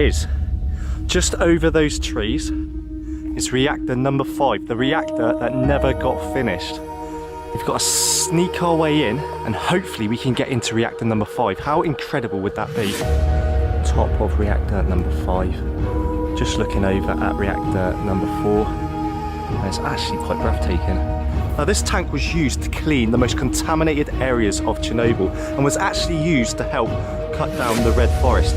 is. Just over those trees is reactor number 5, the reactor that never got finished. We've got to sneak our way in and hopefully we can get into reactor number 5. How incredible would that be? Top of reactor number 5. Just looking over at reactor number 4. And it's actually quite breathtaking. Now this tank was used to clean the most contaminated areas of Chernobyl and was actually used to help cut down the red forest.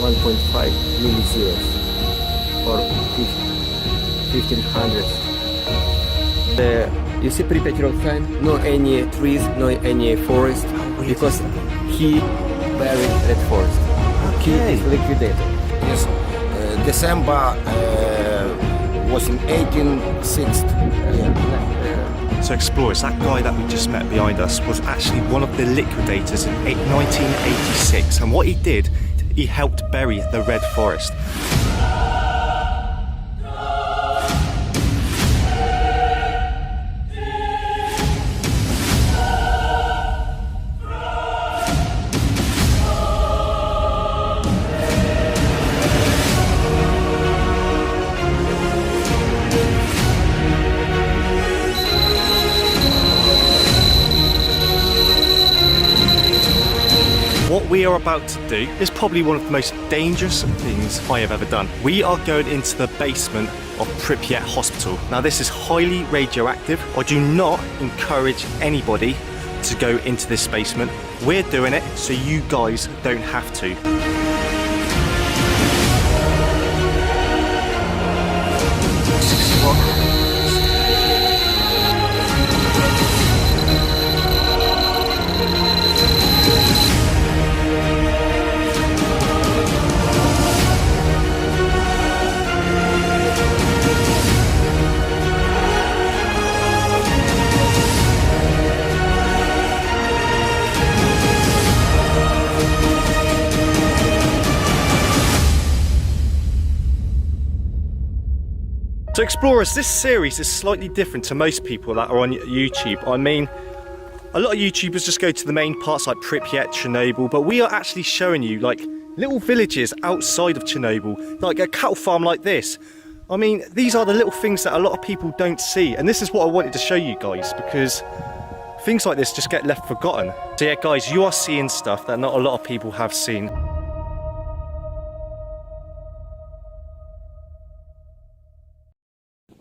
1.5 millisieverts or 1500. You see Pripyat road sign? No any trees, no any forest, because he buried red forest. He is liquidated. Yes, December was in 1860. So explorers, that guy that we just met behind us was actually one of the liquidators in 1986, and what he did, he helped bury the red forest. What we are about to do is probably one of the most dangerous things I have ever done. We are going into the basement of Pripyat Hospital. Now this is highly radioactive. I do not encourage anybody to go into this basement. We're doing it so you guys don't have to. So explorers, this series is slightly different to most people that are on YouTube. I mean, a lot of YouTubers just go to the main parts like Pripyat, Chernobyl, but we are actually showing you like little villages outside of Chernobyl, like a cattle farm like this. I mean, these are the little things that a lot of people don't see, and this is what I wanted to show you guys, because things like this just get left forgotten. So yeah guys, you are seeing stuff that not a lot of people have seen.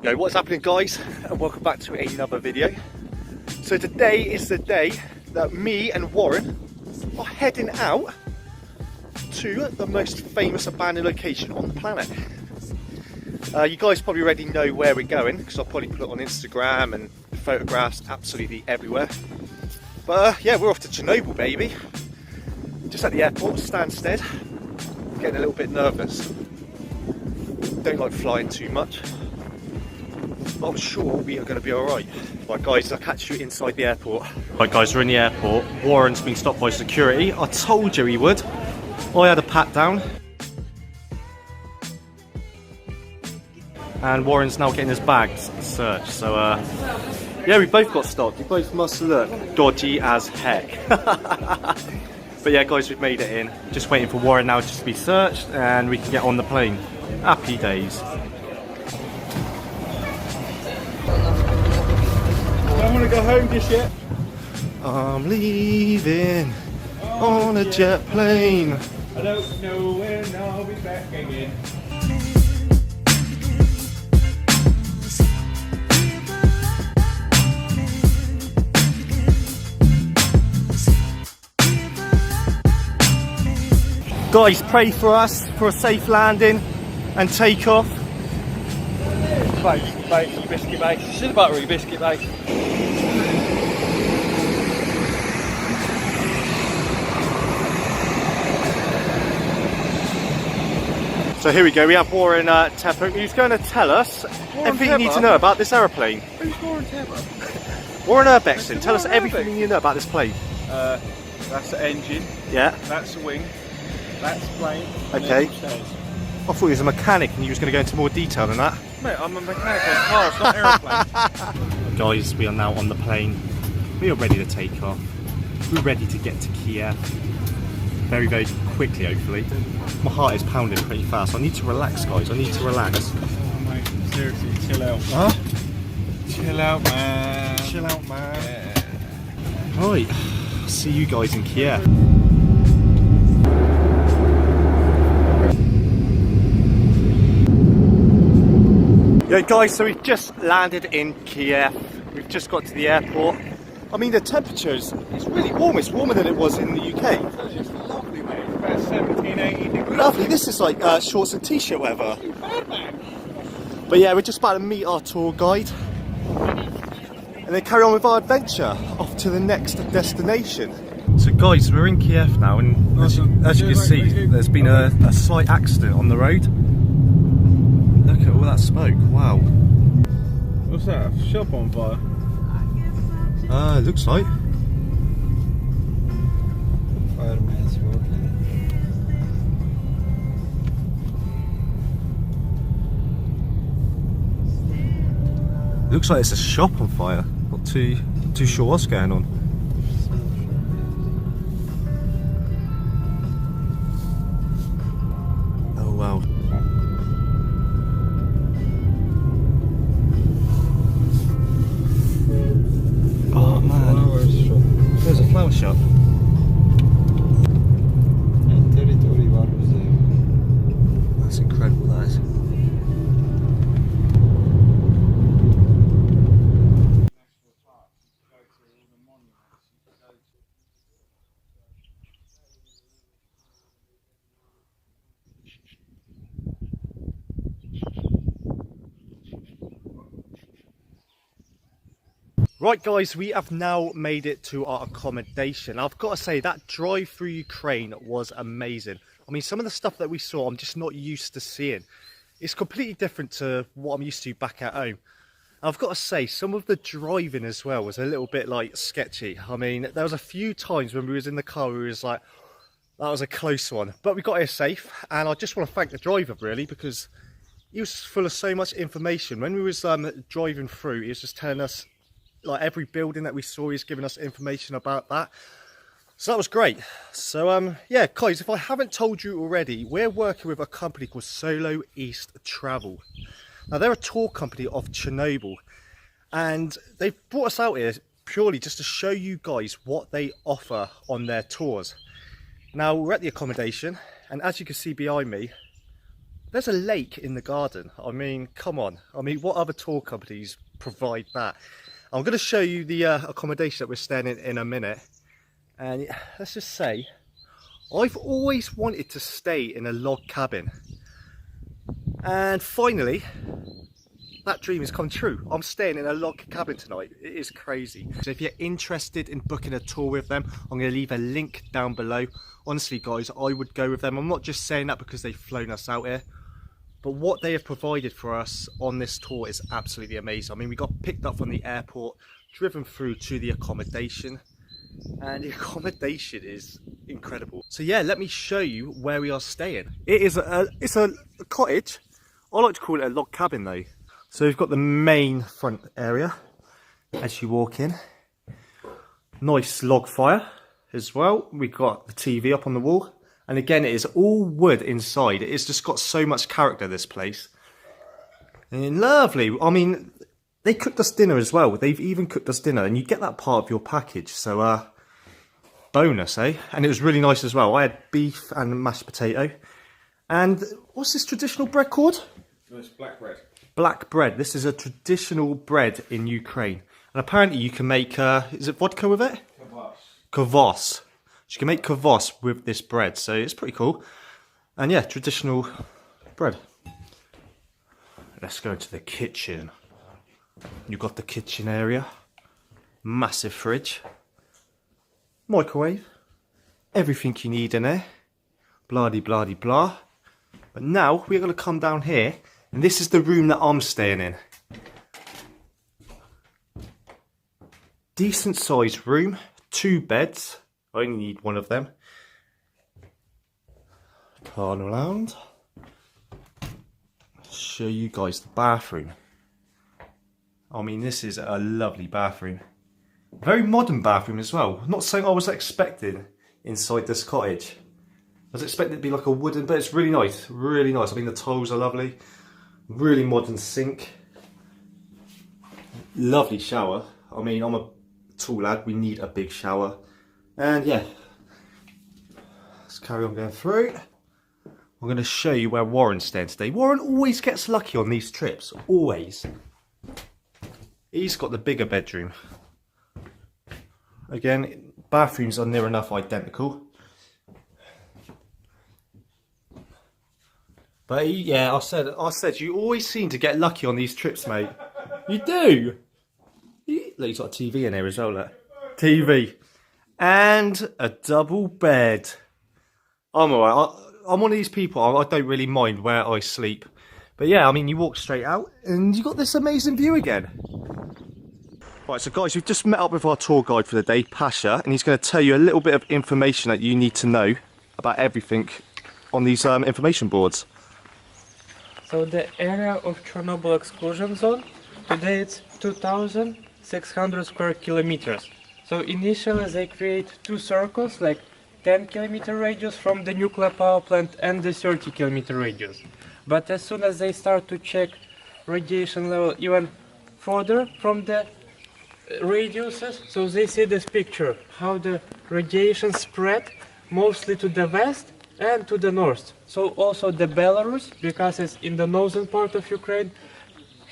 Yo, what's happening guys, and welcome back to another video. So today is the day that me and Warren are heading out to the most famous abandoned location on the planet. You guys probably already know where we're going because I'll probably put it on Instagram and photographs absolutely everywhere. But yeah, we're off to Chernobyl, baby. Just at the airport, Stansted. Getting a little bit nervous. Don't like flying too much. I'm sure we are going to be alright. Right guys, I'll catch you inside the airport. Right guys, we're in the airport. Warren's been stopped by security. I told you he would. I had a pat down. And Warren's now getting his bags searched. So yeah, we both got stopped. We both must look dodgy as heck. But yeah guys, we've made it in. Just waiting for Warren now just to be searched and we can get on the plane. Happy days. Don't want to go home just yet. I'm leaving on a jet plane. I don't know when I'll be back again. Guys, pray for us for a safe landing and take off. Base, your biscuit base. Still buttery biscuit base. So here we go, we have Warren Tepper, who's going to tell us everything you need to know about this aeroplane. Who's Warren Tepper? Warren Urbexton, tell us everything you know about this plane. That's the engine. Yeah. That's the wing. That's the plane. Okay. I thought he was a mechanic and you was going to go into more detail than that. Mate, I'm a mechanic on cars, not aeroplanes. Guys, we are now on the plane. We are ready to take off. We're ready to get to Kiev. very, very quickly, hopefully. My heart is pounding pretty fast. I need to relax, guys. I need to relax. Oh, mate, seriously, chill out. Huh? Chill out, man. Chill out, man. Yeah. Right, see you guys in Kiev. Yeah, guys, so we've just landed in Kiev. We've just got to the airport. I mean, the temperature is really warm. It's warmer than it was in the UK. It's lovely, mate. It's about 17, 18 degrees. Lovely. This is like shorts and t-shirt weather. Bad, man. But yeah, we're just about to meet our tour guide and then carry on with our adventure off to the next destination. So guys, we're in Kiev now, and as you can see, there's been a slight accident on the road. Look at all that smoke, wow. What's that? A shop on fire? Looks like. Fireman's working. Looks like it's a shop on fire. Not too sure what's going on. Oh wow. Oh man. There's a flower shop. And territory was there. That's incredible, that is. Right guys, we have now made it to our accommodation. I've got to say, that drive through Ukraine was amazing. I mean, some of the stuff that we saw, I'm just not used to seeing. It's completely different to what I'm used to back at home. I've got to say, some of the driving as well was a little bit like sketchy. I mean, there was a few times when we was in the car, we was like, that was a close one. But we got here safe, and I just want to thank the driver really, because he was full of so much information. When we was driving through, he was just telling us like every building that we saw, he's giving us information about that. So that was great. So yeah guys, if I haven't told you already, we're working with a company called Solo East Travel. Now they're a tour company of Chernobyl, and they've brought us out here purely just to show you guys what they offer on their tours. Now we're at the accommodation, and as you can see behind me, there's a lake in the garden. I mean, come on. I mean, what other tour companies provide that? I'm going to show you the accommodation that we're staying in a minute. And let's just say, I've always wanted to stay in a log cabin. And finally, that dream has come true. I'm staying in a log cabin tonight. It is crazy. So if you're interested in booking a tour with them, I'm going to leave a link down below. Honestly guys, I would go with them. I'm not just saying that because they've flown us out here, but what they have provided for us on this tour is absolutely amazing. I mean, we got picked up from the airport, driven through to the accommodation, and the accommodation is incredible. So yeah, let me show you where we are staying. It's a cottage. I like to call it a log cabin though. So we've got the main front area as you walk in. Nice log fire as well. We've got the TV up on the wall. And again, it is all wood inside. It's just got so much character, this place. And lovely. I mean, they cooked us dinner as well. They've even cooked us dinner, and you get that part of your package. So, bonus, eh? And it was really nice as well. I had beef and mashed potato. And what's this traditional bread called? It's black bread. Black bread. This is a traditional bread in Ukraine. And apparently you can make, is it vodka with it? Kvass. Kvass. So you can make kvass with this bread, so it's pretty cool. And yeah, traditional bread. Let's go to the kitchen. You've got the kitchen area, massive fridge, microwave, everything you need in there, blah-de-blah-de-blah. But now we're going to come down here, and this is the room that I'm staying in. Decent sized room, 2 beds. I only need one of them. Turn around. Show you guys the bathroom. I mean, this is a lovely bathroom. Very modern bathroom as well. Not something I was expecting inside this cottage. was expecting it to be like a wooden, but it's really nice, really nice. I mean, the tiles are lovely, really modern sink, lovely shower. I mean, I'm a tall lad, we need a big shower. And yeah, let's carry on going through. I'm going to show you where Warren's staying today. Warren always gets lucky on these trips, always. He's got the bigger bedroom. Again, bathrooms are near enough identical. But yeah, I said you always seem to get lucky on these trips, mate. You do. Look, he's got a TV in here as well, look. TV. And a double bed. I'm alright. I'm one of these people, I don't really mind where I sleep. But yeah, I mean, you walk straight out and you got this amazing view again. Right, so guys, we've just met up with our tour guide for the day, Pasha, and he's going to tell you a little bit of information that you need to know about everything on these information boards. So the area of Chernobyl exclusion zone, today it's 2,600 square kilometers. So initially they create two circles, like 10-kilometer radius from the nuclear power plant and the 30-kilometer radius. But as soon as they start to check radiation level even further from the radiuses, so they see this picture, how the radiation spread mostly to the west and to the north. So also the Belarus, because it's in the northern part of Ukraine,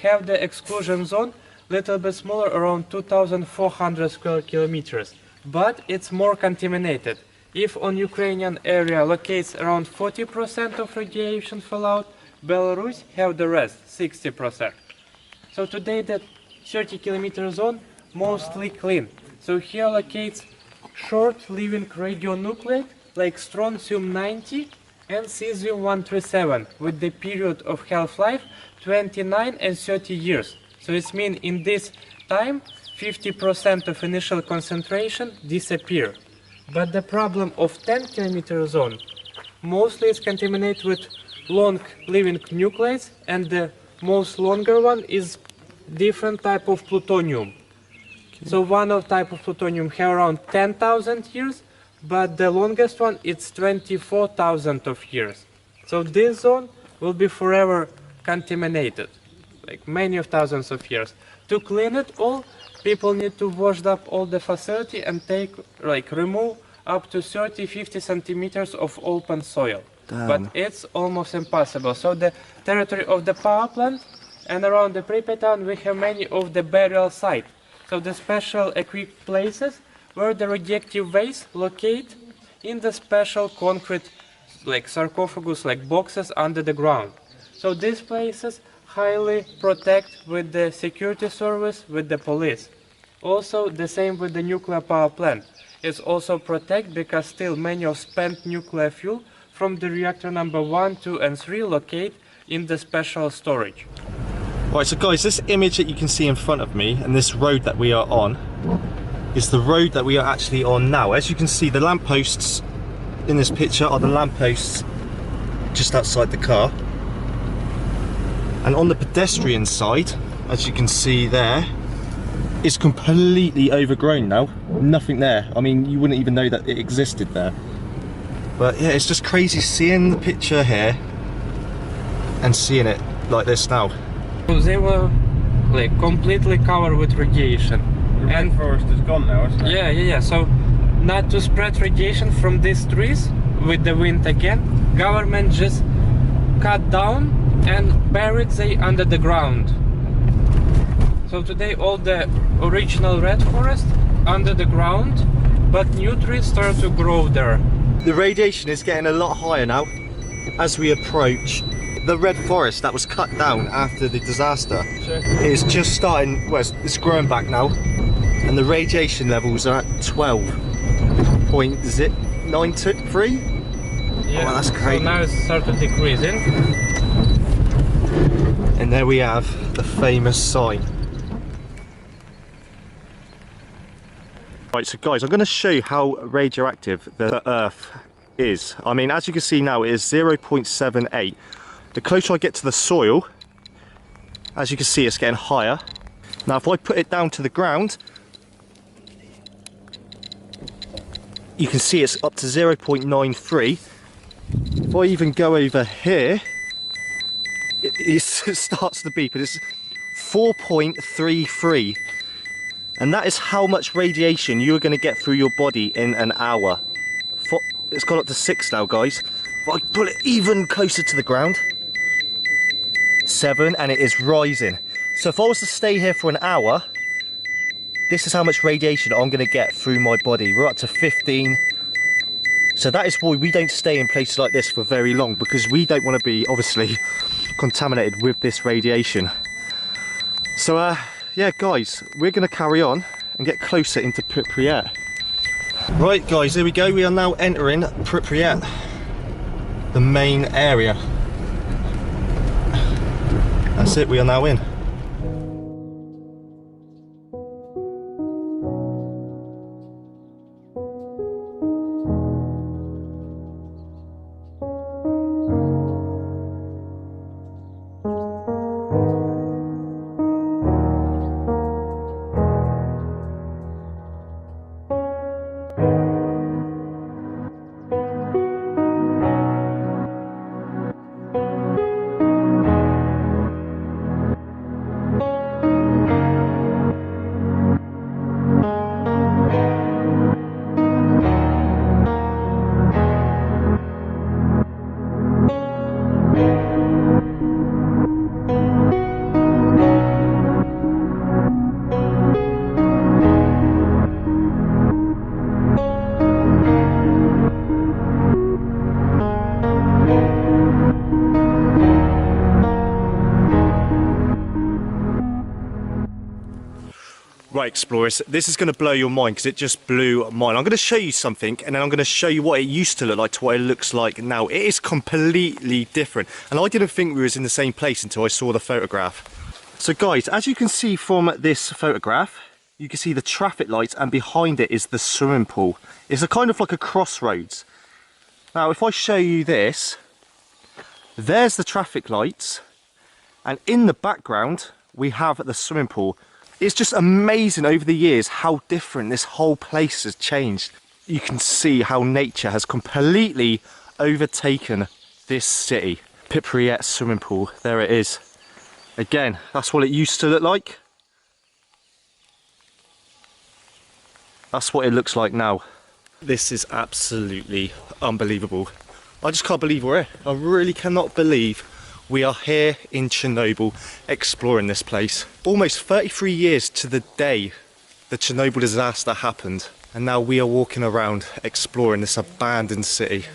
have the exclusion zone little bit smaller, around 2,400 square kilometers. But it's more contaminated. If on Ukrainian area locates around 40% of radiation fallout, Belarus have the rest, 60%. So today the 30-kilometer zone mostly clean. So here locates short-living radionuclide like strontium-90 and cesium-137 with the period of half-life 29 and 30 years. So it means in this time 50% of initial concentration disappear. But the problem of 10-kilometer zone mostly is contaminated with long-living nuclides, and the most longer one is different type of plutonium. Okay. So one of type of plutonium have around 10,000 years, but the longest one it's 24,000 of years. So this zone will be forever contaminated, like many of thousands of years. To clean it all, people need to wash up all the facility and remove up to 30-50 centimeters of open soil. Damn. But it's almost impossible. So the territory of the power plant and around the Pripyat town we have many of the burial sites. So the special equipped places where the radioactive waste locate in the special concrete like sarcophagus, like boxes under the ground. So these places highly protect with the security service, with the police. Also the same with the nuclear power plant. It's also protect because still many of spent nuclear fuel from the reactor number 1, 2 and 3 locate in the special storage. Right, so guys, this image that you can see in front of me and this road that we are on is the road that we are actually on now. As you can see, the lampposts in this picture are the lampposts just outside the car. And on the pedestrian side, as you can see there, it's completely overgrown now. Nothing there. I mean, you wouldn't even know that it existed there. But yeah, it's just crazy seeing the picture here and seeing it like this now. So they were like completely covered with radiation. And forest is gone now, isn't it? Yeah. So not to spread radiation from these trees with the wind again, government just cut down and buried they under the ground. So today all the original red forest under the ground, but new trees start to grow there. The radiation is getting a lot higher now as we approach the red forest that was cut down after the disaster. Sure. It's just starting, well, it's growing back now, and the radiation levels are at 12.93. Yeah, oh, that's crazy. So now it's started decreasing. And there we have the famous sign. Right, so guys, I'm going to show you how radioactive the Earth is. I mean, as you can see now, it is 0.78. The closer I get to the soil, as you can see, it's getting higher. Now, if I put it down to the ground, you can see it's up to 0.93. I even go over here, it starts to beep, and it's 4.33. And that is how much radiation you are going to get through your body in an hour. It's gone up to 6 now, guys. But I put it even closer to the ground. 7, and it is rising. So if I was to stay here for an hour, this is how much radiation I'm going to get through my body. We're up to 15. So that is why we don't stay in places like this for very long, because we don't want to be, obviously, contaminated with this radiation. So, yeah, guys, we're going to carry on and get closer into Pripyat. Right, guys, here we go. We are now entering Pripyat, the main area. That's it, we are now in. Right, explorers, this is going to blow your mind because it just blew mine. I'm going to show you something, and then I'm going to show you what it used to look like to what it looks like now. It is completely different, and I didn't think we was in the same place until I saw the photograph. So guys, as you can see from this photograph, you can see the traffic lights, and behind it is the swimming pool. It's a kind of like a crossroads. Now if I show you this, there's the traffic lights, and in the background we have the swimming pool. It's just amazing over the years how different this whole place has changed. You can see how nature has completely overtaken this city. Pripyat swimming pool, there it is. Again, that's what it used to look like. That's what it looks like now. This is absolutely unbelievable. I just can't believe we're here. I really cannot believe we are here in Chernobyl exploring this place. Almost 33 years to the day the Chernobyl disaster happened, and now we are walking around exploring this abandoned city.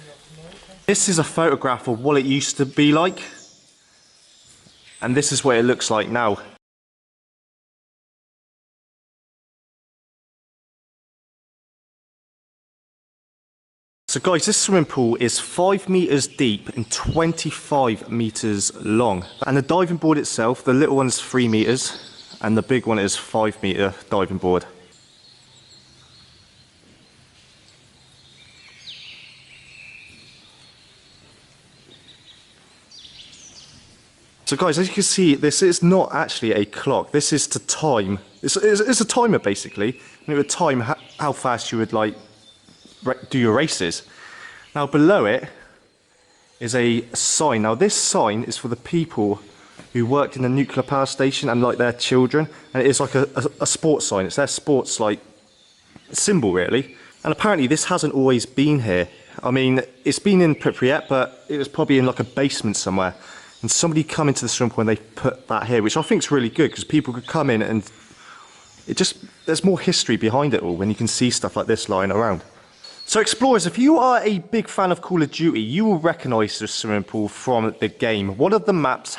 This is a photograph of what it used to be like, and this is what it looks like now. So guys, this swimming pool is 5 meters deep and 25 meters long. And the diving board itself, the little one's 3 meters and the big one is 5 meter diving board. So guys, as you can see, this is not actually a clock. This is to time. It's a timer basically. And it would time how fast you would like do your races. Now below it is a sign. Now this sign is for the people who worked in the nuclear power station and like their children, and it is like a sports sign. It's their sports like symbol really. And apparently this hasn't always been here. I mean, it's been in Pripyat, but it was probably in like a basement somewhere, and somebody come into the swimming pool and they put that here, which I think is really good because people could come in and it just, there's more history behind it all when you can see stuff like this lying around. So explorers, if you are a big fan of Call of Duty, you will recognise this swimming pool from the game. One of the maps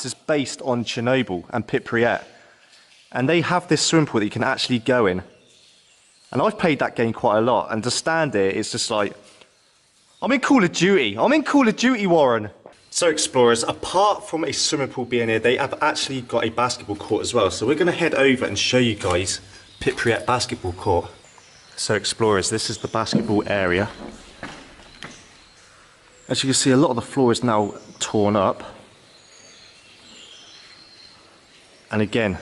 is based on Chernobyl and Pripyat, and they have this swimming pool that you can actually go in. And I've played that game quite a lot, and to stand there, it's just like, I'm in Call of Duty. I'm in Call of Duty, Warren. So explorers, apart from a swimming pool being here, they have actually got a basketball court as well. So we're going to head over and show you guys Pripyat basketball court. So explorers, this is the basketball area. As you can see, a lot of the floor is now torn up. And again,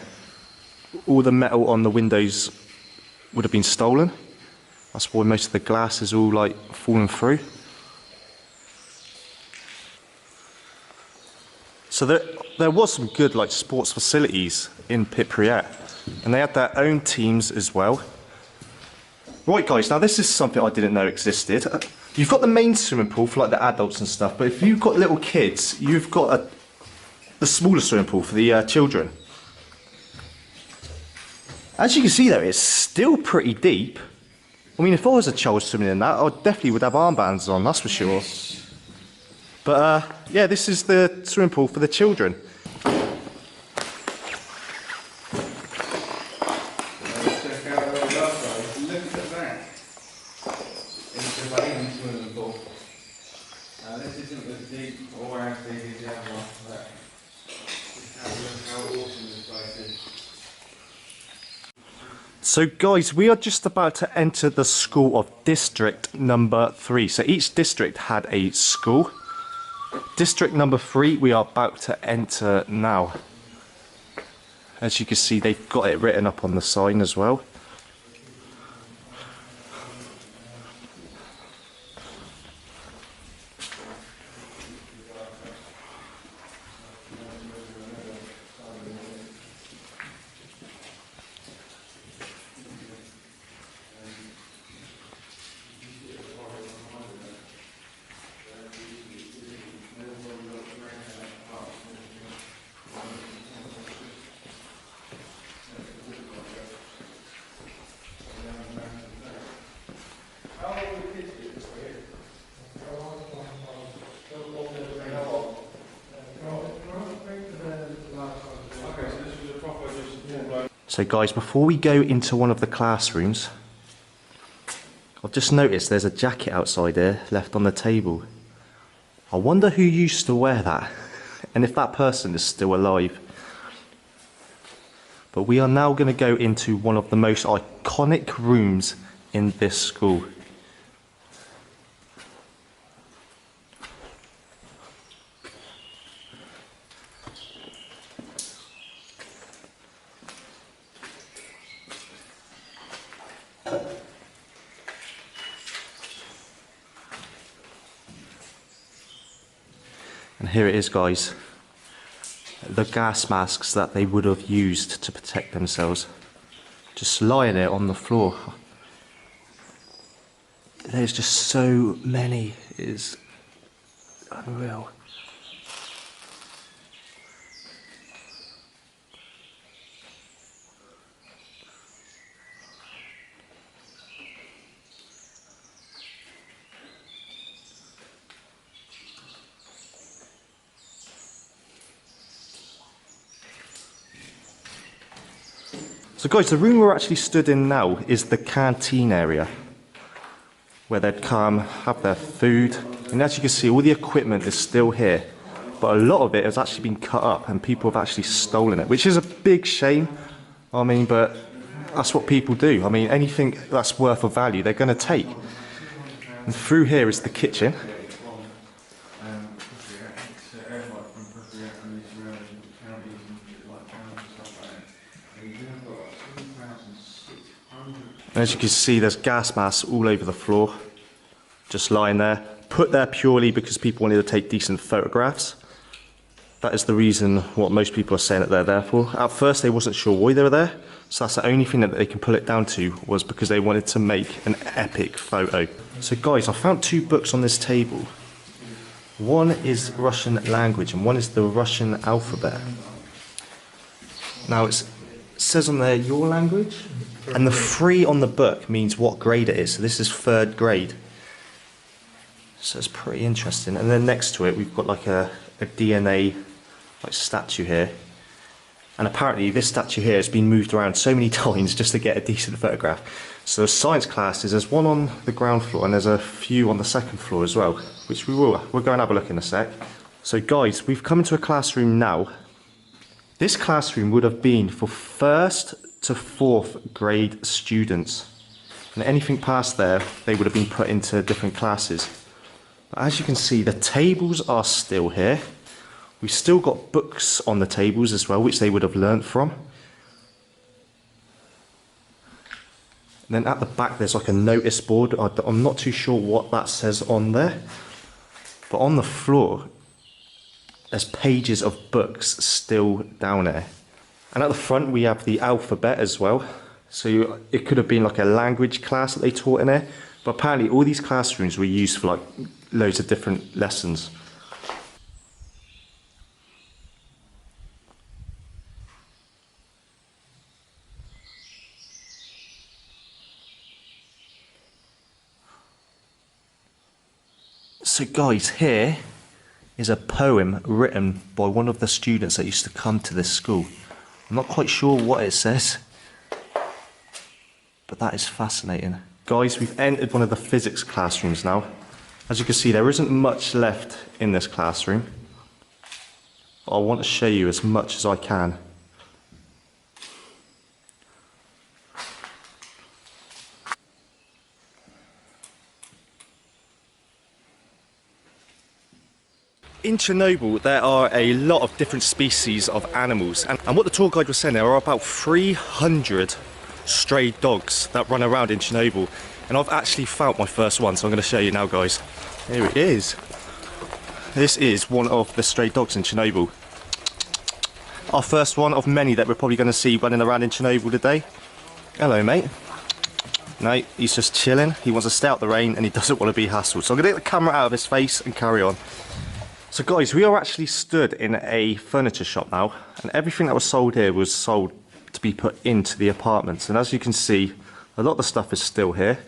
all the metal on the windows would have been stolen. That's why most of the glass is all like fallen through. So there was some good like sports facilities in Pripyat, and they had their own teams as well. Right guys, now this is something I didn't know existed. You've got the main swimming pool for like the adults and stuff, but if you've got little kids, you've got the smaller swimming pool for the children. As you can see there, it's still pretty deep. I mean, if I was a child swimming in that, I definitely would have armbands on, that's for sure. But yeah, this is the swimming pool for the children. This isn't as deep or as big as the other one, but just have a look how awesome this place is. So guys, we are just about to enter the school of district number 3. So each district had a school. District number 3 we are about to enter now. As you can see, they've got it written up on the sign as well. So guys, before we go into one of the classrooms, I've just noticed there's a jacket outside here left on the table. I wonder who used to wear that, and if that person is still alive. But we are now going to go into one of the most iconic rooms in this school. And here it is, guys, the gas masks that they would have used to protect themselves, just lying there on the floor. There's just so many, it is unreal. So guys, the room we're actually stood in now is the canteen area, where they'd come, have their food, and as you can see, all the equipment is still here, but a lot of it has actually been cut up and people have actually stolen it, which is a big shame. I mean, but that's what people do. I mean, anything that's worth of value, they're going to take. And through here is the kitchen. And as you can see, there's gas masks all over the floor, just lying there, put there purely because people wanted to take decent photographs. That is the reason what most people are saying that they're there for. At first they wasn't sure why they were there, so that's the only thing that they can pull it down to, was because they wanted to make an epic photo. So guys, I found 2 books on this table. One is Russian language and one is the Russian alphabet. Now it says on there your language, and the 3 on the book means what grade it is. So this is 3rd grade. So it's pretty interesting. And then next to it, we've got like a DNA like statue here. And apparently this statue here has been moved around so many times just to get a decent photograph. So the science classes, there's one on the ground floor and there's a few on the 2nd floor as well, which we'll go and have a look in a sec. So guys, we've come into a classroom now. This classroom would have been for 1st to 4th grade students, and anything past there they would have been put into different classes. But as you can see, the tables are still here. We've still got books on the tables as well, which they would have learnt from. And then at the back there's like a notice board. I'm not too sure what that says on there, but on the floor there's pages of books still down there. And at the front we have the alphabet as well. So it could have been like a language class that they taught in there. But apparently all these classrooms were used for like loads of different lessons. So guys, here is a poem written by one of the students that used to come to this school. I'm not quite sure what it says, but that is fascinating. Guys, we've entered one of the physics classrooms now. As you can see, there isn't much left in this classroom. I want to show you as much as I can. In Chernobyl, there are a lot of different species of animals, and what the tour guide was saying, there are about 300 stray dogs that run around in Chernobyl, and I've actually found my first one, so I'm going to show you now, guys. Here it is. This is one of the stray dogs in Chernobyl. Our first one of many that we're probably going to see running around in Chernobyl today. Hello, mate. No, he's just chilling. He wants to stay out the rain and he doesn't want to be hassled. So I'm going to get the camera out of his face and carry on. So guys, we are actually stood in a furniture shop now, and everything that was sold here was sold to be put into the apartments. And as you can see, a lot of the stuff is still here.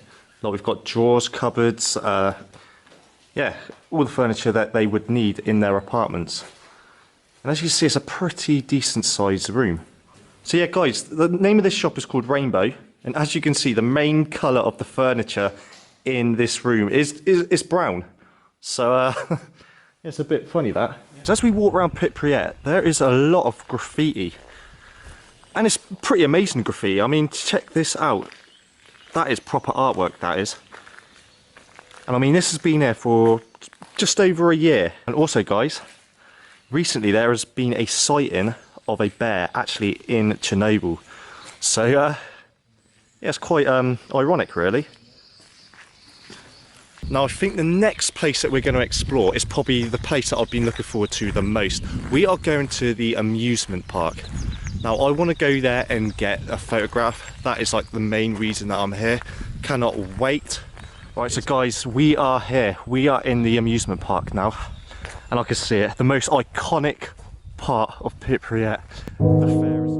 Like we've got drawers, cupboards, yeah, all the furniture that they would need in their apartments. And as you can see, it's a pretty decent sized room. So yeah, guys, the name of this shop is called Rainbow. And as you can see, the main colour of the furniture in this room is brown. So, it's a bit funny that. So as we walk around Pripyat, there is a lot of graffiti. And it's pretty amazing graffiti. I mean, check this out. That is proper artwork, that is. And I mean, this has been there for just over a year. And also, guys, recently there has been a sighting of a bear actually in Chernobyl. So, yeah, it's quite ironic, really. Now I think the next place that we're going to explore is probably the place that I've been looking forward to the most. We are going to the amusement park. Now I want to go there and get a photograph. That is like the main reason that I'm here. Cannot wait. Right, so guys, we are here. We are in the amusement park now. And I can see it, the most iconic part of Pripyat, the Ferris.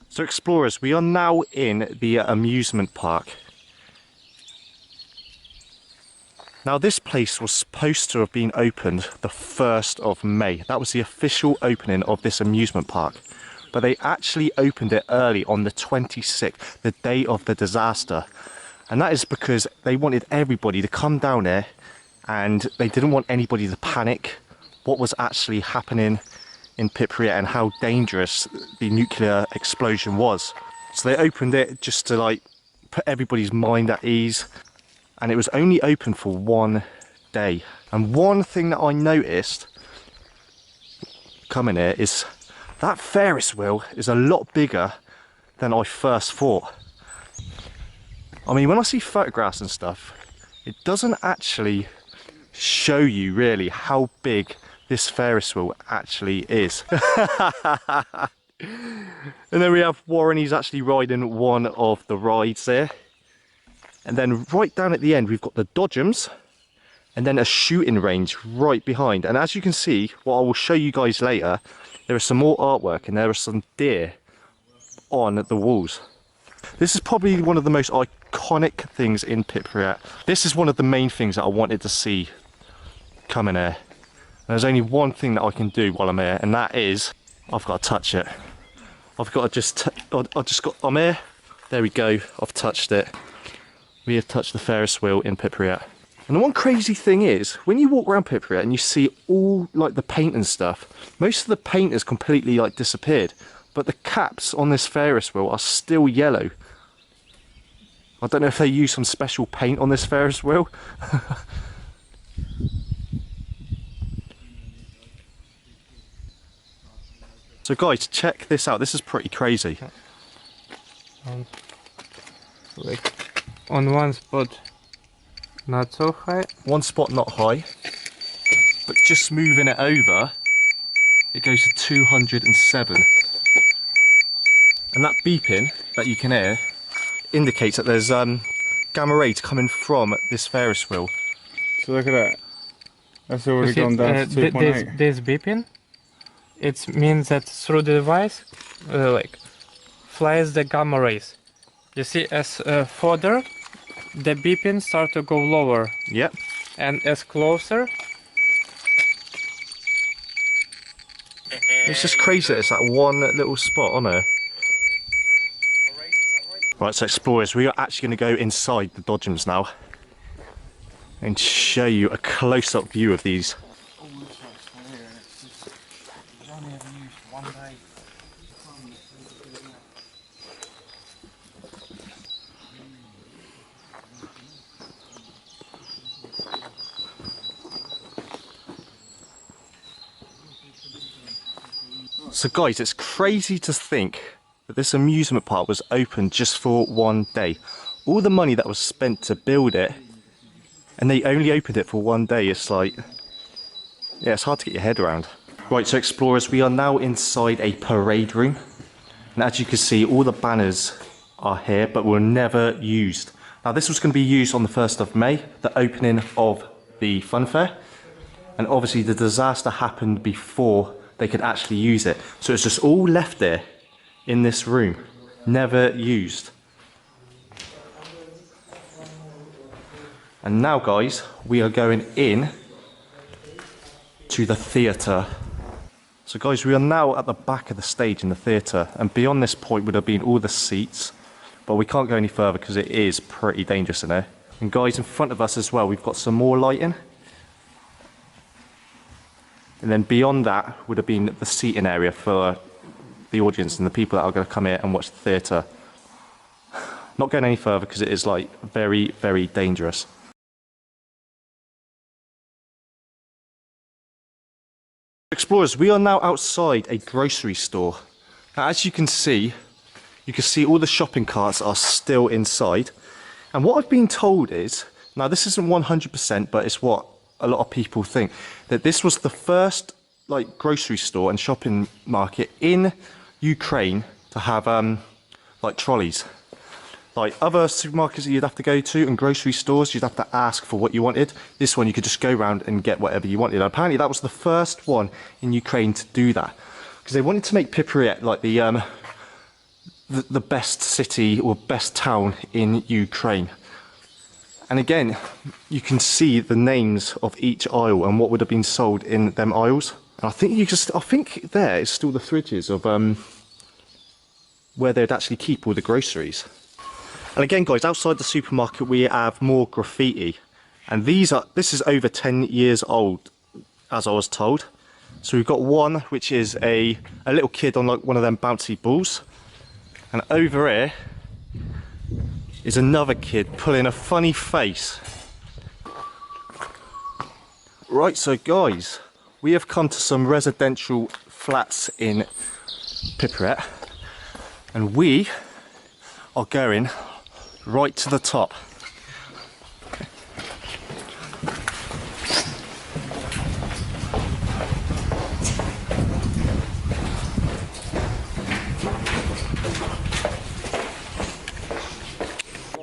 So explorers, we are now in the amusement park. Now this place was supposed to have been opened the 1st of May. That was the official opening of this amusement park. But they actually opened it early on the 26th, the day of the disaster. And that is because they wanted everybody to come down there and they didn't want anybody to panic what was actually happening in Pripyat and how dangerous the nuclear explosion was. So they opened it just to like put everybody's mind at ease, and it was only open for one day. And one thing that I noticed coming here is that Ferris wheel is a lot bigger than I first thought. I mean, when I see photographs and stuff, it doesn't actually show you really how big this Ferris wheel actually is. And then we have Warren, he's actually riding one of the rides there. And then right down at the end, we've got the Dodgems, and then a shooting range right behind. And as you can see, what I will show you guys later, there is some more artwork and there are some deer on the walls. This is probably one of the most iconic things in Pripyat. This is one of the main things that I wanted to see coming here. And there's only one thing that I can do while I'm here, and that is, I've got to touch it. I've got to I'm here, there we go, I've touched it. we have touched the Ferris wheel in Pripyat. And the one crazy thing is, when you walk around Pripyat and you see all like the paint and stuff, most of the paint has completely like disappeared, but the caps on this Ferris wheel are still yellow. I don't know if they use some special paint on this Ferris wheel. So guys, check this out. This is pretty crazy. Like on one spot, not so high. One spot not high, but just moving it over, it goes to 207. And that beeping that you can hear indicates that there's gamma rays coming from this Ferris wheel. So look at that. That's already You see, gone down to 2.8. this beeping, it means that through the device, like flies the gamma rays. You see, as further, the beeping start to go lower, Yep. and as closer, It's just crazy that it's that one little spot on there. Right, so explorers, we are actually going to go inside the dodgems now and show you a close-up view of these. So guys, it's crazy to think that this amusement park was open just for one day. All the money that was spent to build it, and they only opened it for one day. It's like, yeah, it's hard to get your head around. Right, so explorers, we are now inside a parade room. And as you can see, all the banners are here, but were never used. Now this was going to be used on the 1st of May, the opening of the fun fair. And obviously the disaster happened before they could actually use it. So it's just all left there in this room, never used. And now guys, we are going in to the theatre. So guys, we are now at the back of the stage in the theatre, and beyond this point would have been all the seats, but we can't go any further because it is pretty dangerous in there. And guys, in front of us as well, we've got some more lighting. And then beyond that would have been the seating area for the audience and the people that are going to come here and watch the theatre. Not going any further because it is like very, very dangerous. Explorers, we are now outside a grocery store. Now, as you can see all the shopping carts are still inside. And what I've been told is, now this isn't 100%, but it's what a lot of people think, that this was the first like grocery store and shopping market in Ukraine to have like trolleys. Like other supermarkets that you'd have to go to and grocery stores, you'd have to ask for what you wanted. This one you could just go around and get whatever you wanted. And apparently that was the first one in Ukraine to do that, because they wanted to make Pripyat like the best city or best town in Ukraine. And again, you can see the names of each aisle and what would have been sold in them aisles. And I think there is still the fridges of where they'd actually keep all the groceries. And again, guys, outside the supermarket we have more graffiti, and this is over 10 years old, as I was told. So we've got one which is a little kid on like one of them bouncy balls, and over here is another kid pulling a funny face. Right, so guys, we have come to some residential flats in Pripyat, and we are going right to the top.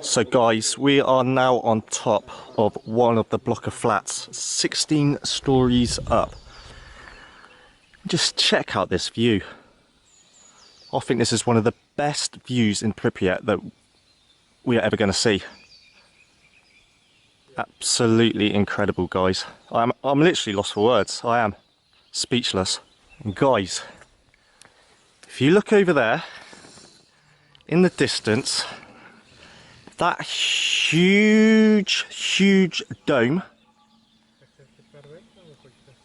So guys, we are now on top of one of the block of flats, 16 stories up. Just check out this view. I think this is one of the best views in Pripyat that we are ever going to see. Absolutely incredible, guys. I'm literally lost for words. I am speechless. And guys, if you look over there in the distance, That huge dome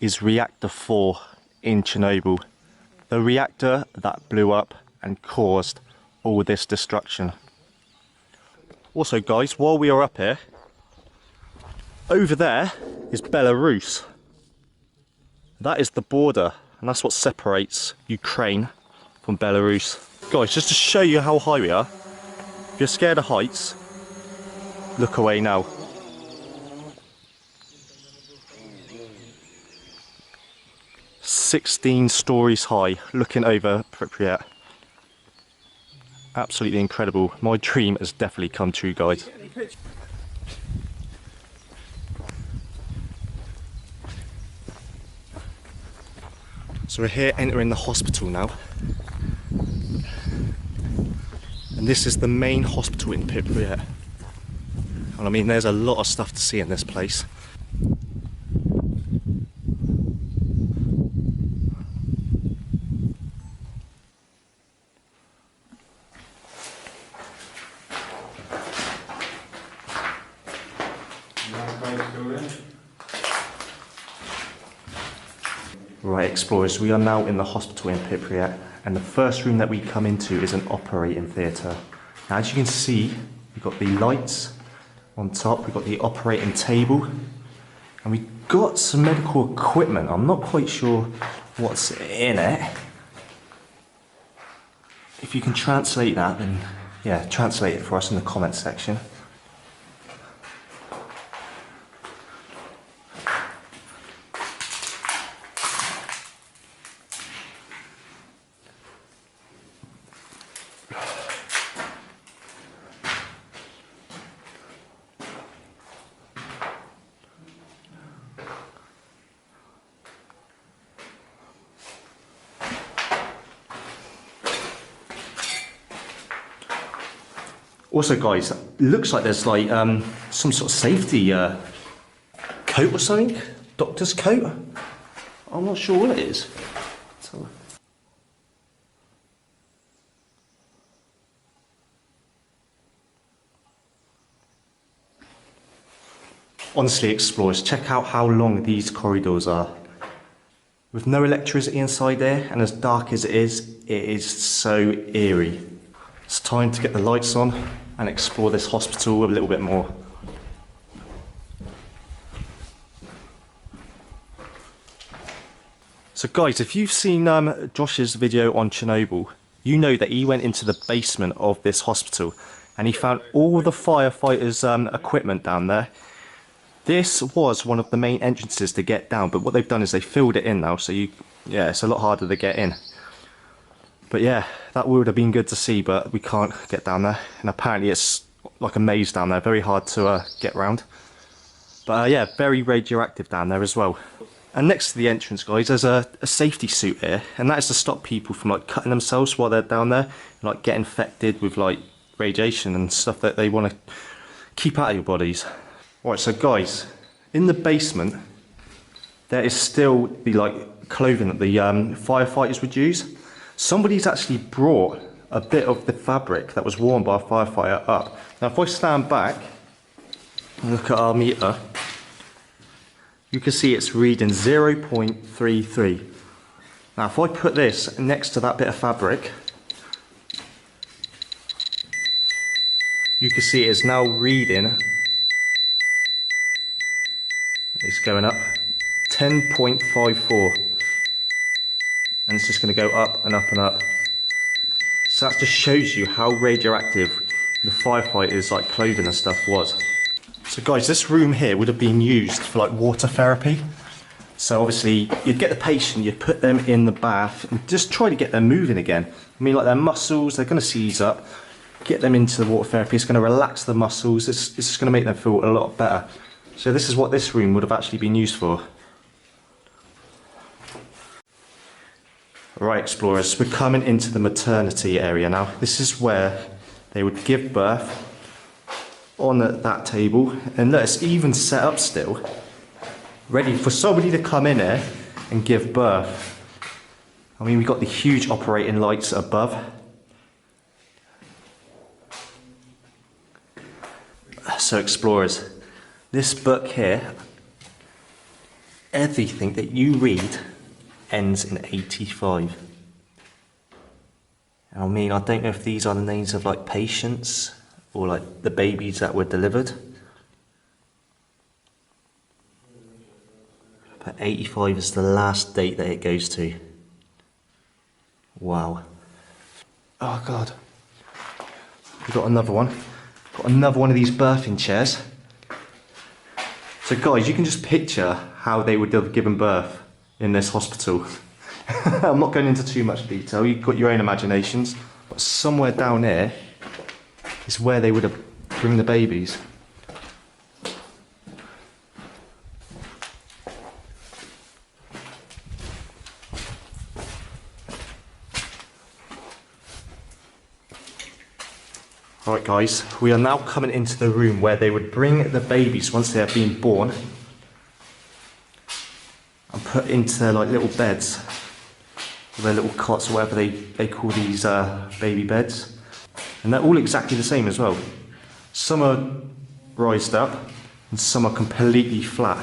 is reactor 4 in Chernobyl. The reactor that blew up and caused all this destruction. Also guys, while we are up here, over there is Belarus. That is the border, and that's what separates Ukraine from Belarus. Guys, just to show you how high we are, if you're scared of heights, look away now. "16 stories high, looking over Pripyat. Absolutely incredible. My dream has definitely come true, guys. So we're here entering the hospital now. And this is the main hospital in Pripyat. And I mean, there's a lot of stuff to see in this place. Right, explorers, we are now in the hospital in Pripyat, and the first room that we come into is an operating theatre. Now, as you can see, we've got the lights on top, we've got the operating table, and we've got some medical equipment. I'm not quite sure what's in it. If you can translate that, then yeah, translate it for us in the comments section. Also guys, it looks like there's like some sort of safety coat or something, doctor's coat. I'm not sure what it is. So... Honestly, explorers, check out how long these corridors are. With no electricity inside there, and as dark as it is so eerie. It's time to get the lights on and explore this hospital a little bit more. So guys, if you've seen Josh's video on Chernobyl, you know that he went into the basement of this hospital and he found all the firefighters' equipment down there. This was one of the main entrances to get down, but what they've done is they filled it in now, so it's a lot harder to get in. But yeah, that would have been good to see, but we can't get down there. And apparently it's like a maze down there, very hard to get around. But yeah, very radioactive down there as well. And next to the entrance, guys, there's a safety suit here, and that is to stop people from like cutting themselves while they're down there, and like get infected with like radiation and stuff that they want to keep out of your bodies. Right, so guys, in the basement, there is still the like clothing that the firefighters would use. Somebody's actually brought a bit of the fabric that was worn by a firefighter up. Now if I stand back and look at our meter, you can see it's reading 0.33. Now if I put this next to that bit of fabric, you can see it's now reading, it's going up, 10.54. And it's just going to go up and up and up. So that just shows you how radioactive the firefighters' like clothing and stuff was. So guys, this room here would have been used for like water therapy. So obviously you'd get the patient, you'd put them in the bath and just try to get them moving again. I mean, like their muscles, they're going to seize up. Get them into the water therapy, it's going to relax the muscles, it's just going to make them feel a lot better. So this is what this room would have actually been used for. Right, explorers, we're coming into the maternity area now. This is where they would give birth on that table, and look, it's even set up still, ready for somebody to come in here and give birth. I mean, we've got the huge operating lights above. So explorers, this book here, everything that you read ends in 85. I mean, I don't know if these are the names of like patients or like the babies that were delivered. But 85 is the last date that it goes to. Wow. Oh God. We've got another one. Got another one of these birthing chairs. So guys, you can just picture how they would have given birth in this hospital. I'm not going into too much detail, you've got your own imaginations. But somewhere down here is where they would have bring the babies. Alright guys, we are now coming into the room where they would bring the babies once they have been born and put into like little beds, their little cots or whatever they call these baby beds. And they're all exactly the same as well. Some are raised up and some are completely flat.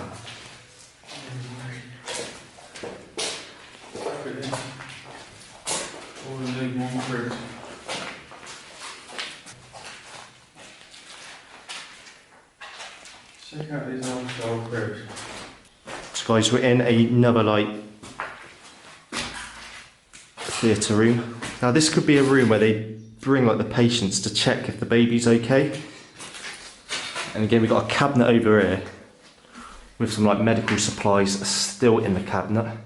Check out these old style cribs. So guys, we're in another like theatre room. Now this could be a room where they bring like the patients to check if the baby's okay. And again, we've got a cabinet over here with some like medical supplies still in the cabinet.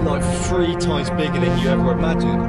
Like 3 times bigger than you ever imagined.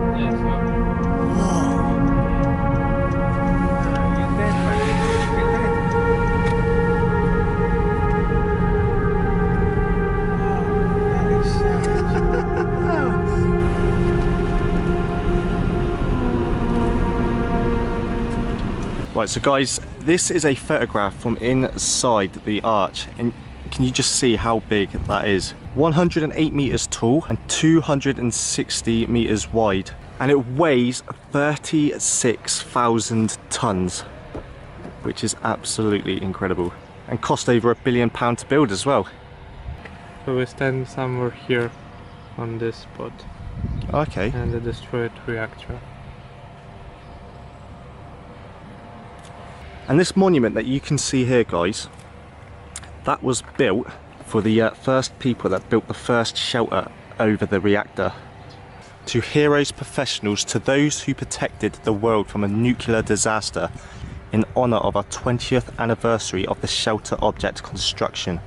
Right, so guys, this is a photograph from inside the arch, and can you just see how big that is? 108 meters tall and 260 meters wide, and it weighs 36,000 tons, which is absolutely incredible, and cost over £1 billion to build as well. So we stand somewhere here on this spot. Okay. And the destroyed reactor. And this monument that you can see here, guys, that was built for the first people that built the first shelter over the reactor. To heroes, professionals, to those who protected the world from a nuclear disaster, in honour of our 20th anniversary of the shelter object construction,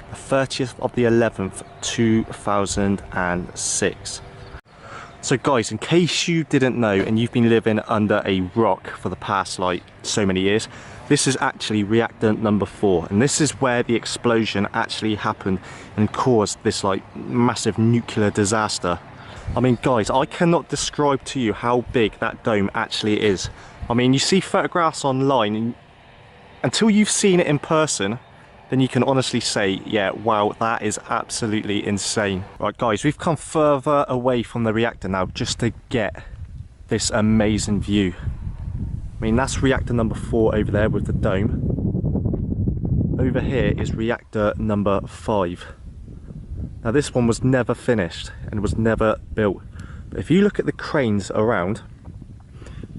the 30th of the 11th, 2006. So guys, in case you didn't know and you've been living under a rock for the past like so many years, this is actually reactor number 4, and this is where the explosion actually happened and caused this like massive nuclear disaster. I mean guys, I cannot describe to you how big that dome actually is. I mean, you see photographs online, and until you've seen it in person, then you can honestly say, yeah, wow, that is absolutely insane. Right guys, we've come further away from the reactor now just to get this amazing view. I mean, that's reactor number 4 over there with the dome. Over here is reactor number 5. Now this one was never finished and was never built. But if you look at the cranes around,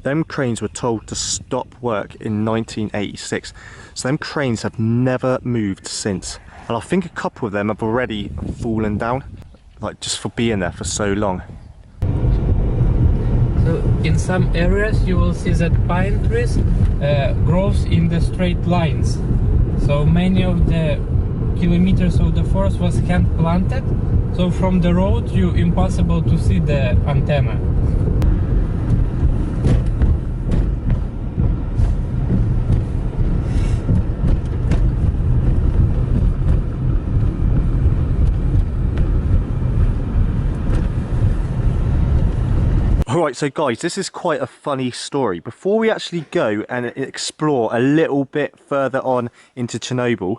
them cranes were told to stop work in 1986. So them cranes have never moved since. And I think a couple of them have already fallen down, like just for being there for so long. So in some areas you will see that pine trees grows in the straight lines. So many of the kilometers of the forest was hand planted. So from the road you impossible to see the antenna. Right, so guys, this is quite a funny story. Before we actually go and explore a little bit further on into Chernobyl,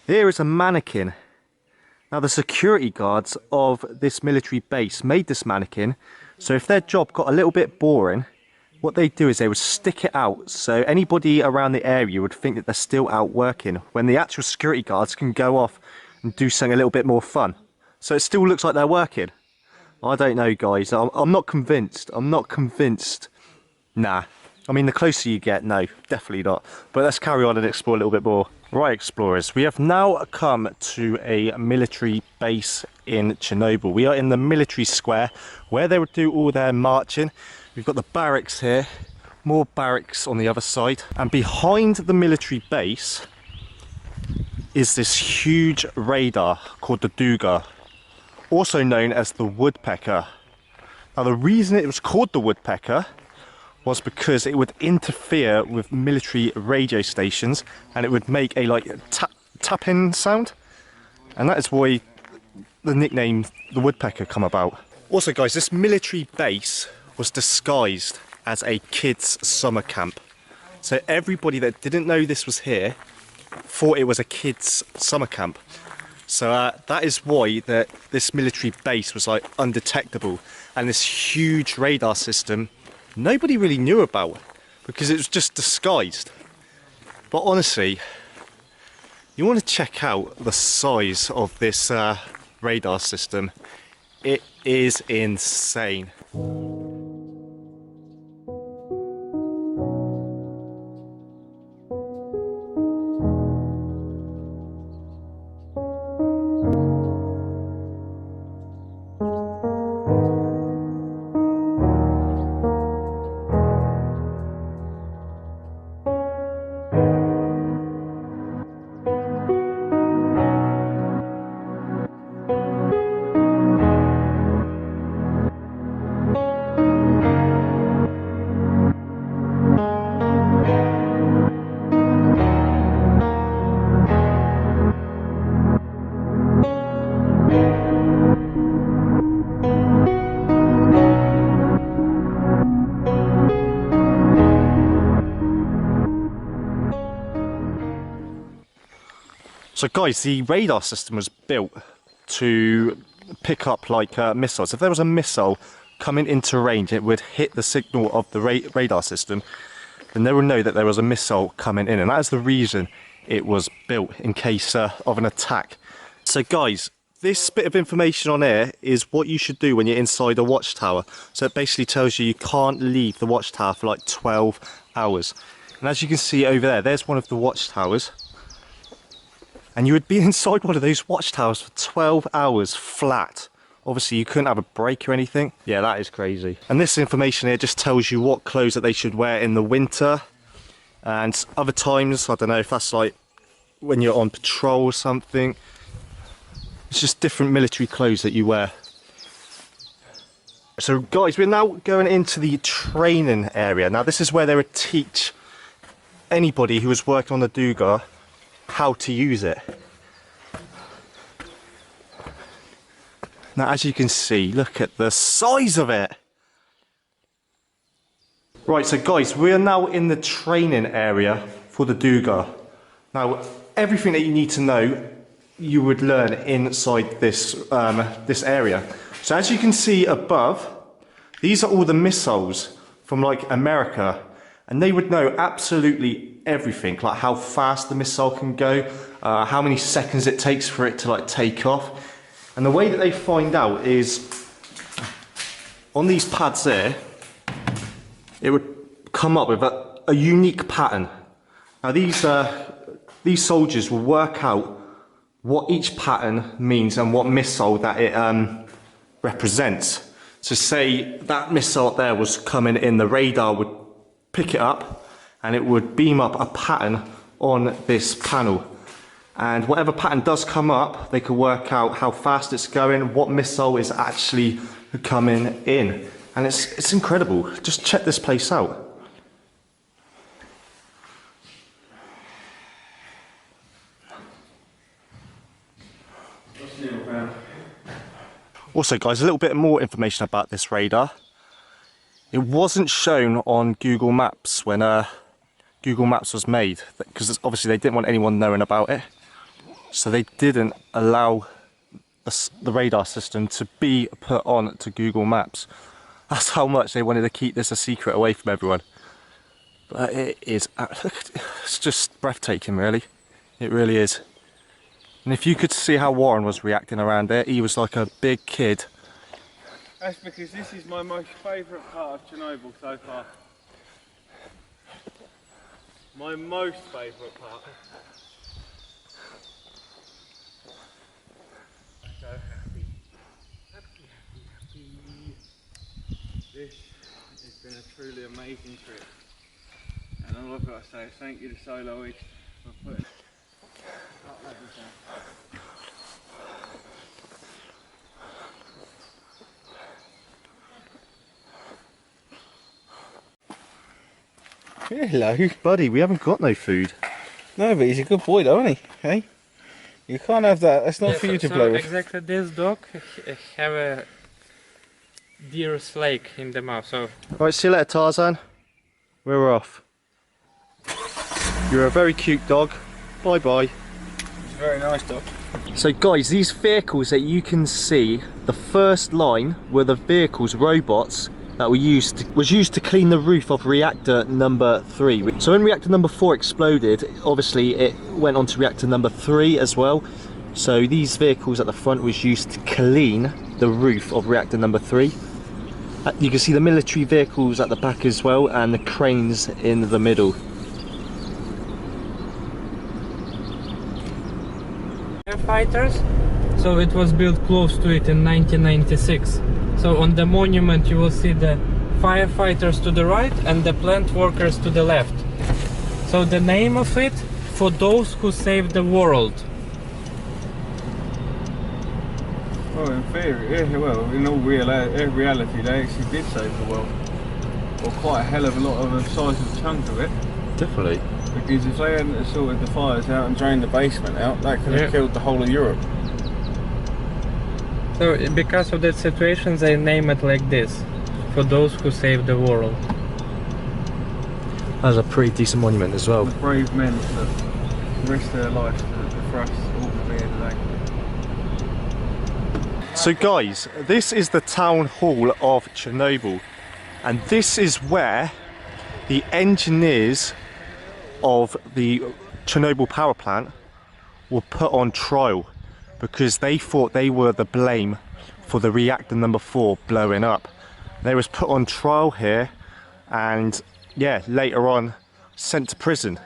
here is a mannequin. Now, the security guards of this military base made this mannequin, so if their job got a little bit boring, what they do is they would stick it out, so anybody around the area would think that they're still out working, when the actual security guards can go off and do something a little bit more fun. So it still looks like they're working. I don't know, guys. I'm not convinced. I'm not convinced. Nah. I mean, the closer you get, no, definitely not. But let's carry on and explore a little bit more. Right, explorers, we have now come to a military base in Chernobyl. We are in the military square where they would do all their marching. We've got the barracks here, more barracks on the other side. And behind the military base is this huge radar called the Duga, also known as the woodpecker. Now, the reason it was called the woodpecker was because it would interfere with military radio stations and it would make a like tapping sound, and that is why the nickname the woodpecker come about. Also, guys, this military base was disguised as a kids summer camp, so everybody that didn't know this was here thought it was a kids summer camp. So that is why this military base was like undetectable, and this huge radar system nobody really knew about because it was just disguised. But honestly, you want to check out the size of this radar system. It is insane. So guys, the radar system was built to pick up like missiles. If there was a missile coming into range, it would hit the signal of the radar system, then they would know that there was a missile coming in, and that is the reason it was built, in case of an attack. So guys, this bit of information on air is what you should do when you're inside a watchtower. So it basically tells you can't leave the watchtower for like 12 hours. And as you can see over there, there's one of the watchtowers. And you would be inside one of those watchtowers for 12 hours flat. Obviously you couldn't have a break or anything. Yeah, that is crazy. And this information here just tells you what clothes that they should wear in the winter. And other times, I don't know if that's like when you're on patrol or something. It's just different military clothes that you wear. So guys, we're now going into the training area. Now this is where they would teach anybody who was working on the Duga how to use it. Now as you can see, look at the size of it. Right, so guys, we are now in the training area for the Duga. Now everything that you need to know you would learn inside this this area. So as you can see above, these are all the missiles from like America, and they would know absolutely everything, like how fast the missile can go, how many seconds it takes for it to like take off. And the way that they find out is on these pads there, it would come up with a unique pattern. Now these soldiers will work out what each pattern means and what missile that it represents. So say that missile there was coming in, the radar would pick it up and it would beam up a pattern on this panel. And whatever pattern does come up, they can work out how fast it's going, what missile is actually coming in. And it's incredible. Just check this place out. Also guys, a little bit more information about this radar. It wasn't shown on Google Maps when Google Maps was made, because obviously they didn't want anyone knowing about it. So they didn't allow the radar system to be put on to Google Maps. That's how much they wanted to keep this a secret away from everyone. But it is, it's just breathtaking, really. It really is. And if you could see how Warren was reacting around there, he was like a big kid. That's because this is my most favourite part of Chernobyl so far. My most favourite part. So happy. Happy, happy, happy. This has been a truly amazing trip. And all I've got to say is thank you to Soloist for putting Hello. Buddy, we haven't got no food. No, but he's a good boy though, isn't he? Hey? You can't have that, that's not for you to play with. Exactly, this dog have a deer's flake in the mouth, so... Right, see you later, Tarzan. We're off. You're a very cute dog. Bye bye. It's a very nice dog. So guys, these vehicles that you can see, the first line were the vehicles, robots, that were used to clean the roof of reactor number 3. So when reactor number 4 exploded, obviously it went on to reactor number 3 as well. So these vehicles at the front was used to clean the roof of reactor number 3. You can see the military vehicles at the back as well, and the cranes in the middle. Firefighters, so it was built close to it in 1996. So on the monument you will see the firefighters to the right and the plant workers to the left. So the name of it, for those who saved the world. Well, in theory, yeah, well, in all reality, they actually did save the world. Or quite a hell of a lot of a sizable chunk of it. Definitely. Because if they hadn't sorted the fires out and drained the basement out, that could have killed the whole of Europe. So because of that situation, they name it like this, for those who saved the world. That's a pretty decent monument as well. The brave men that risked their life for us all to be here today. So guys, this is the town hall of Chernobyl, and this is where the engineers of the Chernobyl power plant were put on trial, because they thought they were the blame for the reactor number 4 blowing up. They was put on trial here, and yeah, later on sent to prison.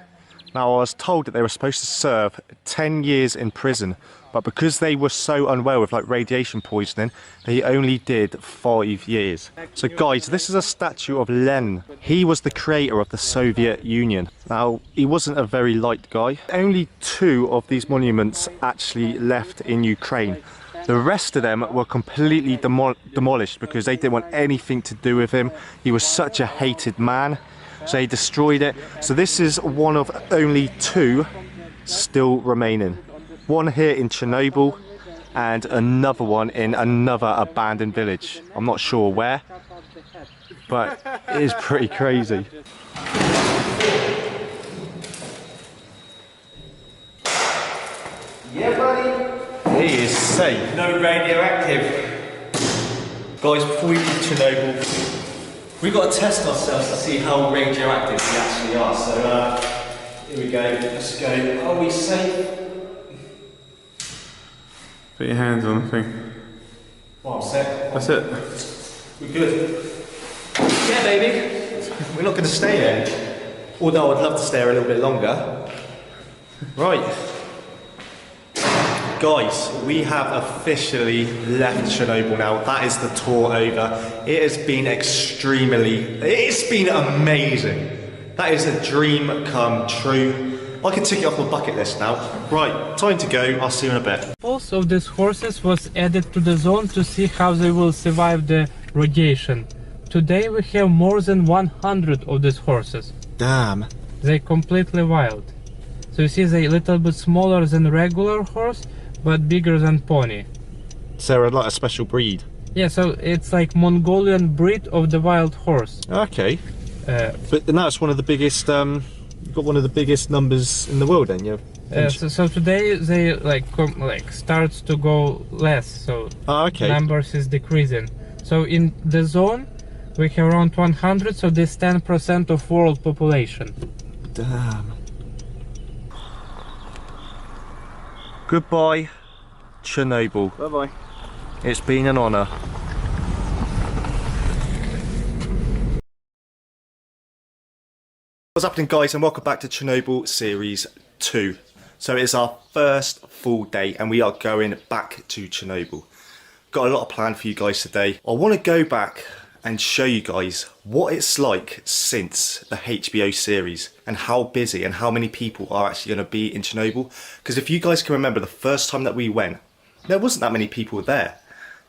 Now I was told that they were supposed to serve 10 years in prison, but because they were so unwell with like radiation poisoning, they only did 5 years. So guys, this is a statue of Lenin. He was the creator of the Soviet Union. Now, he wasn't a very light guy. Only 2 of these monuments actually left in Ukraine. The rest of them were completely demolished because they didn't want anything to do with him. He was such a hated man, so they destroyed it. So this is one of only 2 still remaining. One here in Chernobyl and another one in another abandoned village. I'm not sure where, but it is pretty crazy. Yeah, buddy. He is safe. No radioactive. Guys, before we leave Chernobyl, we've got to test ourselves to see how radioactive we actually are. So here we go, let's go. Are we safe? Put your hands on the thing. Well, I'm set. That's it. We're good. Yeah, baby. We're not going to stay there. Although I'd love to stay there a little bit longer. Right. Guys, we have officially left Chernobyl now. That is the tour over. It has been it's been amazing. That is a dream come true. I can tick it off my bucket list now. Right, time to go. I'll see you in a bit. Also, these horses was added to the zone to see how they will survive the radiation. Today we have more than 100 of these horses. Damn. They're completely wild. So you see they're a little bit smaller than regular horse, but bigger than pony. So they're like a special breed. Yeah, so it's like Mongolian breed of the wild horse. Okay. But now it's one of the biggest. You've got one of the biggest numbers in the world, then. Yeah. So today they like starts to go less. So Okay. numbers is decreasing. So in the zone we have around 100. So this 10% of world population. Damn. Goodbye, Chernobyl. Bye bye. It's been an honour. What's happening, guys, and welcome back to Chernobyl Series 2. So it's our first full day and we are going back to Chernobyl. Got a lot of planned for you guys today. I want to go back and show you guys what it's like since the HBO series and how busy and how many people are actually going to be in Chernobyl. Because if you guys can remember, the first time that we went, there wasn't that many people there.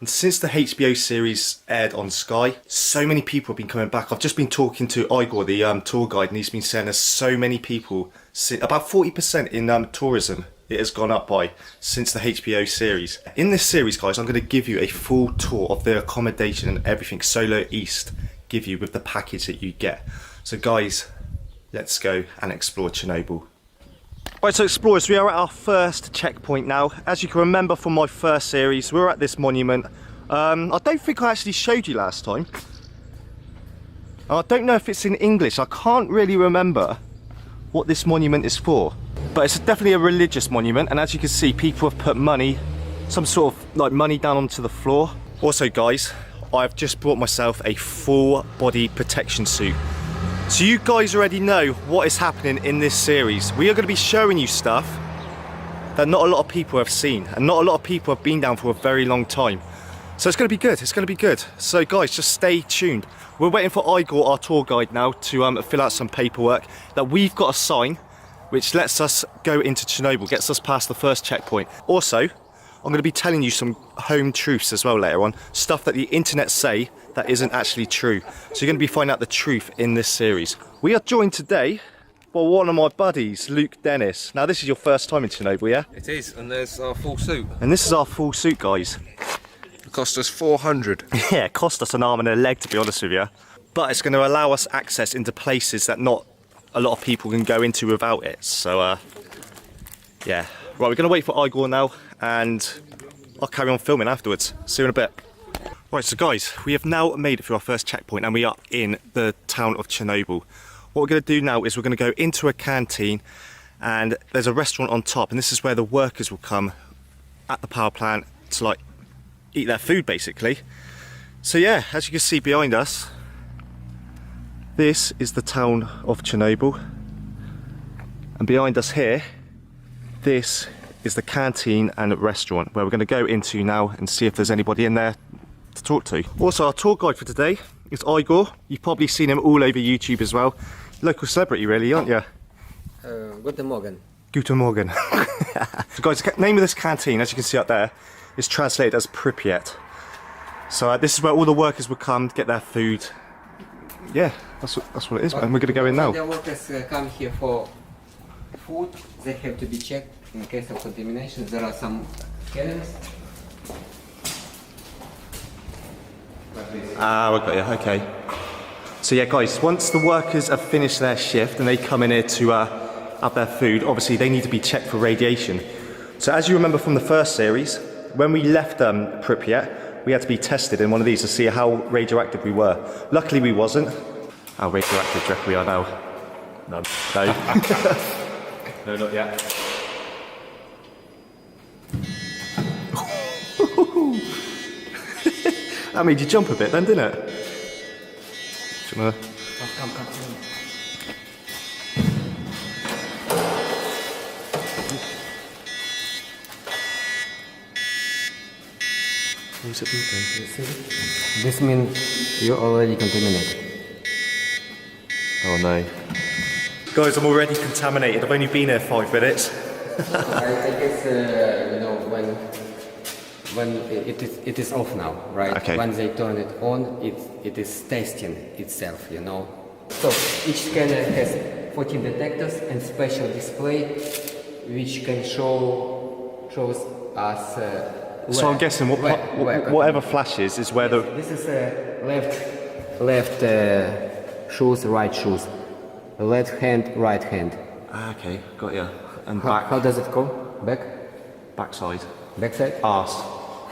And since the HBO series aired on Sky, so many people have been coming back. I've just been talking to Igor, the tour guide, and he's been saying there's so many people, about 40% in tourism it has gone up by since the HBO series. In this series, guys, I'm going to give you a full tour of the accommodation and everything Solar East give you with the package that you get. So guys, let's go and explore Chernobyl. Right, so explorers, we are at our first checkpoint now. As you can remember from my first series, we're at this monument. I don't think I actually showed you last time. I don't know if it's in English. I can't really remember what this monument is for. But it's definitely a religious monument, and as you can see, people have put money, some sort of like money down onto the floor. Also guys, I've just bought myself a full body protection suit. So you guys already know what is happening in this series. We are going to be showing you stuff that not a lot of people have seen, and not a lot of people have been down for a very long time. So it's going to be good, it's going to be good. So guys, just stay tuned. We're waiting for Igor, our tour guide now, to fill out some paperwork that we've got to sign, which lets us go into Chernobyl, gets us past the first checkpoint. Also, I'm going to be telling you some home truths as well later on, stuff that the internet say that isn't actually true. So you're going to be finding out the truth in this series. We are joined today by one of my buddies, Luke Dennis. Now this is your first time in Chernobyl, yeah? It is, and there's our full suit. And this is our full suit, guys. It cost us 400. Yeah, it cost us an arm and a leg, to be honest with you. But it's going to allow us access into places that not a lot of people can go into without it. So, yeah. Right, we're going to wait for Igor now, and I'll carry on filming afterwards. See you in a bit. Right, so guys, we have now made it through our first checkpoint, and we are in the town of Chernobyl. What we're going to do now is we're going to go into a canteen, and there's a restaurant on top, and this is where the workers will come at the power plant to like eat their food, basically. So yeah, as you can see behind us, this is the town of Chernobyl, and behind us here, this is the canteen and restaurant where we're going to go into now and see if there's anybody in there to talk to. Also, our tour guide for today is Igor. You've probably seen him all over YouTube as well. Local celebrity really, aren't you? Guten Morgen. Guten Morgen. So guys, the name of this canteen, as you can see up there, is translated as Pripyat. So this is where all the workers would come to get their food. Yeah, that's what it is, man. We're going to go in now. The workers come here for food. They have to be checked in case of contamination. There are some scanners. Ah, we got you, okay. So yeah guys, once the workers have finished their shift and they come in here to have their food, obviously they need to be checked for radiation. So as you remember from the first series, when we left Pripyat, we had to be tested in one of these to see how radioactive we were. Luckily we wasn't. How radioactive do you reckon we are now? No. No? No, not yet. That made you jump a bit then, didn't it? Do you wanna... Come. What's it doing? This means you're already contaminated. Oh no. Guys, I'm already contaminated. I've only been here 5 minutes. I guess you know when it is off now, right? Okay. When they turn it on, it is testing itself, you know. So each scanner has 14 detectors and special display, which can shows us So I'm guessing whatever flashes is where the... This is left shoes, right shoes. Left hand, right hand. Okay, got ya. And How does it go? Back? backside. Backside? Arse.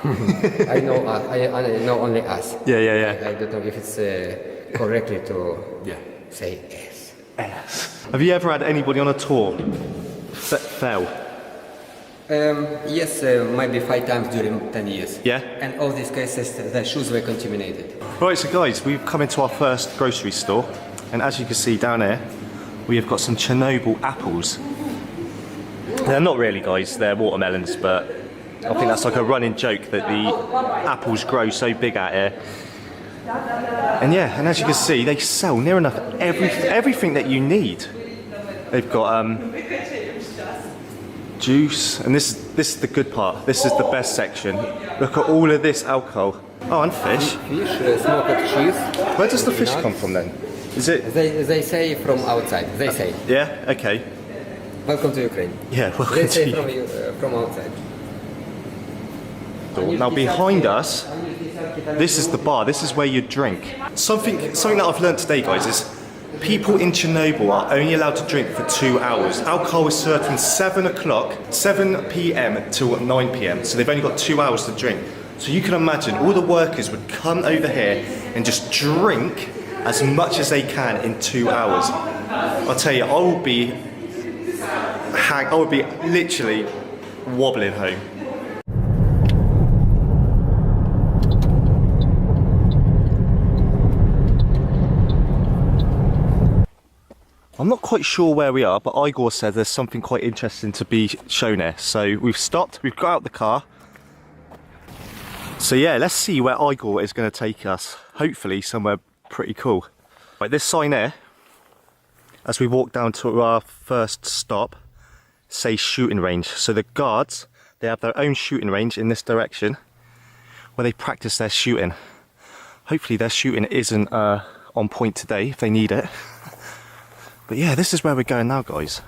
I know only us. Yeah. I don't know if it's correctly to say S. Yes. Have you ever had anybody on a tour that fell? Yes, maybe 5 times during 10 years. Yeah? And all these cases, the shoes were contaminated. Right, so guys, we've come into our first grocery store, and as you can see down here, we have got some Chernobyl apples. They're not really, guys, they're watermelons, but I think that's like a running joke that the apples grow so big out here. And yeah, and as you can see, they sell near enough everything that you need. They've got juice, and this is the good part. This is the best section. Look at all of this alcohol. Oh, and fish. Fish, smoked cheese. Where does the fish come from then? Is it? They say from outside. They say. Yeah. Okay. Welcome to Ukraine. Yeah. Welcome They say to from outside. Now behind us, this is the bar. This is where you drink. Something that I've learned today, guys, is people in Chernobyl are only allowed to drink for 2 hours. Alcohol is served from 7 p.m. till 9 p.m. So they've only got 2 hours to drink. So you can imagine all the workers would come over here and just drink as much as they can in 2 hours. I'll tell you, I would be literally wobbling home. I'm not quite sure where we are, but Igor said there's something quite interesting to be shown here. So we've stopped, we've got out the car. So yeah, let's see where Igor is going to take us. Hopefully somewhere pretty cool. Right, this sign here, as we walk down to our first stop, says shooting range. So the guards, they have their own shooting range in this direction where they practice their shooting. Hopefully their shooting isn't on point today if they need it. But yeah, this is where we're going now, guys.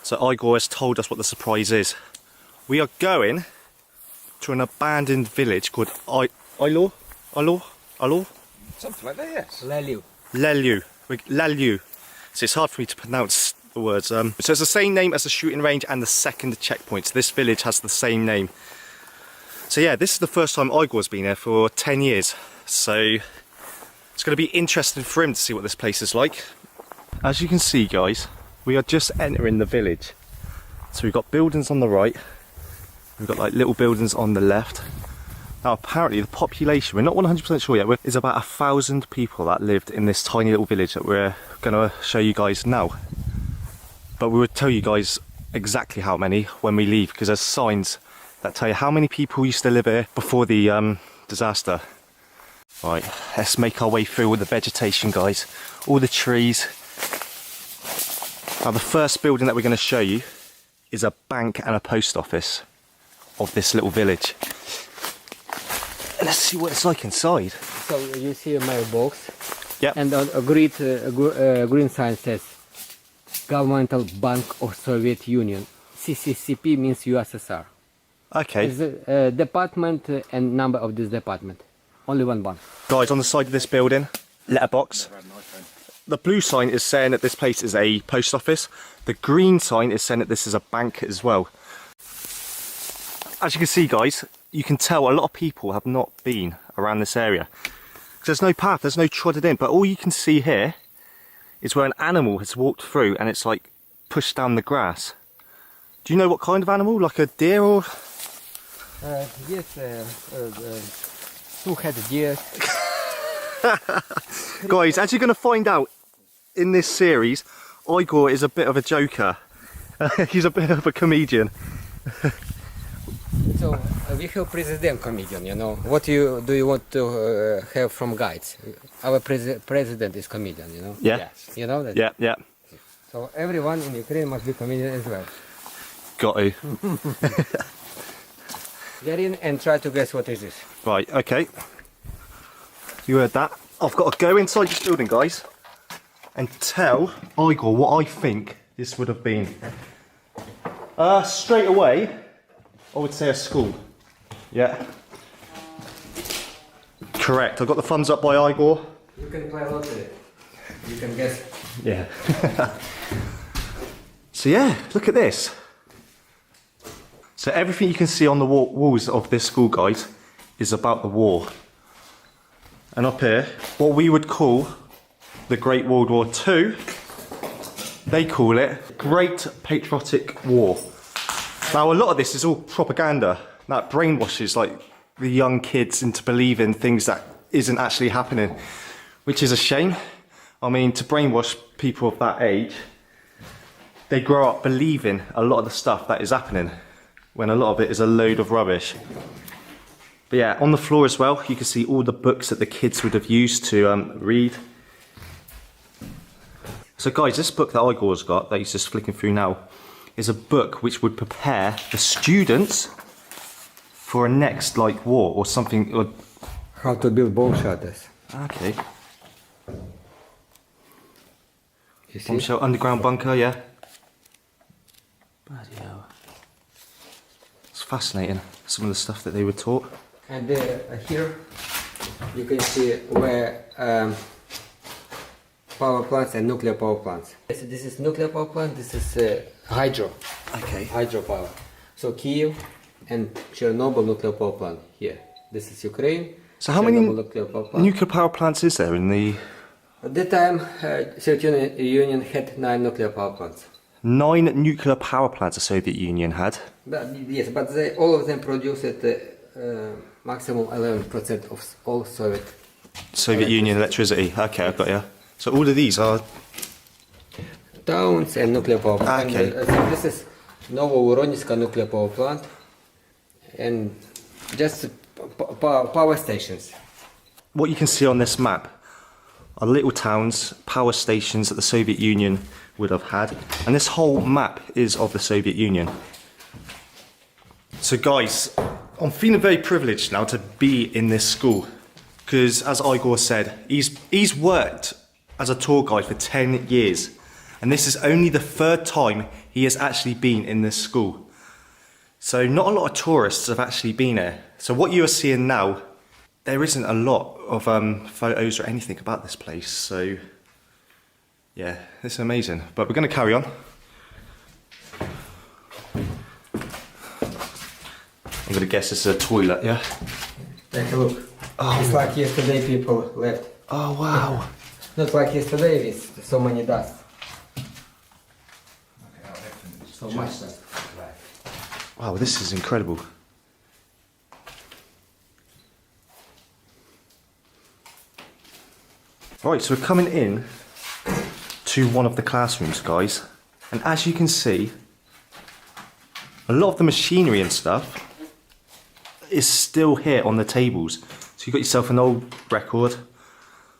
So Igor has told us what the surprise is. We are going to an abandoned village called Ilo? Something like that, yes. Lelyu. So it's hard for me to pronounce the words. So it's the same name as the shooting range and the second checkpoint. So this village has the same name. So yeah, this is the first time Igor's been here for 10 years. So it's going to be interesting for him to see what this place is like. As you can see, guys, we are just entering the village. So we've got buildings on the right, we've got like little buildings on the left. Now apparently the population, we're not 100% sure yet, is about 1,000 people that lived in this tiny little village that we're going to show you guys now. But we will tell you guys exactly how many when we leave, because there's signs that tell you how many people used to live here before the disaster. Right, let's make our way through all the vegetation, guys, all the trees. Now the first building that we're going to show you is a bank and a post office of this little village. Let's see what it's like inside. So you see a mailbox. Yep. And a green sign says Governmental Bank of Soviet Union. CCCP means USSR. Okay. It's the department and number of this department. Only one bank. Guys, on the side of this building, letterbox. The blue sign is saying that this place is a post office. The green sign is saying that this is a bank as well. As you can see, guys, you can tell a lot of people have not been around this area. Because there's no path, there's no trodden in, but all you can see here is where an animal has walked through and it's like pushed down the grass. Do you know what kind of animal? Like a deer or? Yes, two-headed deer. Guys, as you're going to find out in this series, Igor is a bit of a joker. He's a bit of a comedian. So we have president comedian, you know. What do you want to have from guides? Our president is comedian, you know. Yeah. Yes. You know that. Yeah. So everyone in Ukraine must be comedian as well. Got to. Get in and try to guess what is this. Right, okay. You heard that. I've got to go inside this building, guys, and tell Igor what I think this would have been. Straight away, I would say a school. Yeah. Correct. I got the thumbs up by Igor. You can play lottery. You can guess. Yeah. So yeah, look at this. So everything you can see on the walls of this school, guys, is about the war. And up here, what we would call the Great World War II, they call it Great Patriotic War. Now a lot of this is all propaganda that brainwashes like the young kids into believing things that isn't actually happening, which is a shame. I mean, to brainwash people of that age, they grow up believing a lot of the stuff that is happening, when a lot of it is a load of rubbish. But yeah, on the floor as well, you can see all the books that the kids would have used to read. So guys, this book that Igor's got, that he's just flicking through now, is a book which would prepare the students for a next like war or something. Or... How to build bomb shelters. Okay. You see? Bomb shelter, underground bunker, yeah. Bloody hell. It's fascinating, some of the stuff that they were taught. And here you can see where power plants and nuclear power plants. This is nuclear power plant, this is hydro. Okay. Hydropower. So Kiev and Chernobyl nuclear power plant here. This is Ukraine. So how many nuclear nuclear power plants is there in the... At that time, Soviet Union had 9 nuclear power plants. 9 nuclear power plants the Soviet Union had? Yes, but all of them produced maximum 11% of all Soviet Union electricity. Okay, I've got you. So all of these are... towns and nuclear power plant. Okay. So this is Novovoronezhka nuclear power plant and just power stations. What you can see on this map are little towns, power stations that the Soviet Union would have had, and this whole map is of the Soviet Union. So guys, I'm feeling very privileged now to be in this school, because as Igor said, he's worked as a tour guide for 10 years, and this is only the 3rd time he has actually been in this school. So not a lot of tourists have actually been here. So what you are seeing now, there isn't a lot of photos or anything about this place, so yeah, it's amazing. But we're going to carry on. I'm going to guess this is a toilet, yeah? Take a look. Oh. It's like yesterday people left. Oh wow. Not like yesterday with so many dust. So much dust. Wow, this is incredible. Right, so we're coming in to one of the classrooms, guys, and as you can see, a lot of the machinery and stuff is still here on the tables. So you've got yourself an old record,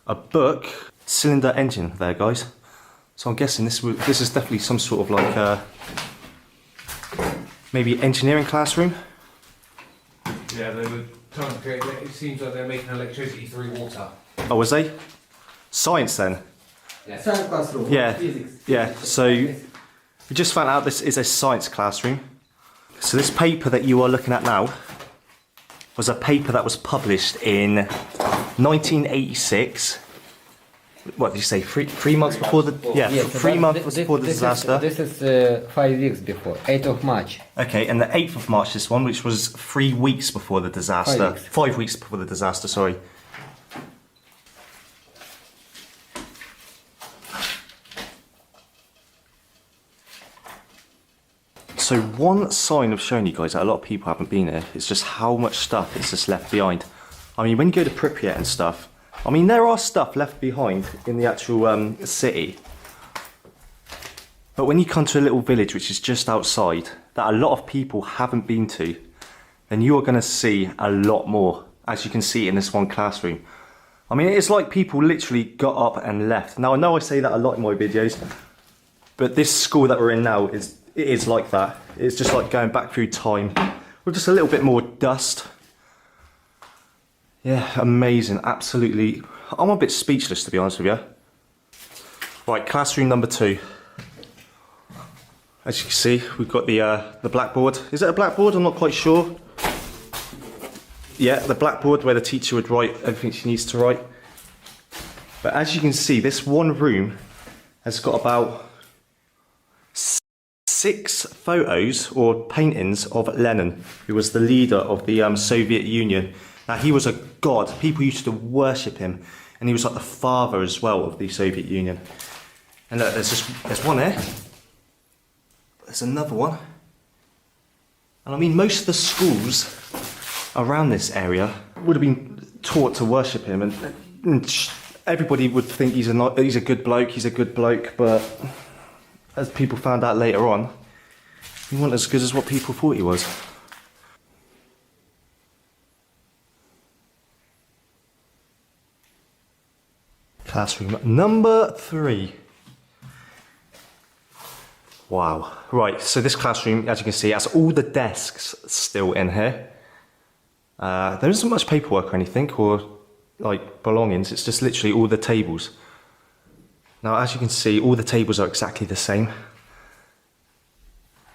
a book, cylinder engine there, guys. So I'm guessing this is definitely some sort of like maybe engineering classroom. Yeah, they were trying to create, it seems like they're making electricity through water. Oh, was they? Science then? Yeah. Science classroom. Yeah, Physics. yeah. So we just found out this is a science classroom. So this paper that you are looking at now was a paper that was published in 1986. What did you say? Three months before the Yes, 3 months before the disaster. This is 5 weeks before, 8th of March. Okay, and the 8th of March, this one, which was 3 weeks before the disaster. 5 weeks. 5 weeks before the disaster. Sorry. So one sign of showing you guys that a lot of people haven't been here is just how much stuff is just left behind. I mean, when you go to Pripyat and stuff, I mean, there are stuff left behind in the actual city. But when you come to a little village which is just outside, that a lot of people haven't been to, then you are going to see a lot more, as you can see in this one classroom. I mean, it's like people literally got up and left. Now, I know I say that a lot in my videos, but this school that we're in now is like that. It's just like going back through time with just a little bit more dust. Yeah, amazing, absolutely. I'm a bit speechless, to be honest with you. Right, classroom number 2. As you can see, we've got the blackboard. Is it a blackboard? I'm not quite sure. yeah, the blackboard where the teacher would write everything she needs to write. But as you can see, this one room has got about 6 photos or paintings of Lenin, who was the leader of the Soviet Union. Now, he was a god. People used to worship him, and he was like the father as well of the Soviet Union. And look, there's one there. There's another one. And I mean, most of the schools around this area would have been taught to worship him, and everybody would think he's a good bloke, but as people found out later on, he wasn't as good as what people thought he was. Classroom number 3. Wow. Right, so this classroom, as you can see, has all the desks still in here. There isn't much paperwork or anything, or like belongings, it's just literally all the tables. Now, as you can see, all the tables are exactly the same.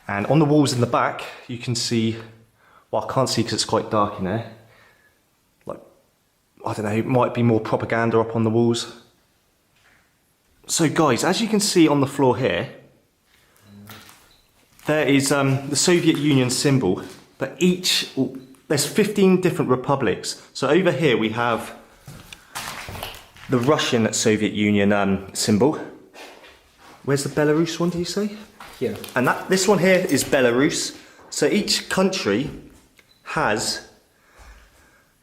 And on the walls in the back, you can see, well, I can't see because it's quite dark in there. Like, I don't know, it might be more propaganda up on the walls. So guys, as you can see on the floor here, there is the Soviet Union symbol, but there's 15 different republics. So over here we have the Russian Soviet Union symbol. Where's the Belarus one, did you say? Here. And this one here is Belarus. So each country has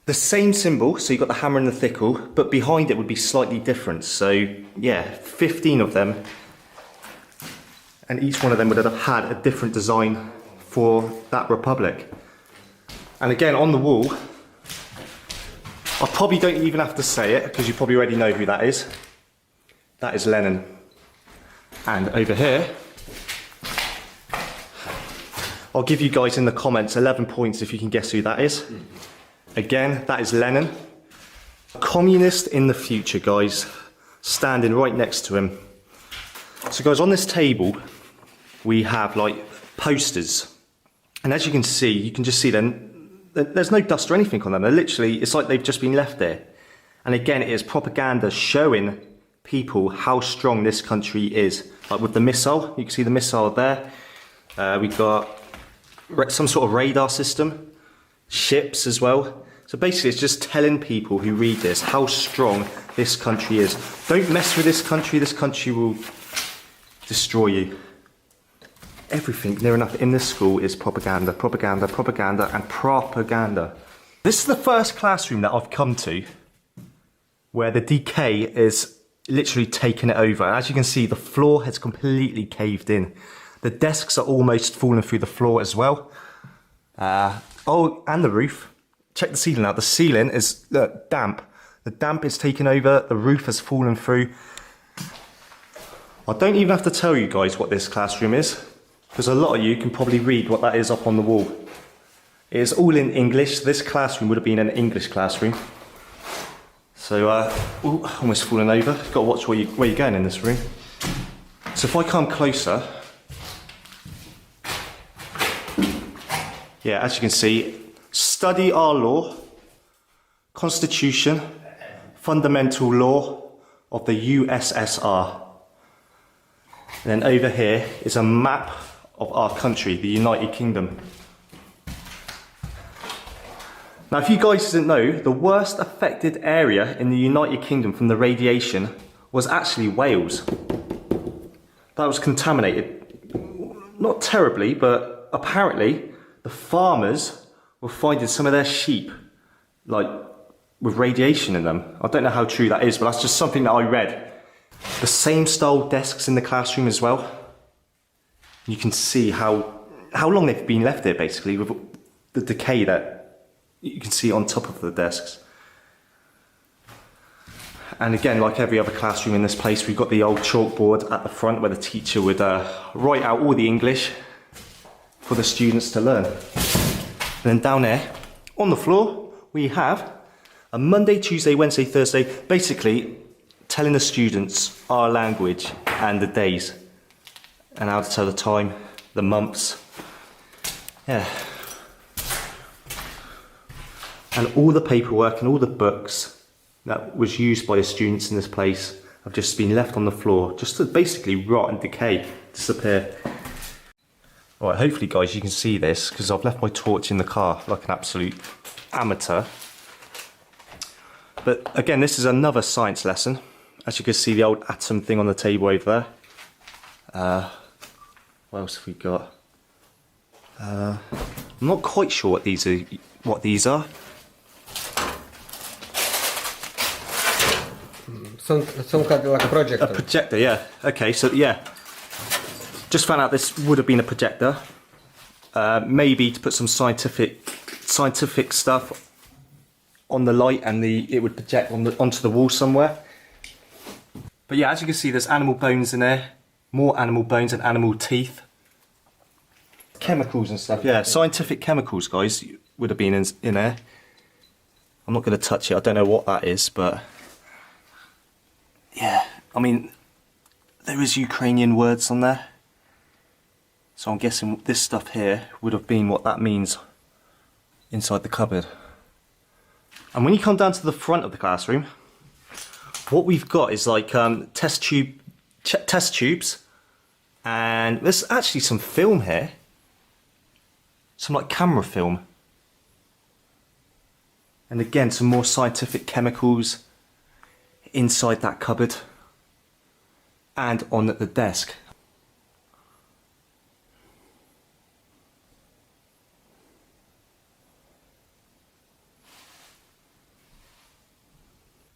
the same symbol, so you've got the hammer and the sickle, but behind it would be slightly different. So yeah, 15 of them. And each one of them would have had a different design for that republic. And again, on the wall, I probably don't even have to say it, because you probably already know who that is. That is Lenin. And over here, I'll give you guys in the comments 11 points if you can guess who that is. Again, that is Lenin. Communist in the future, guys, standing right next to him. So guys, on this table, we have like posters. And as you can see, you can just see them. There's no dust or anything on them. They're literally, it's like they've just been left there. And again, it is propaganda showing people how strong this country is. Like with the missile, you can see the missile there. We've got some sort of radar system, ships as well. So basically, it's just telling people who read this how strong this country is. Don't mess with this country will destroy you. Everything near enough in this school is propaganda, propaganda, propaganda, and propaganda. This is the first classroom that I've come to where the decay is literally taking it over. As you can see, the floor has completely caved in. The desks are almost falling through the floor as well. Oh, and the roof. Check the ceiling out. The ceiling is damp. The damp is taking over. The roof has fallen through. I don't even have to tell you guys what this classroom is, because a lot of you can probably read what that is up on the wall. It is all in English. This classroom would have been an English classroom. So, ooh, almost fallen over. You've got to watch where you're going in this room. So if I come closer, yeah, as you can see, study our law, Constitution, fundamental law of the USSR. And then over here is a map of our country, the United Kingdom. Now, if you guys didn't know, the worst affected area in the United Kingdom from the radiation was actually Wales. That was contaminated. Not terribly, but apparently the farmers were finding some of their sheep, like, with radiation in them. I don't know how true that is, but that's just something that I read. The same style desks in the classroom as well. You can see how long they've been left there, basically, with the decay that you can see on top of the desks. And again, like every other classroom in this place, we've got the old chalkboard at the front where the teacher would write out all the English for the students to learn. And then down there, on the floor, we have a Monday, Tuesday, Wednesday, Thursday, basically telling the students our language and the days, and how to tell the time, the months. Yeah. And all the paperwork and all the books that was used by the students in this place have just been left on the floor, just to basically rot and decay, disappear. Alright, hopefully guys you can see this, because I've left my torch in the car like an absolute amateur. But again, this is another science lesson. As you can see, the old atom thing on the table over there. What else have we got? I'm not quite sure what these are. Some kind of like a projector. A projector, yeah. Okay, so yeah. Just found out this would have been a projector. Maybe to put some scientific stuff on the light, and it would project onto the wall somewhere. But yeah, as you can see, there's animal bones in there. More animal bones and animal teeth. Chemicals and stuff, yeah. Scientific chemicals, guys, would have been in there. I'm not going to touch it. I don't know what that is, but yeah, I mean, there is Ukrainian words on there. So I'm guessing this stuff here would have been what that means inside the cupboard. And when you come down to the front of the classroom, what we've got is like test tubes, and there's actually some film here. Some like camera film. And again, some more scientific chemicals inside that cupboard and on the desk.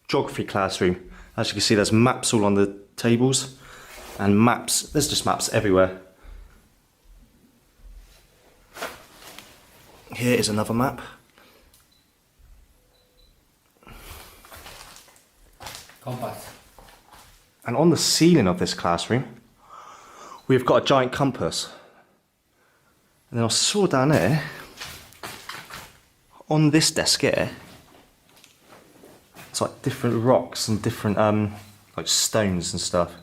Geography classroom. As you can see, there's maps all on the tables, and maps, there's just maps everywhere. Here is another map. Compass. And on the ceiling of this classroom, we've got a giant compass. And then I saw down there, on this desk here, it's like different rocks and different like stones and stuff.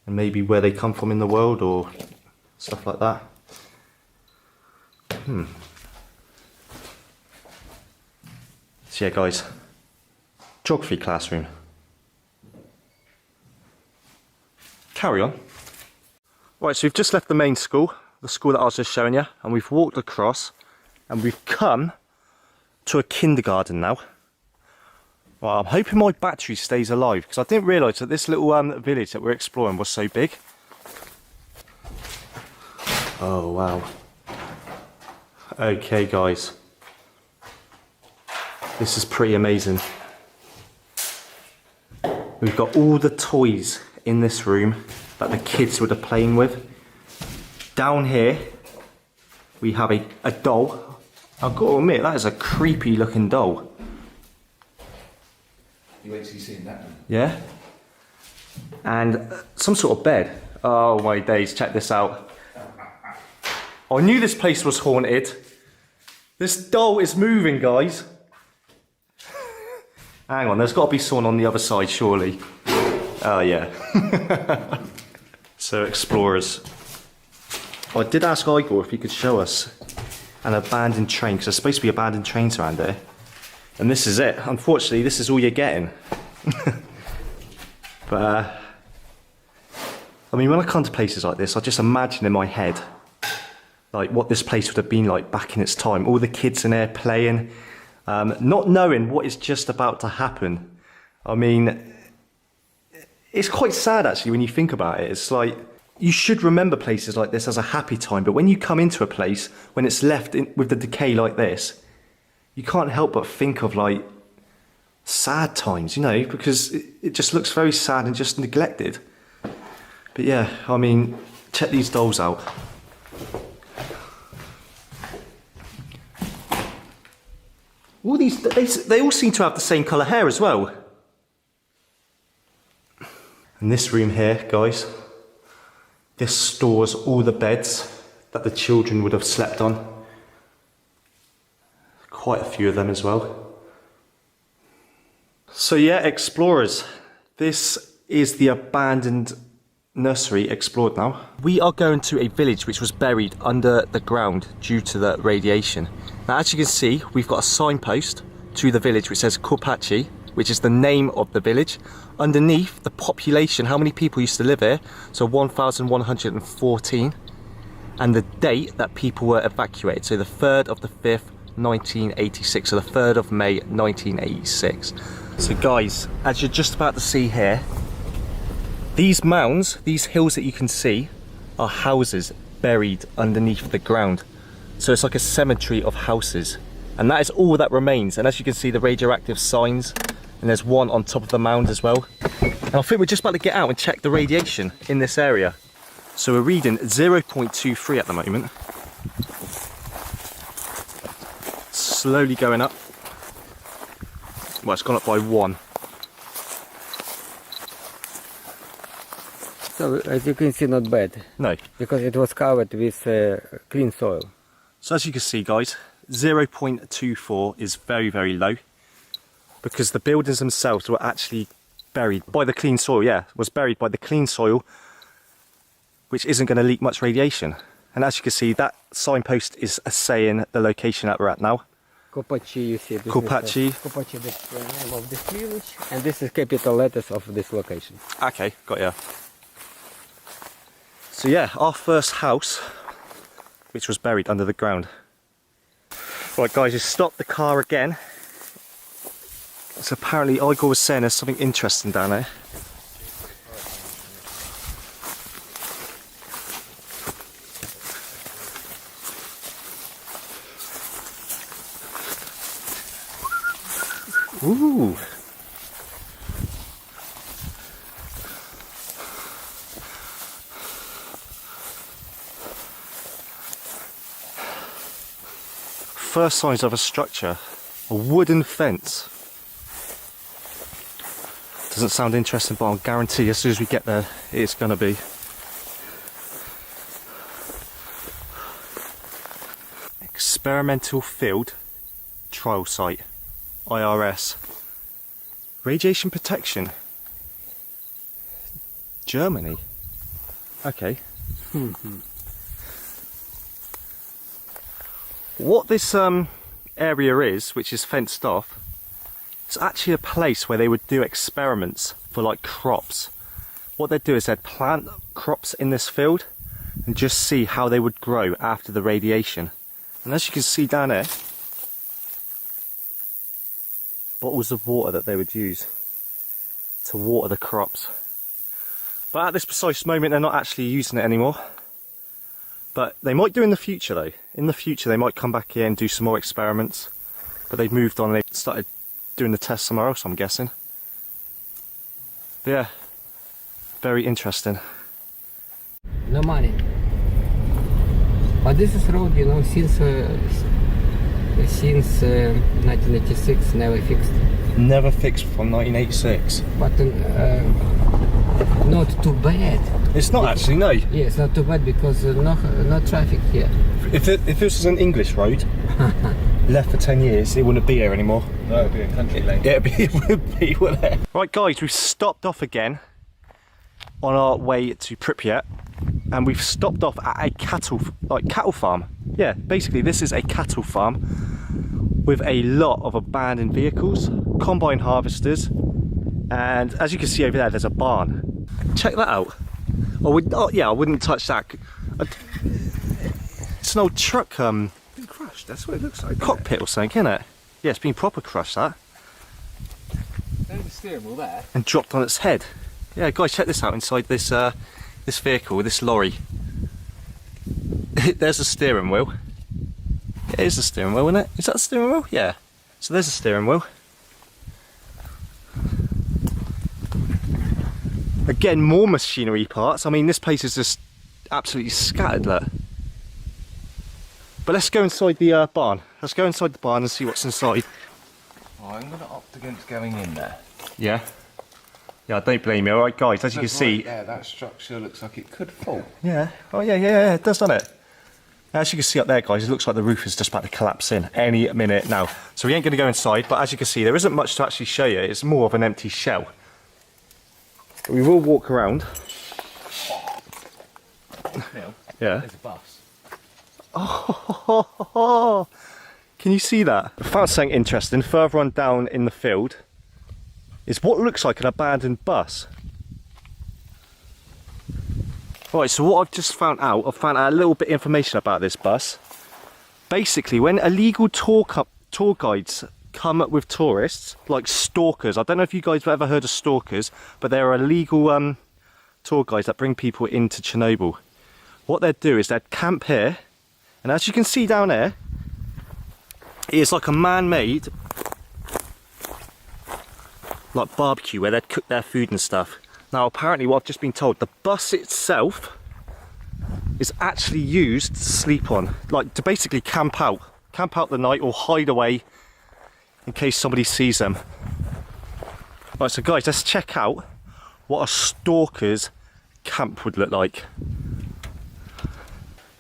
And maybe where they come from in the world or stuff like that. So yeah guys, geography classroom. Carry on. Right, so we've just left the main school, the school that I was just showing you, and we've walked across and we've come to a kindergarten now. Well, I'm hoping my battery stays alive, because I didn't realise that this little village that we're exploring was so big. Oh wow. Okay guys, this is pretty amazing. We've got all the toys in this room that the kids would have playing with. Down here we have a doll. I've got to admit, that is a creepy looking doll. You actually seen that one? Yeah. And some sort of bed. Oh my days, check this out. I knew this place was haunted. This doll is moving, guys. Hang on, there's got to be someone on the other side, surely. Oh yeah. So, explorers. I did ask Igor if he could show us an abandoned train, because there's supposed to be abandoned trains around here. And this is it. Unfortunately, this is all you're getting. But, I mean, when I come to places like this, I just imagine in my head, like, what this place would have been like back in its time. All the kids in there playing, not knowing what is just about to happen. I mean, it's quite sad, actually, when you think about it. It's like, you should remember places like this as a happy time, but when you come into a place, when it's left with the decay like this, you can't help but think of like sad times, you know, because it just looks very sad and just neglected. But yeah, I mean, check these dolls out. All these, they all seem to have the same colour hair as well. And this room here, guys, this stores all the beds that the children would have slept on. Quite a few of them as well. So yeah, explorers, this is the abandoned nursery explored now. We are going to a village which was buried under the ground due to the radiation. Now, as you can see, we've got a signpost to the village which says Kopachi, which is the name of the village. Underneath, the population, how many people used to live here, so 1,114, and the date that people were evacuated, so the 3rd of the 5th, 1986, so the 3rd of May 1986. So guys, as you're just about to see here, these mounds, these hills that you can see, are houses buried underneath the ground. So it's like a cemetery of houses, and that is all that remains. And as you can see, the radioactive signs, and there's one on top of the mound as well. And I think we're just about to get out and check the radiation in this area. So we're reading 0.23 at the moment. Slowly going up. Well, it's gone up by 1. So as you can see, not bad. No. Because it was covered with clean soil. So as you can see, guys, 0.24 is very, very low, because the buildings themselves were actually buried by the clean soil. Yeah, was buried by the clean soil, which isn't going to leak much radiation. And as you can see, that signpost is saying the location that we're at now. Kopachi, you see. Kopachi. Kopachi, this is the name of this village, and this is capital letters of this location. Okay, got ya. So yeah, our first house, which was buried under the ground. Right guys, just stopped the car again. So apparently Igor was saying there's something interesting down there. Ooh. First signs of a structure, a wooden fence. Doesn't sound interesting, but I'll guarantee as soon as we get there, it's gonna be. Experimental Field Trial Site, IRS. Radiation protection. Germany. Okay. What this area is, which is fenced off, it's actually a place where they would do experiments for like crops. What they'd do is they'd plant crops in this field and just see how they would grow after the radiation. And as you can see down there, bottles of water that they would use to water the crops. But at this precise moment, they're not actually using it anymore. But they might do in the future though. In the future they might come back here and do some more experiments. But they've moved on, they've started doing the test somewhere else, I'm guessing. But yeah, very interesting. No money. But this is road, you know, since 1986 never fixed. Never fixed from 1986. But not too bad. It's not actually, no. Yeah, it's not too bad because no traffic here. If this was an English road, left for 10 years, it wouldn't be here anymore. No, it would be a country lane. Yeah, it would be, wouldn't it? Right guys, we've stopped off again on our way to Pripyat, and we've stopped off at a cattle farm. Yeah, basically this is a cattle farm with a lot of abandoned vehicles, combine harvesters, and as you can see over there, there's a barn. Check that out. Yeah, I wouldn't touch that. It's an old truck, Been crushed, that's what it looks like. cockpit or something, isn't it? Yeah, it's been proper crushed, that. There's the steering wheel there. And dropped on its head. Yeah, guys, check this out inside this this vehicle, this lorry. There's a steering wheel. Yeah, it is a steering wheel, isn't it? Is that a steering wheel? Yeah. So there's a steering wheel. Again, more machinery parts. I mean, this place is just absolutely scattered, look. But let's go inside the barn. Let's go inside the barn and see what's inside. Oh, I'm going to opt against going in there. Yeah. Yeah, I don't blame you. All right, guys, as you can see. Yeah, that structure looks like it could fall. Yeah. Oh, yeah, it does, doesn't it? As you can see up there, guys, it looks like the roof is just about to collapse in any minute now. So we ain't going to go inside, but as you can see, there isn't much to actually show you. It's more of an empty shell. We will walk around. Neil, Yeah. there's a bus. Oh, can you see that? I found something interesting. Further on down in the field is what looks like an abandoned bus. Right, so what I've just found out, I've found out a little bit of information about this bus. Basically, when illegal tour guides come up with tourists, like stalkers, I don't know if you guys have ever heard of stalkers, but they're illegal tour guides that bring people into Chernobyl. What they'd do is they'd camp here, and as you can see down there, it's like a man-made like barbecue where they'd cook their food and stuff. Now apparently what I've just been told, the bus itself is actually used to sleep on, like to basically camp out the night or hide away in case somebody sees them. Right, so guys, let's check out what a stalker's camp would look like.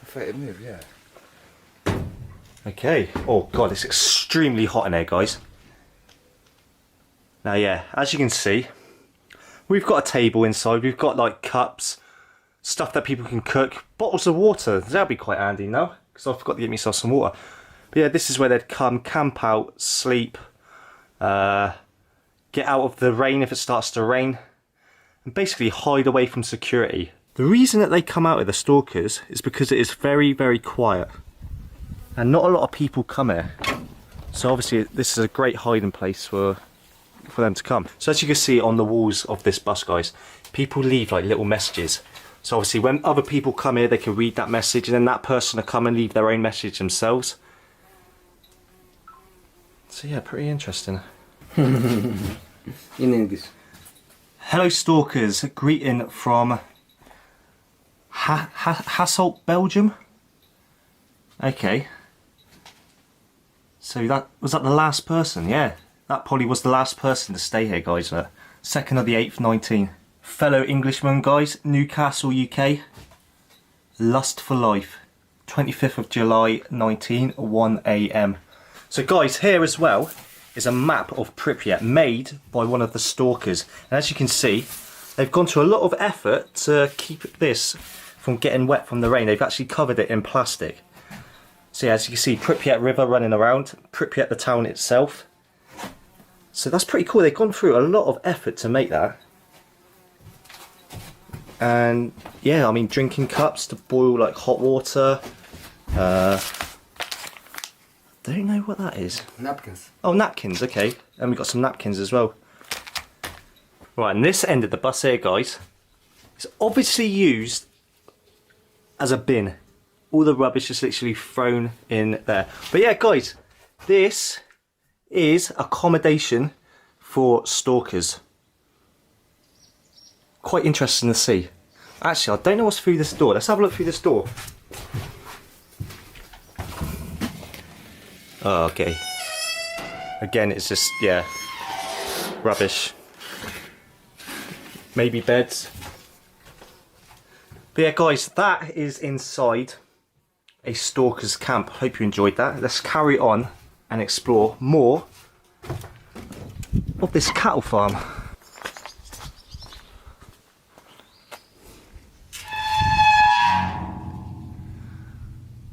Fair move, yeah. Okay, oh god, it's extremely hot in here, guys. Now yeah, as you can see, we've got a table inside, we've got like cups, stuff that people can cook, bottles of water, that'll be quite handy now, because I forgot to get myself some water. But yeah, this is where they'd come, camp out, sleep, get out of the rain if it starts to rain, and basically hide away from security. The reason that they come out with the stalkers is because it is very, very quiet. And not a lot of people come here. So obviously this is a great hiding place for them to come. So as you can see on the walls of this bus, guys, people leave like little messages. So obviously when other people come here, they can read that message, and then that person will come and leave their own message themselves. So yeah, pretty interesting. In English. Hello stalkers, greeting from Hasselt, Belgium. Okay. So was that the last person? Yeah, that probably was the last person to stay here, guys. 2nd of the 8th, 19. Fellow Englishman, guys, Newcastle, UK. Lust for Life, 25th of July, 19, 1 AM. So guys, here as well is a map of Pripyat made by one of the stalkers. And as you can see, they've gone to a lot of effort to keep this from getting wet from the rain. They've actually covered it in plastic. So yeah, as you can see, Pripyat River running around, Pripyat the town itself. So that's pretty cool. They've gone through a lot of effort to make that. And yeah, I mean, drinking cups to boil like hot water. Don't know what that is. Napkins. Oh, napkins, okay. And we've got some napkins as well. Right, and this end of the bus here, guys, is obviously used as a bin. All the rubbish is literally thrown in there. But yeah, guys, this is accommodation for stalkers. Quite interesting to see. Actually, I don't know what's through this door. Let's have a look through this door. Oh, okay. Again, it's just, yeah, rubbish. Maybe beds. But yeah, guys, that is inside a stalker's camp. Hope you enjoyed that. Let's carry on and explore more of this cattle farm.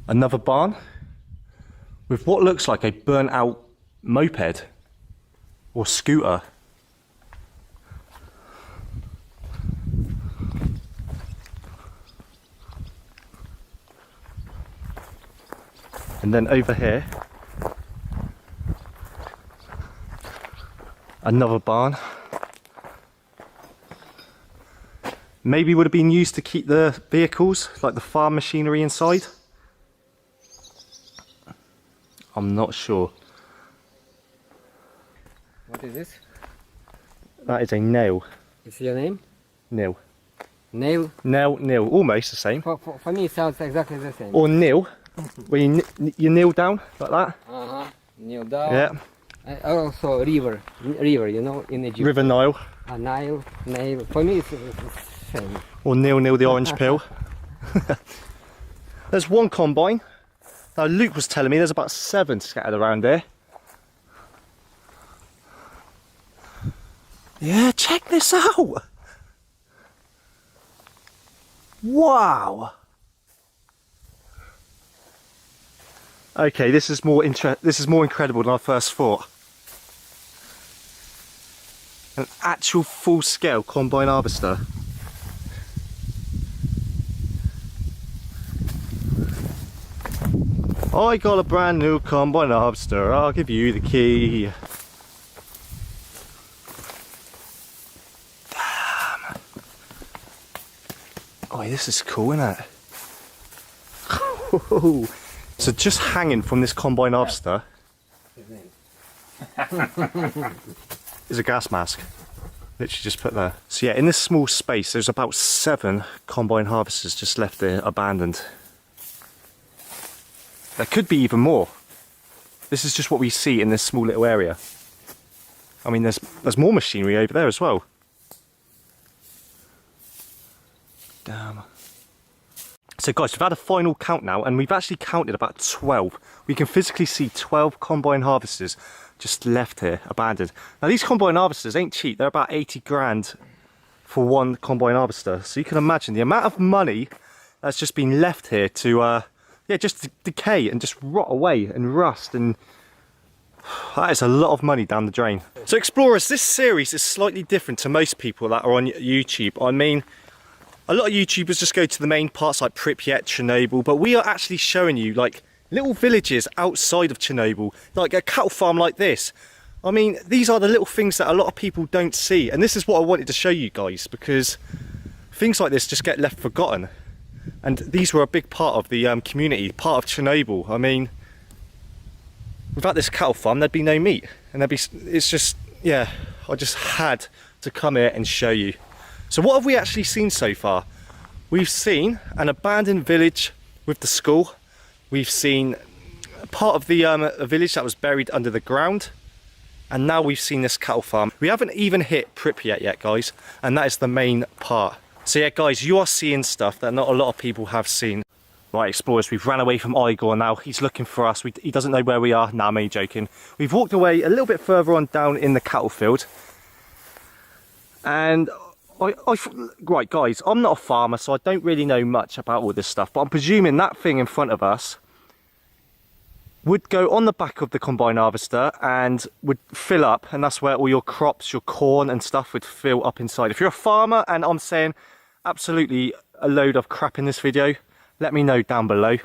Another barn with what looks like a burnt out moped or scooter. And then over here, another barn. Maybe would have been used to keep the vehicles, like the farm machinery inside. I'm not sure. What is this? That is a nail. Is your name? Nil. Nail? Nil. Almost the same. For me it sounds exactly the same. Or nil, where you kneel down like that. Uh-huh. Kneel down. Yeah. Also river, you know, in Egypt. River Nile. Nile, nail. For me it's the same. Or Nil the orange pill. There's one combine. Now Luke was telling me there's about 7 scattered around here. Yeah, check this out. Wow. Okay, this is more incredible than I first thought. An actual full-scale combine harvester. I got a brand new combine harvester. I'll give you the key. Damn. Oh, this is cool, isn't it? So just hanging from this combine harvester is a gas mask. Literally just put there. So yeah, in this small space, there's about 7 combine harvesters just left there abandoned. There could be even more. This is just what we see in this small little area. I mean, there's more machinery over there as well. Damn. So guys, we've had a final count now, and we've actually counted about 12. We can physically see 12 combine harvesters just left here, abandoned. Now these combine harvesters ain't cheap. They're about 80 grand for one combine harvester. So you can imagine the amount of money that's just been left here to yeah, just decay and just rot away and rust, and that is a lot of money down the drain. So explorers, this series is slightly different to most people that are on YouTube. I mean, a lot of YouTubers just go to the main parts like Pripyat, Chernobyl, but we are actually showing you like little villages outside of Chernobyl, like a cattle farm like this. I mean, these are the little things that a lot of people don't see, and this is what I wanted to show you guys, because things like this just get left forgotten. And these were a big part of the community, part of Chernobyl. I mean, without this cattle farm, there'd be no meat. And it's just, yeah, I just had to come here and show you. So what have we actually seen so far? We've seen an abandoned village with the school. We've seen part of the a village that was buried under the ground. And now we've seen this cattle farm. We haven't even hit Pripyat yet, guys. And that is the main part. So yeah, guys, you are seeing stuff that not a lot of people have seen. Right, explorers, we've ran away from Igor now. He's looking for us. He doesn't know where we are. Nah, I'm only joking. We've walked away a little bit further on down in the cattle field. And right, guys, I'm not a farmer, so I don't really know much about all this stuff. But I'm presuming that thing in front of us would go on the back of the combine harvester and would fill up, and that's where all your crops, your corn and stuff would fill up inside. If you're a farmer and I'm saying absolutely a load of crap in this video, let me know down below.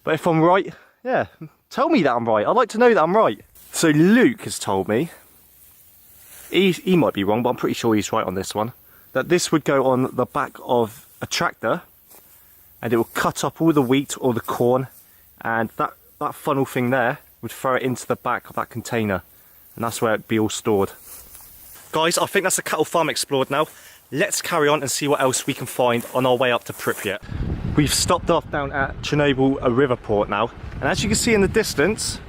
But if I'm right, yeah, tell me that I'm right. I'd like to know that I'm right. So Luke has told me, he might be wrong, but I'm pretty sure he's right on this one, that this would go on the back of a tractor and it will cut up all the wheat or the corn, and that funnel thing there would throw it into the back of that container, and that's where it'd be all stored. Guys, I think that's the cattle farm explored now. Let's carry on and see what else we can find on our way up to Pripyat. We've stopped off down at Chernobyl, a river port now, and as you can see in the distance,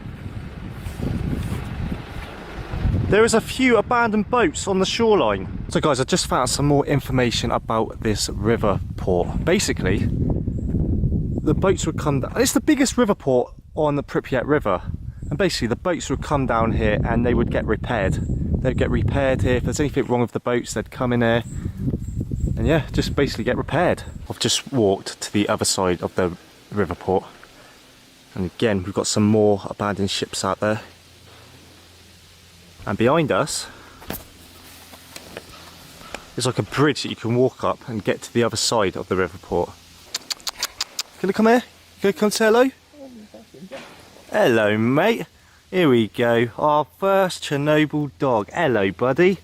there is a few abandoned boats on the shoreline. So guys, I just found some more information about this river port. Basically, the boats would come down. It's the biggest river port on the Pripyat River, and basically the boats would come down here and they would get repaired. They'd get repaired here. If there's anything wrong with the boats, they'd come in here and yeah, just basically get repaired. I've just walked to the other side of the river port, and again we've got some more abandoned ships out there, and behind us is like a bridge that you can walk up and get to the other side of the river port. Can I come here? Can I come say hello? Hello, mate. Here we go. Our first Chernobyl dog. Hello, buddy.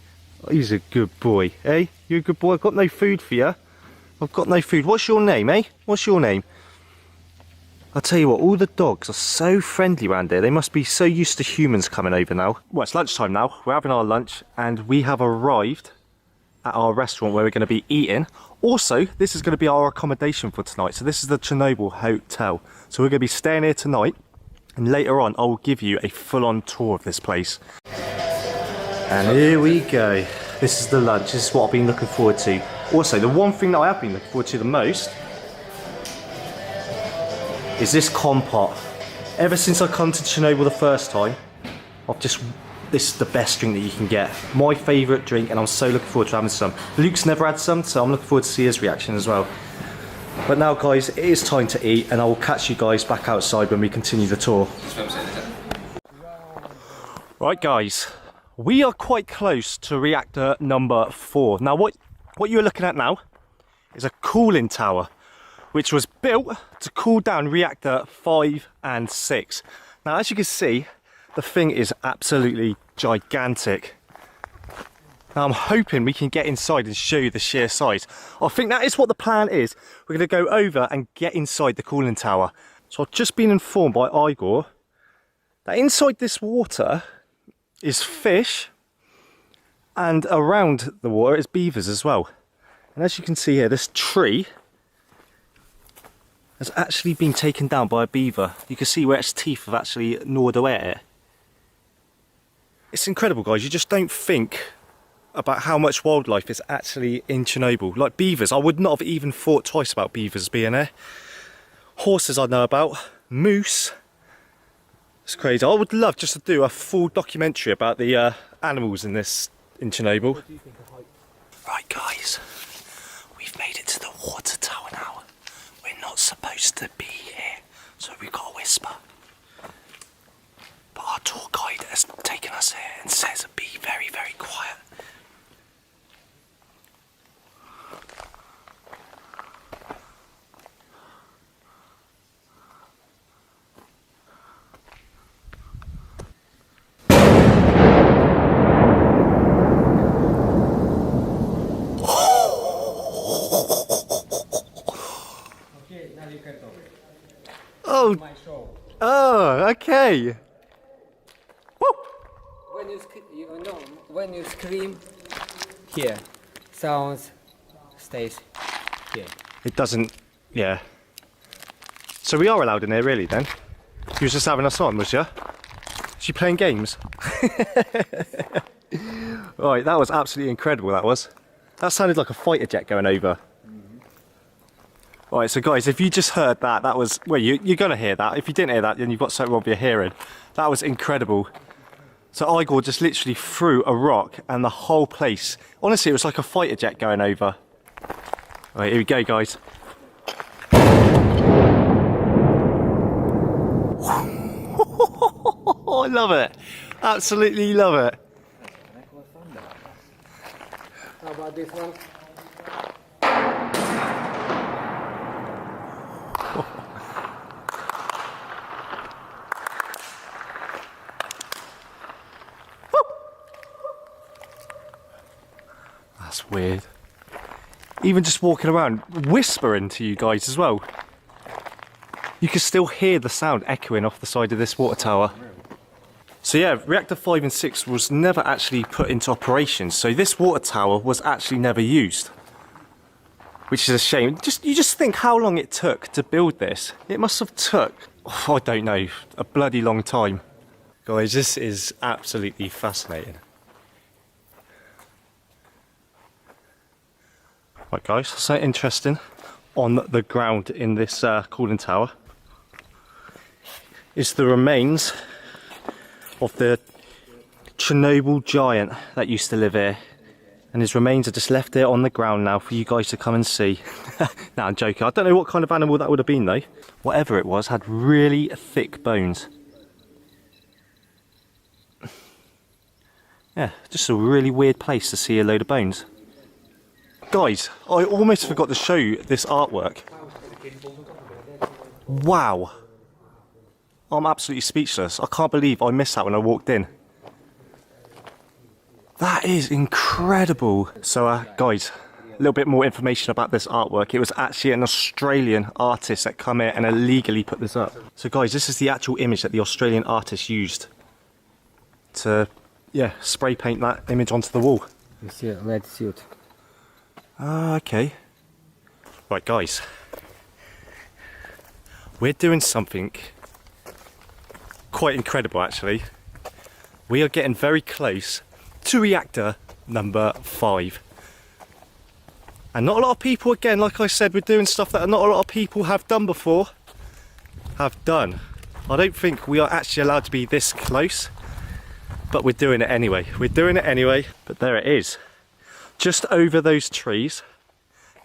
Oh, he's a good boy, eh? You're a good boy. I've got no food for you. I've got no food. What's your name, eh? What's your name? I'll tell you what, all the dogs are so friendly around here. They must be so used to humans coming over now. Well, it's lunchtime now. We're having our lunch, and we have arrived at our restaurant where we're going to be eating. Also, this is going to be our accommodation for tonight. So this is the Chernobyl Hotel. So we're going to be staying here tonight, and later on I'll give you a full-on tour of this place. And here we go. This is the lunch. This is what I've been looking forward to. Also, the one thing that I have been looking forward to the most is this compote. Ever since I come to Chernobyl the first time, this is the best drink that you can get. My favourite drink, and I'm so looking forward to having some. Luke's never had some, so I'm looking forward to see his reaction as well. But now guys, it is time to eat and I will catch you guys back outside when we continue the tour. Right guys, we are quite close to reactor number 4. Now what you're looking at now is a cooling tower, which was built to cool down reactor 5 and 6. Now as you can see, the thing is absolutely gigantic. Now I'm hoping we can get inside and show you the sheer size. I think that is what the plan is. We're going to go over and get inside the cooling tower. So I've just been informed by Igor that inside this water is fish, and around the water is beavers as well. And as you can see here, this tree has actually been taken down by a beaver. You can see where its teeth have actually gnawed away at it. It's incredible guys, you just don't think about how much wildlife is actually in Chernobyl. Like beavers, I would not have even thought twice about beavers being there. Horses I know about, moose. It's crazy. I would love just to do a full documentary about the animals in Chernobyl. Right guys, we've made it to the water tower now. We're not supposed to be here, so we've got to whisper. But our tour guide has taken us here and says be very, very quiet. Oh, oh, okay. When you scream, here, sounds stays here. It doesn't, yeah. So we are allowed in here really then? You was just having us on, was you? Was you playing games? Right, that was absolutely incredible, that was. That sounded like a fighter jet going over. Right, so guys, if you just heard that, that was, well, you're going to hear that. If you didn't hear that, then you've got something wrong with your hearing. That was incredible. So Igor just literally threw a rock and the whole place, honestly, it was like a fighter jet going over. Right, here we go, guys. I love it. Absolutely love it. How about this one? That's weird. Even just walking around, whispering to you guys as well. You can still hear the sound echoing off the side of this water tower. So yeah, reactor 5 and 6 was never actually put into operation. So this water tower was actually never used. Which is a shame. You just think how long it took to build this. It must have took, I don't know, a bloody long time. Guys, this is absolutely fascinating. Right guys, so interesting on the ground in this cooling tower is the remains of the Chernobyl giant that used to live here, and his remains are just left there on the ground now for you guys to come and see. No, I'm joking. I don't know what kind of animal that would have been though. Whatever it was, had really thick bones. Yeah, just a really weird place to see a load of bones. Guys, I almost forgot to show you this artwork. Wow. I'm absolutely speechless. I can't believe I missed that when I walked in. That is incredible. So guys, a little bit more information about this artwork. It was actually an Australian artist that come here and illegally put this up. So guys, this is the actual image that the Australian artist used to, yeah, spray paint that image onto the wall. You see a red suit. Ah, okay. Right guys, we're doing something quite incredible actually. We are getting very close to reactor number 5. And not a lot of people, again, like I said, we're doing stuff that not a lot of people have done before. I don't think we are actually allowed to be this close, but we're doing it anyway. We're doing it anyway, but there it is. Just over those trees,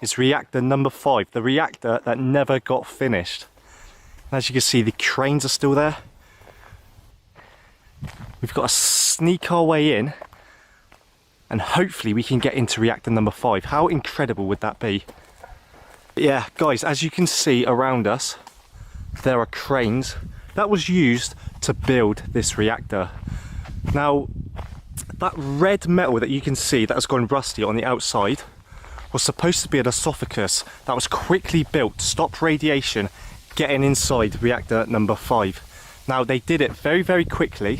is reactor number 5, the reactor that never got finished. And as you can see, the cranes are still there. We've got to sneak our way in, and hopefully we can get into reactor number 5. How incredible would that be? Yeah, guys, as you can see around us, there are cranes that was used to build this reactor. Now, that red metal that you can see that has gone rusty on the outside was supposed to be an esophagus that was quickly built to stop radiation getting inside reactor number 5. Now, they did it very, very quickly,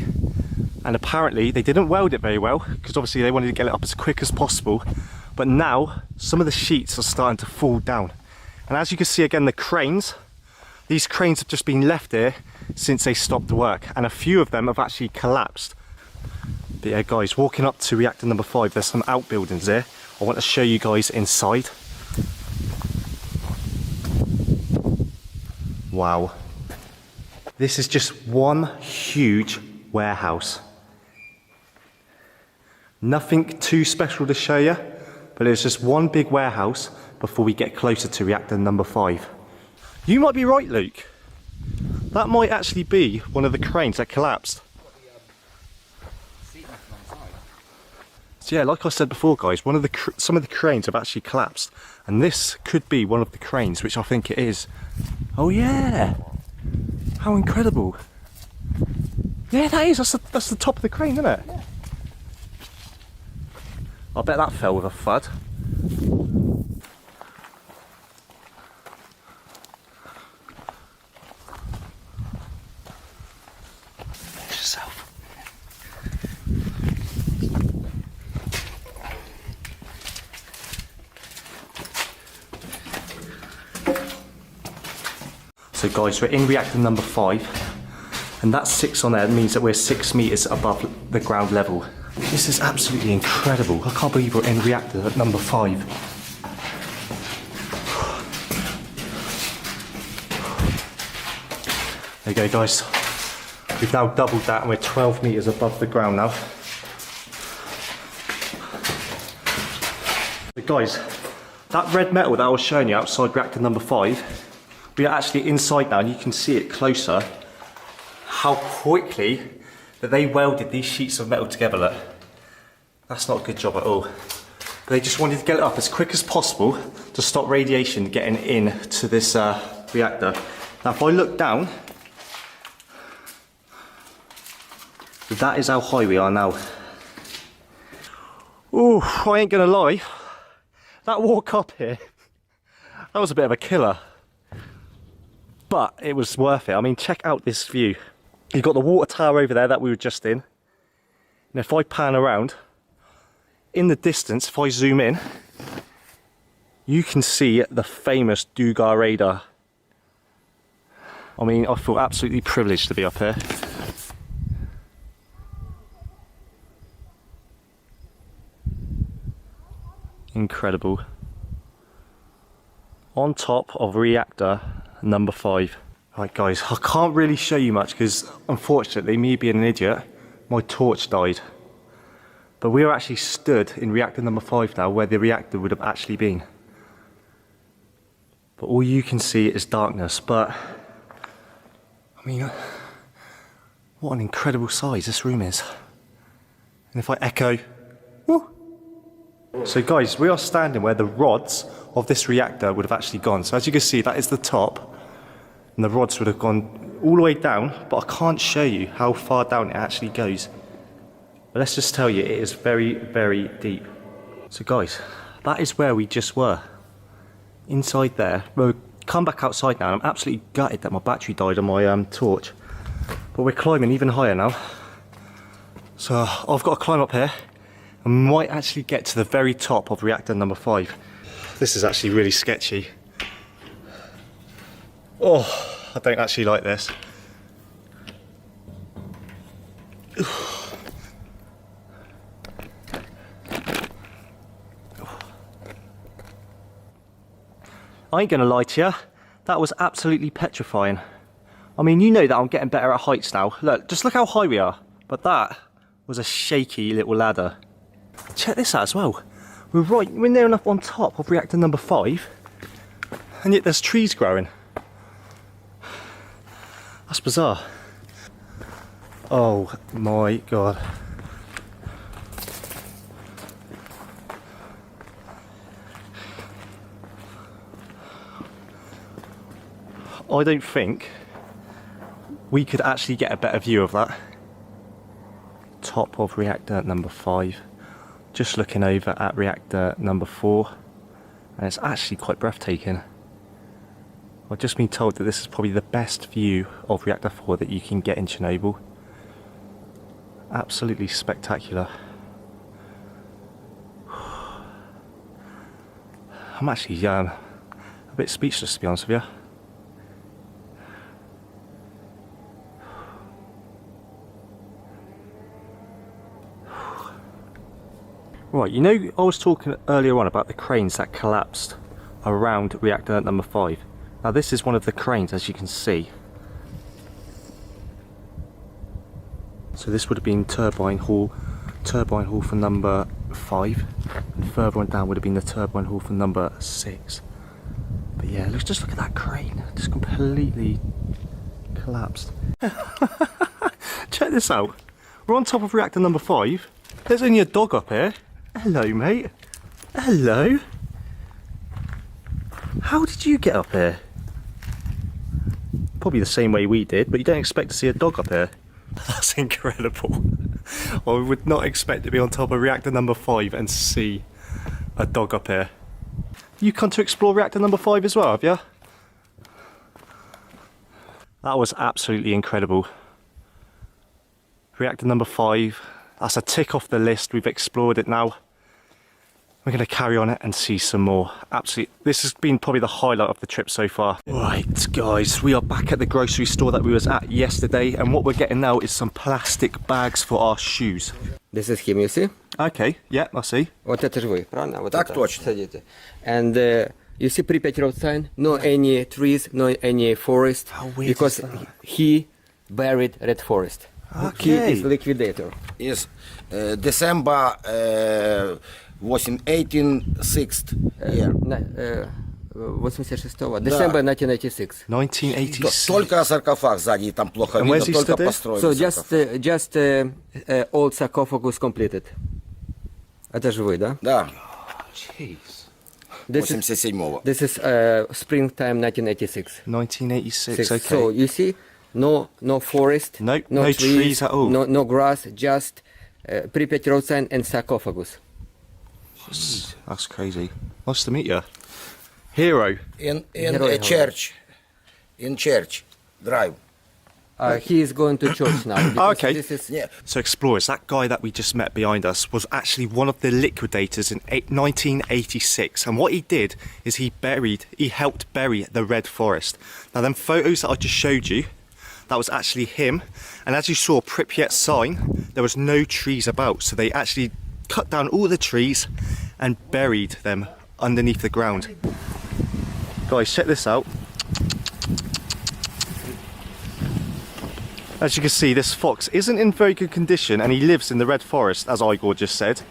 and apparently they didn't weld it very well because obviously they wanted to get it up as quick as possible. But now some of the sheets are starting to fall down, and as you can see again, the cranes, these cranes have just been left here since they stopped work, and a few of them have actually collapsed. But yeah, guys, walking up to reactor number 5, there's some outbuildings there. I want to show you guys inside. Wow. This is just one huge warehouse. Nothing too special to show you, but it's just one big warehouse before we get closer to reactor number 5. You might be right, Luke. That might actually be one of the cranes that collapsed. So yeah, like I said before, guys, some of the cranes have actually collapsed, and this could be one of the cranes, which I think it is. Oh yeah! How incredible! Yeah, that is. That's the top of the crane, isn't it? Yeah. I bet that fell with a thud. So guys, we're in reactor number 5, and that 6 on there means that we're 6 meters above the ground level. This is absolutely incredible. I can't believe we're in reactor at number 5. There you go, guys. We've now doubled that and we're 12 meters above the ground now. But guys, that red metal that I was showing you outside reactor number 5, we are actually inside now, and you can see it closer, how quickly that they welded these sheets of metal together. Look, that's not a good job at all. But they just wanted to get it up as quick as possible to stop radiation getting into this reactor. Now if I look down, that is how high we are now. Ooh, I ain't gonna lie, that walk up here, that was a bit of a killer. But it was worth it. I mean, check out this view. You've got the water tower over there that we were just in. And if I pan around, in the distance, if I zoom in, you can see the famous Dugar radar. I mean, I feel absolutely privileged to be up here. Incredible. On top of reactor number 5. Right guys, I can't really show you much because unfortunately, me being an idiot, my torch died. But we are actually stood in reactor number 5 now, where the reactor would have actually been. But all you can see is darkness. But I mean, what an incredible size this room is. And if I echo, woo. So guys, we are standing where the rods of this reactor would have actually gone. So as you can see, that is the top, and the rods would have gone all the way down, but I can't show you how far down it actually goes. But let's just tell you, it is very, very deep. So guys, that is where we just were. Inside there. We'll come back outside now, and I'm absolutely gutted that my battery died on my torch. But we're climbing even higher now. So I've got to climb up here, and might actually get to the very top of reactor number 5. This is actually really sketchy. Oh, I don't actually like this. I ain't gonna lie to you, that was absolutely petrifying. I mean, you know that I'm getting better at heights now. Look, just look how high we are. But that was a shaky little ladder. Check this out as well. we're near enough on top of reactor number 5, and yet there's trees growing. That's bizarre. Oh my god. I don't think we could actually get a better view of that. Top of reactor number 5. Just looking over at reactor number 4, and it's actually quite breathtaking. I've just been told that this is probably the best view of reactor 4 that you can get in Chernobyl. Absolutely spectacular. I'm actually a bit speechless, to be honest with you. Right, you know, I was talking earlier on about the cranes that collapsed around reactor number 5. Now this is one of the cranes, as you can see. So this would have been turbine hall for number 5, and further on down would have been the turbine hall for number 6. But yeah, just look at that crane, just completely collapsed. Check this out. We're on top of reactor number 5. There's only a dog up here. Hello, mate. Hello. How did you get up here? Probably the same way we did, but you don't expect to see a dog up here. That's incredible. I would not expect to be on top of reactor number 5 and see a dog up here. You come to explore reactor number 5 as well, have you? That was absolutely incredible. Reactor number 5, that's a tick off the list. We've explored it now. We're going to carry on it and see some more. Absolutely, this has been probably the highlight of the trip so far. Right, guys, we are back at the grocery store that we was at yesterday, and what we're getting now is some plastic bags for our shoes. This is him, you see? Okay, yeah, I see. Вот это же вы, правильно? Вот Так это точно. садите. And you see Pripyat road sign? No any trees, no any forest. How weird because is that? he buried red forest. He Okay. is liquidator. Is December 1886 year. 86-го. December 1986. 1986. Только саркофаг сзади, там плохо And видно, where's he только stood there? построен So саркофаг. just old sarcophagus completed. Это же вы, да? Да, Jeez. This is 87-го. this is springtime 1986. 1986, okay. So you see, no forest, No trees at all. no grass, just Pripyat road sign and sarcophagus. That's crazy. Nice to meet you. Hero. In Герой, church. In church. Drive. He is going to church now. because Okay. This is, Yeah. So explorers, that guy that we just met behind us was actually one of the liquidators in 1986, and what he did is he helped bury the red forest. Now them photos that I just showed you, that was actually him, and as you saw Pripyat sign, there was no trees about, so they actually cut down all the trees and buried them underneath the ground. Guys, check this out. As you can see, this fox isn't in very good condition, and he lives in the red forest, as Igor just said.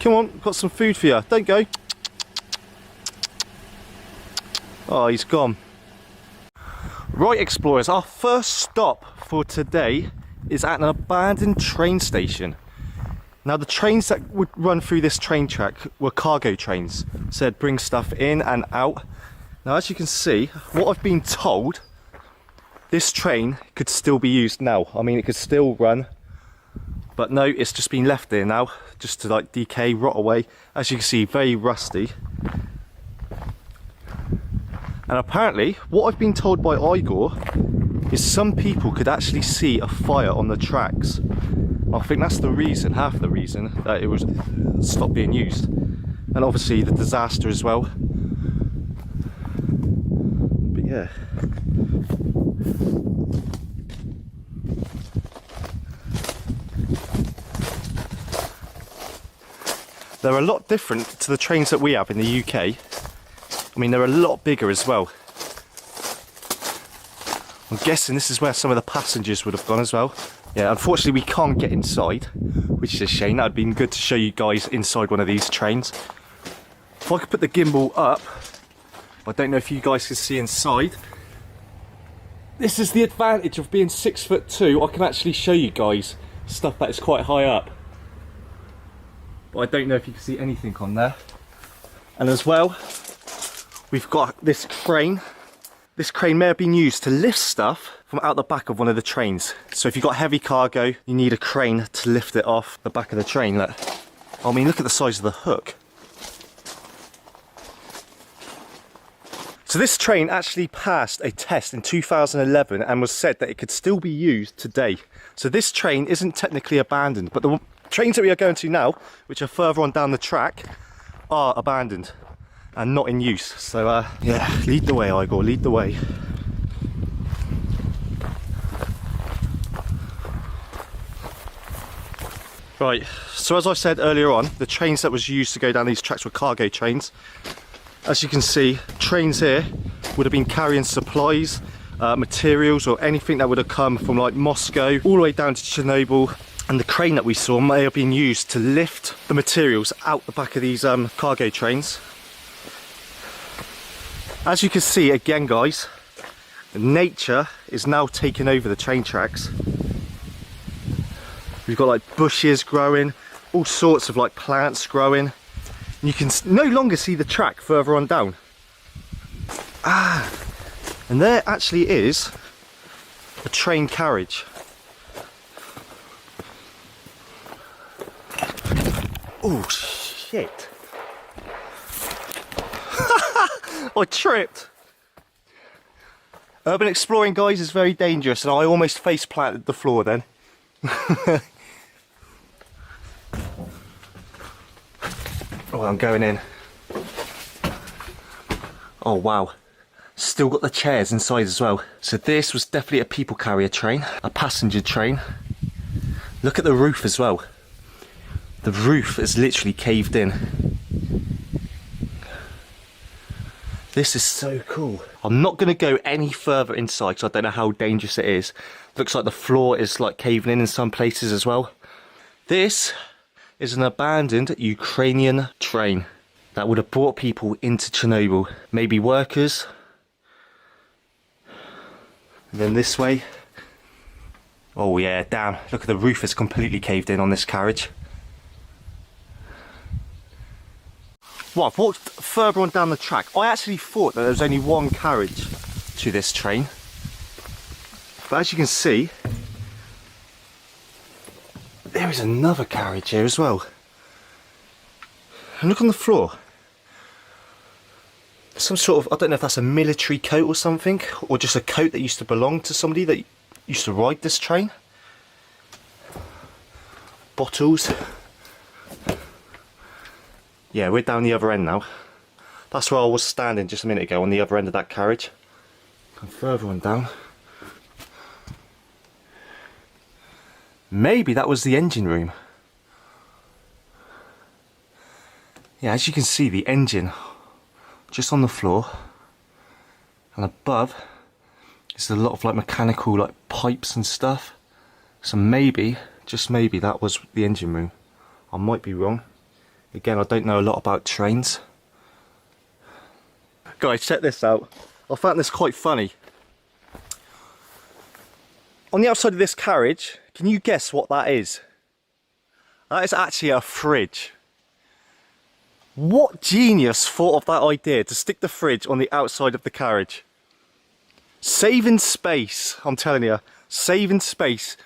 Come on, got some food for you. Don't go. Oh, he's gone. Right, explorers, our first stop for today is at an abandoned train station. Now, the trains that would run through this train track were cargo trains, so they'd bring stuff in and out. Now, as you can see, what I've been told, this train could still be used now. I mean, it could still run, but no, it's just been left there now, just to like decay, rot away. As you can see, very rusty. And apparently, what I've been told by Igor is some people could actually see a fire on the tracks. I think that's the reason, half the reason, that it was stopped being used. And obviously the disaster as well. But yeah. They're a lot different to the trains that we have in the UK. I mean, they're a lot bigger as well. I'm guessing this is where some of the passengers would have gone as well. Yeah, unfortunately we can't get inside, which is a shame. That would have been good to show you guys inside one of these trains. If I could put the gimbal up, I don't know if you guys can see inside. This is the advantage of being 6'2". I can actually show you guys stuff that is quite high up. But I don't know if you can see anything on there. And as well, we've got this crane. This crane may have been used to lift stuff from out the back of one of the trains. So if you've got heavy cargo, you need a crane to lift it off the back of the train. Look. I mean, look at the size of the hook. So this train actually passed a test in 2011 and was said that it could still be used today. So this train isn't technically abandoned, but the trains that we are going to now, which are further on down the track, are abandoned and not in use. So yeah, lead the way, Igor, lead the way. Right, so as I said earlier on, the trains that was used to go down these tracks were cargo trains. As you can see, trains here would have been carrying supplies, materials, or anything that would have come from like Moscow all the way down to Chernobyl. And the crane that we saw may have been used to lift the materials out the back of these cargo trains. As you can see again, guys, nature is now taking over the train tracks. We've got like bushes growing, all sorts of like plants growing. And you can no longer see the track further on down. Ah, and there actually is a train carriage. Oh shit. I tripped. Urban exploring, guys, is very dangerous, and I almost face planted the floor then. Oh, I'm going in. Oh wow, still got the chairs inside as well. So this was definitely a people carrier train, a passenger train. Look at the roof as well. The roof is literally caved in. This is so cool. I'm not going to go any further inside because I don't know how dangerous it is. Looks like the floor is like caving in some places as well. This is an abandoned Ukrainian train that would have brought people into Chernobyl. Maybe workers. And then this way. Oh yeah, damn. Look at the roof is completely caved in on this carriage. Well, I've walked further on down the track. I actually thought that there was only one carriage to this train. But as you can see, there is another carriage here as well. And look on the floor. Some sort of, I don't know if that's a military coat or something, or just a coat that used to belong to somebody that used to ride this train. Bottles. Yeah, we're down the other end now. That's where I was standing just a minute ago, on the other end of that carriage. Come further on down. Maybe that was the engine room. Yeah, as you can see, the engine just on the floor, and above is a lot of like mechanical like pipes and stuff. So maybe, just maybe, that was the engine room. I might be wrong. Again, I don't know a lot about trains. Guys, check this out. I found this quite funny. On the outside of this carriage, can you guess what that is? That is actually a fridge. What genius thought of that idea to stick the fridge on the outside of the carriage? Saving space, I'm telling you. Saving space.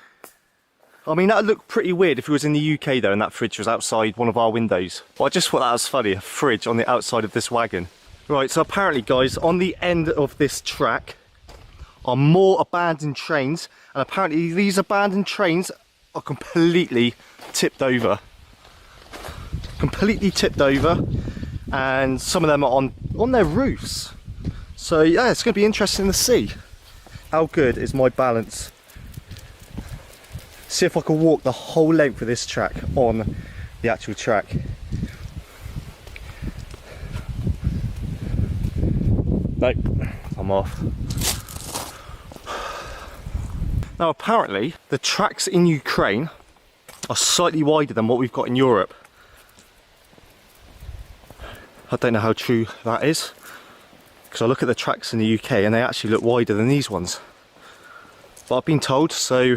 I mean, that would look pretty weird if it was in the UK though and that fridge was outside one of our windows. But I just thought that was funny, a fridge on the outside of this wagon. Right, so apparently guys, on the end of this track are more abandoned trains, and apparently these abandoned trains are completely tipped over. Completely tipped over, and some of them are on their roofs. So yeah, it's going to be interesting to see. How good is my balance? See if I can walk the whole length of this track on the actual track. Nope, I'm off. Now apparently the tracks in Ukraine are slightly wider than what we've got in Europe. I don't know how true that is, because I look at the tracks in the UK and they actually look wider than these ones. But I've been told, so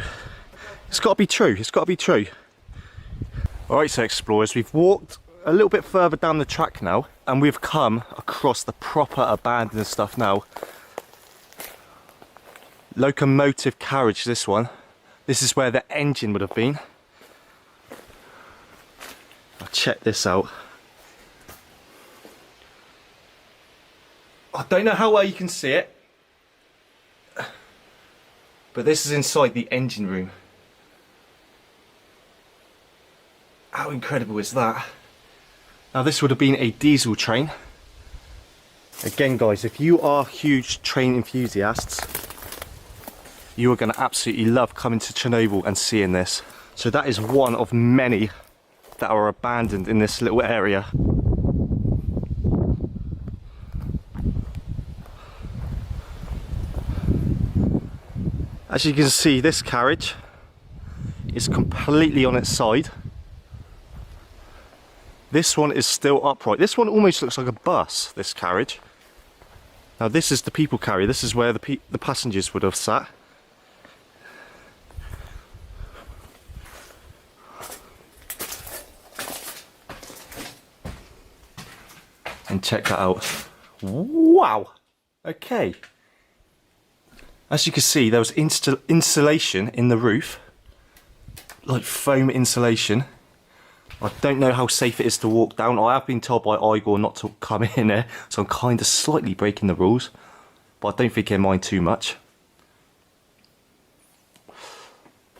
it's got to be true, it's got to be true. Alright, so explorers, we've walked a little bit further down the track now and we've come across the proper abandoned stuff now. Locomotive carriage, this one. This is where the engine would have been. I'll check this out. I don't know how well you can see it, but this is inside the engine room. How incredible is that? Now this would have been a diesel train. Again guys, if you are huge train enthusiasts, you are going to absolutely love coming to Chernobyl and seeing this. So that is one of many that are abandoned in this little area. As you can see, this carriage is completely on its side. This one is still upright. This one almost looks like a bus, this carriage. Now this is the people carrier. This is where the passengers would have sat. And check that out. Wow! Okay. As you can see, there was insulation in the roof, like foam insulation. I don't know how safe it is to walk down. I have been told by Igor not to come in there, so I'm kind of slightly breaking the rules, but I don't think he'll mind too much.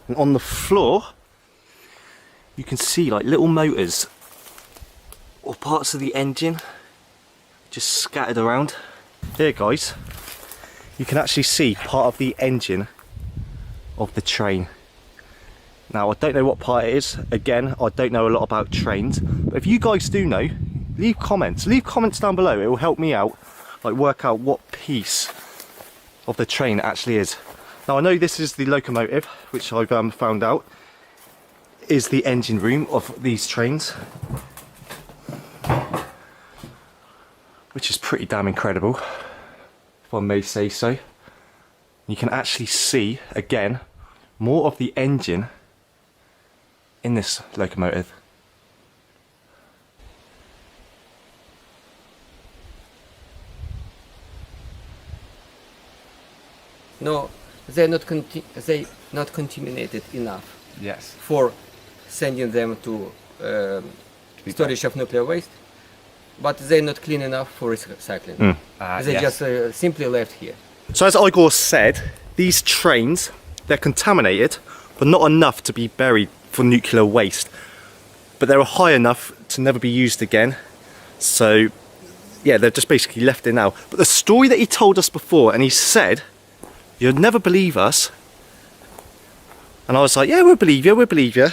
And on the floor, you can see like little motors or parts of the engine just scattered around. Here guys, you can actually see part of the engine of the train. Now I don't know what part it is. Again, I don't know a lot about trains, but if you guys do know, leave comments down below. It will help me out, like work out what piece of the train it actually is. Now I know this is the locomotive, which I've found out is the engine room of these trains, which is pretty damn incredible, if I may say so. You can actually see, again, more of the engine in this locomotive. No, they're not contaminated enough Yes. for sending them to storage of nuclear waste, but they're not clean enough for recycling. They yes. just simply left here. So as Igor said, these trains, they're contaminated, but not enough to be buried for nuclear waste. But they were high enough to never be used again. So yeah, they're just basically left there now. But the story that he told us before, and he said, you'd never believe us. And I was like, yeah, we'll believe you, we'll believe you.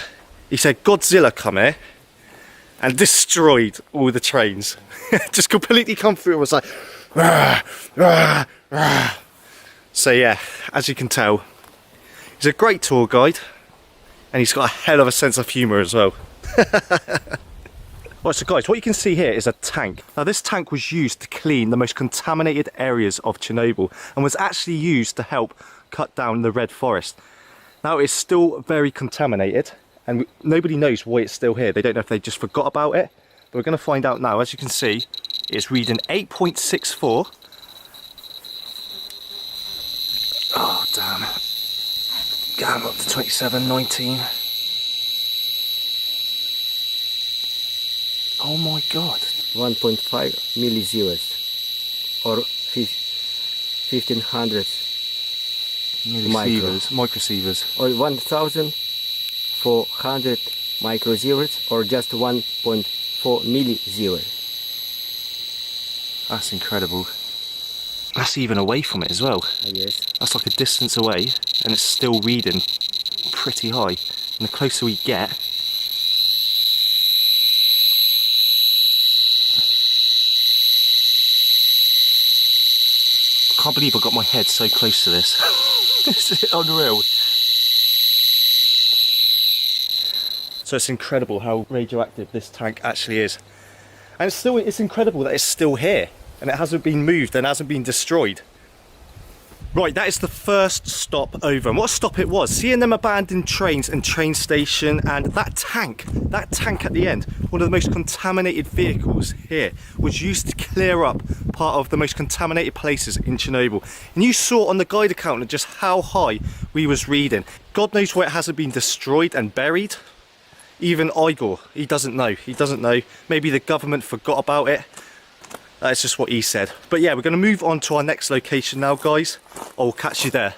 He said, Godzilla come here and destroyed all the trains. Just completely come through and was like, rah, rah, rah. So yeah, as you can tell, he's a great tour guide and he's got a hell of a sense of humour as well. Right, so guys, what you can see here is a tank. Now this tank was used to clean the most contaminated areas of Chernobyl and was actually used to help cut down the red forest. Now it's still very contaminated and nobody knows why it's still here. They don't know if they just forgot about it, but we're going to find out now. As you can see, it's reading 8.64. Oh damn it. Going up to 27, 19. Oh my god. 1.5 millisieverts or 1500 Microsieverts. or 1400 microsieverts or just 1.4 millisievert. That's incredible. That's even away from it as well. Yes. That's like a distance away and it's still reading pretty high. And the closer we get, I can't believe I got my head so close to this. It's unreal. So it's incredible how radioactive this tank actually is. And it's incredible that it's still here and it hasn't been moved and hasn't been destroyed. Right, that is the first stop over. And what a stop it was. Seeing them abandoned trains and train station, and that tank at the end, one of the most contaminated vehicles here, was used to clear up part of the most contaminated places in Chernobyl. And you saw on the guide account just how high we was reading. God knows why it hasn't been destroyed and buried. Even Igor, he doesn't know. He doesn't know. Maybe the government forgot about it. That's just what he said. But yeah, we're going to move on to our next location now, guys. I'll catch you there.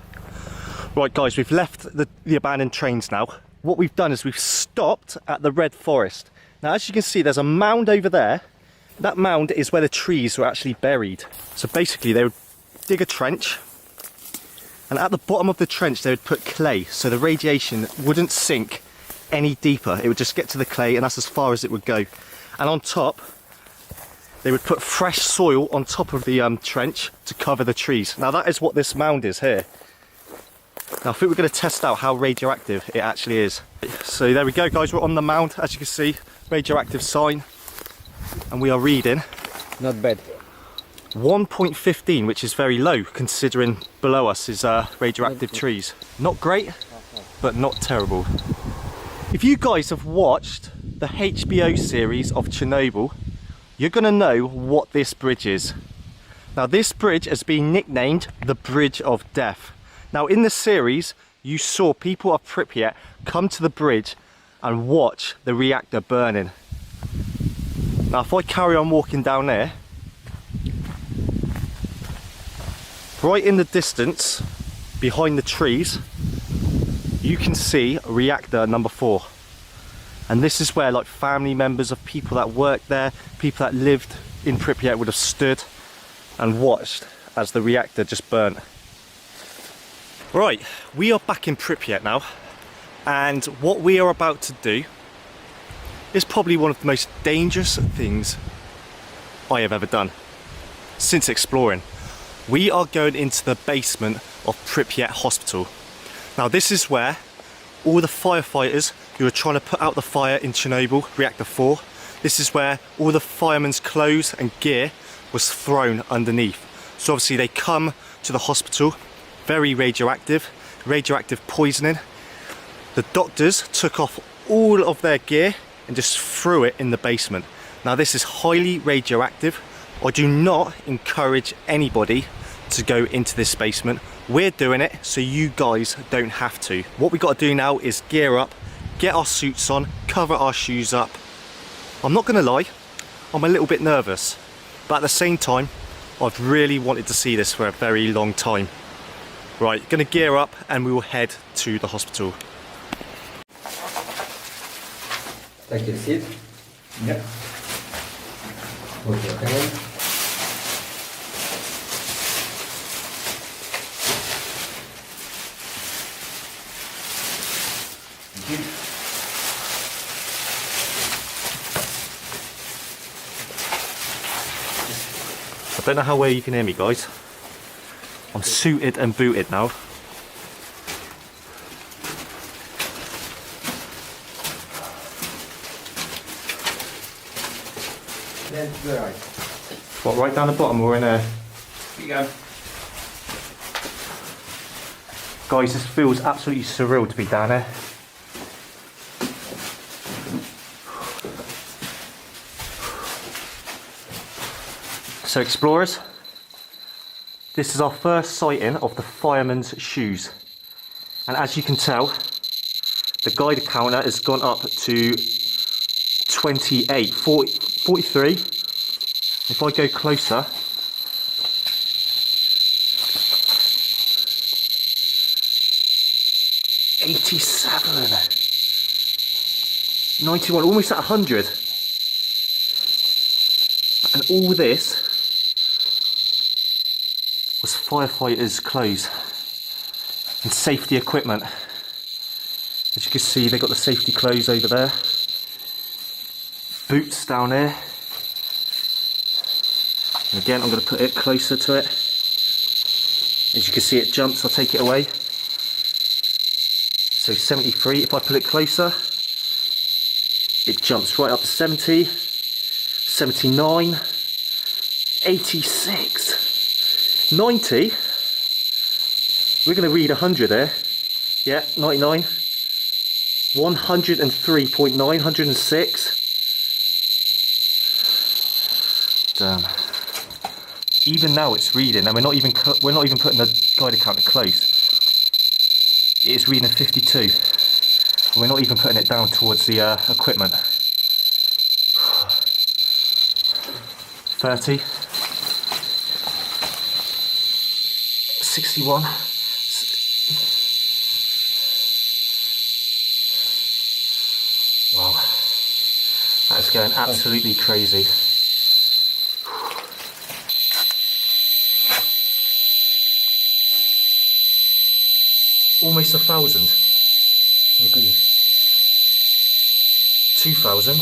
Right, guys, we've left the abandoned trains now. What we've done is we've stopped at the Red Forest. Now, as you can see, there's a mound over there. That mound is where the trees were actually buried. So basically, they would dig a trench, and at the bottom of the trench, they would put clay, so the radiation wouldn't sink any deeper. It would just get to the clay, and that's as far as it would go. And on top, they would put fresh soil on top of the trench to cover the trees. Now that is what this mound is here. Now I think we're going to test out how radioactive it actually is. So there we go, guys, we're on the mound. As you can see, radioactive sign. And we are reading Not bad. 1.15, which is very low considering below us is radioactive trees. Not great, but not terrible. If you guys have watched the HBO series of Chernobyl, you're going to know what this bridge is. Now this bridge has been nicknamed the Bridge of Death. Now in the series you saw people of Pripyat come to the bridge and watch the reactor burning. Now if I carry on walking down there, right in the distance behind the trees you can see reactor number 4. And this is where like family members of people that worked there, people that lived in Pripyat would have stood and watched as the reactor just burnt. Right, we are back in Pripyat now, and what we are about to do is probably one of the most dangerous things I have ever done since exploring. We are going into the basement of Pripyat Hospital. Now this is where all the firefighters who were trying to put out the fire in Chernobyl, reactor 4, this is where all the firemen's clothes and gear was thrown underneath. So obviously they come to the hospital, very radioactive poisoning. The doctors took off all of their gear and just threw it in the basement. Now this is highly radioactive. I do not encourage anybody to go into this basement. We're doing it so you guys don't have to. What we got to do now is gear up, get our suits on, cover our shoes up. I'm not gonna lie, I'm a little bit nervous, but at the same time I've really wanted to see this for a very long time. Right, gonna gear up and we will head to the hospital. Take your seat. Yep. Put your hand. I don't know how well you can hear me, guys. I'm suited and booted now. Then to the right. What, right down the bottom or in there? You go. Guys, this feels absolutely surreal to be down there. So explorers, this is our first sighting of the fireman's shoes. And as you can tell, the Geiger counter has gone up to 28, 43. If I go closer, $87, 91, almost at 100. And all this was firefighters' clothes and safety equipment. As you can see, they got the safety clothes over there, boots down there, and again I'm going to put it closer to it. As you can see, it jumps. I'll take it away. So 73, if I pull it closer, it jumps right up to 70, 79, 86, 90. We're going to read 100 there. Yeah, 99, 103.9, 106. Damn. Even now it's reading, and we're not even putting the guide counter close. It's reading 52, and we're not even putting it down towards the equipment. 30, 61. Wow, that's going absolutely crazy. Almost 1,000. 2,000.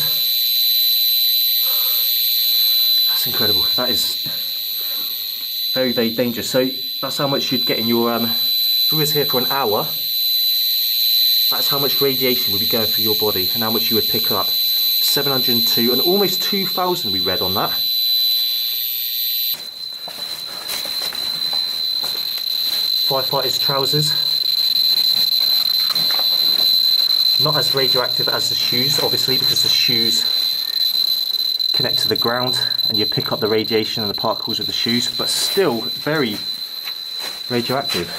That's incredible. That is very, very dangerous. So that's how much you'd get in your, if we was here for an hour, that's how much radiation would be going through your body and how much you would pick up. 702 and almost 2,000 we read on that. Firefighters' trousers. Not as radioactive as the shoes, obviously, because the shoes connect to the ground and you pick up the radiation and the particles of the shoes, but still very radioactive.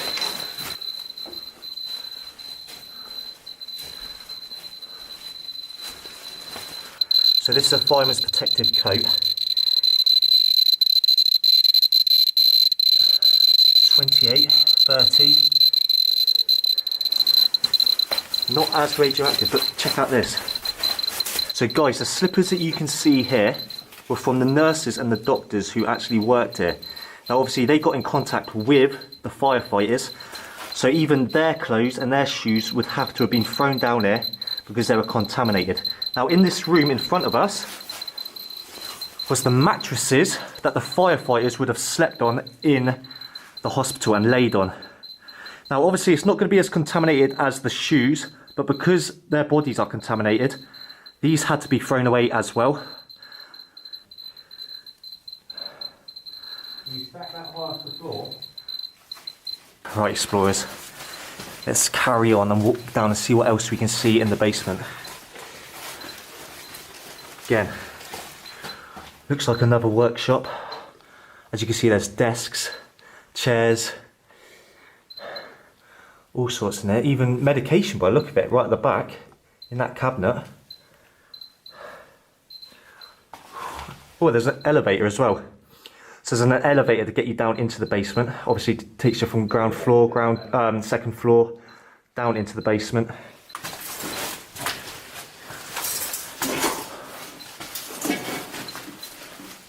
So this is a fireman's protective coat. 28, 30. Not as radioactive, but check out this. So guys, the slippers that you can see here were from the nurses and the doctors who actually worked here. Now obviously they got in contact with the firefighters, so even their clothes and their shoes would have to have been thrown down here because they were contaminated. Now in this room in front of us was the mattresses that the firefighters would have slept on in the hospital and laid on. Now obviously it's not going to be as contaminated as the shoes, but because their bodies are contaminated, these had to be thrown away as well. Can you stack that high off the floor? Right, explorers, let's carry on and walk down and see what else we can see in the basement. Again, looks like another workshop. As you can see, there's desks, chairs, all sorts in there, even medication by the look of it, right at the back in that cabinet. Oh, there's an elevator as well. So there's an elevator to get you down into the basement. Obviously it takes you from ground floor, second floor, down into the basement.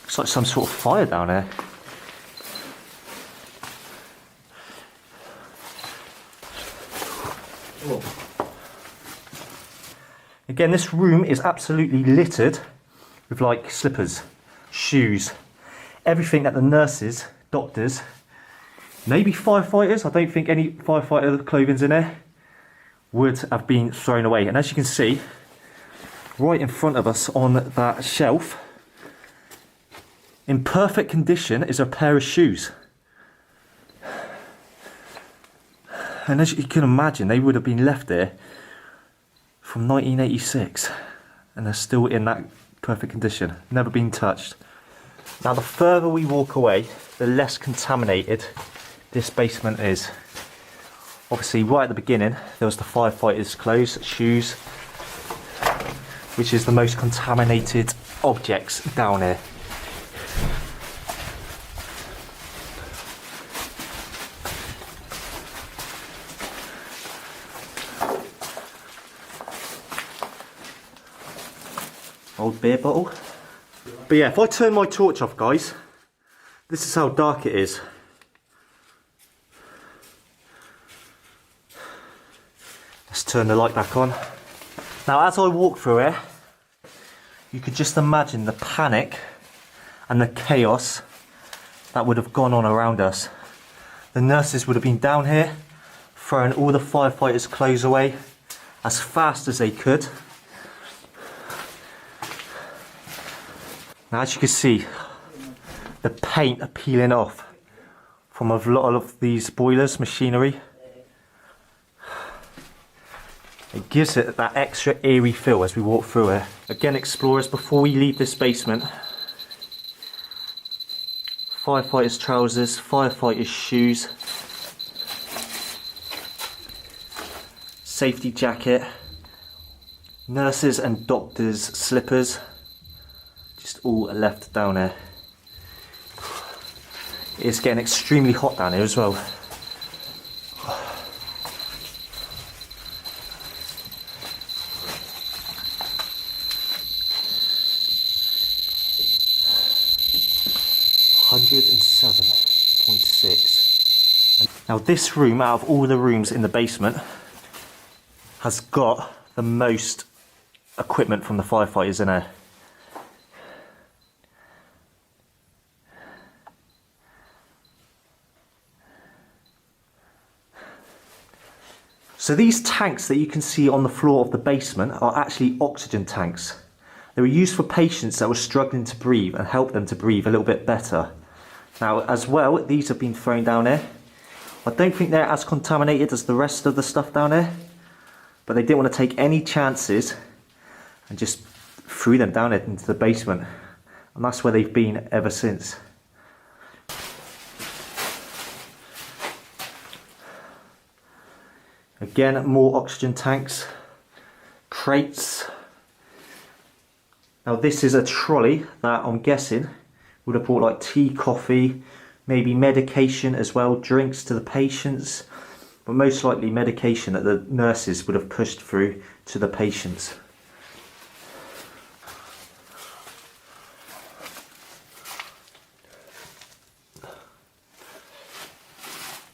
Looks like some sort of fire down there. Again, this room is absolutely littered with like slippers, shoes, everything that the nurses, doctors, maybe firefighters, I don't think any firefighter clothing's in there, would have been thrown away. And as you can see, right in front of us on that shelf, in perfect condition, is a pair of shoes. And as you can imagine, they would have been left there from 1986 and they're still in that perfect condition, never been touched. Now the further we walk away, the less contaminated this basement is. Obviously right at the beginning there was the firefighters' clothes, shoes, which is the most contaminated objects down here. Old beer bottle. But yeah, if I turn my torch off, guys, this is how dark it is. Let's turn the light back on. Now as I walk through here, you could just imagine the panic and the chaos that would have gone on around us. The nurses would have been down here, throwing all the firefighters' clothes away as fast as they could. Now, as you can see, the paint are peeling off from a lot of these boilers, machinery. It gives it that extra eerie feel as we walk through it. Again, explorers, before we leave this basement, firefighters' trousers, firefighters' shoes, safety jacket, nurses and doctors' slippers, just all left down there. It's getting extremely hot down here as well. Now this room, out of all the rooms in the basement, has got the most equipment from the firefighters in there. So these tanks that you can see on the floor of the basement are actually oxygen tanks. They were used for patients that were struggling to breathe and help them to breathe a little bit better. Now, as well, these have been thrown down there. I don't think they're as contaminated as the rest of the stuff down there, but they didn't want to take any chances and just threw them down into the basement. And that's where they've been ever since. Again, more oxygen tanks, crates. Now this is a trolley that I'm guessing would have brought like tea, coffee, maybe medication as well, drinks to the patients, but most likely medication that the nurses would have pushed through to the patients.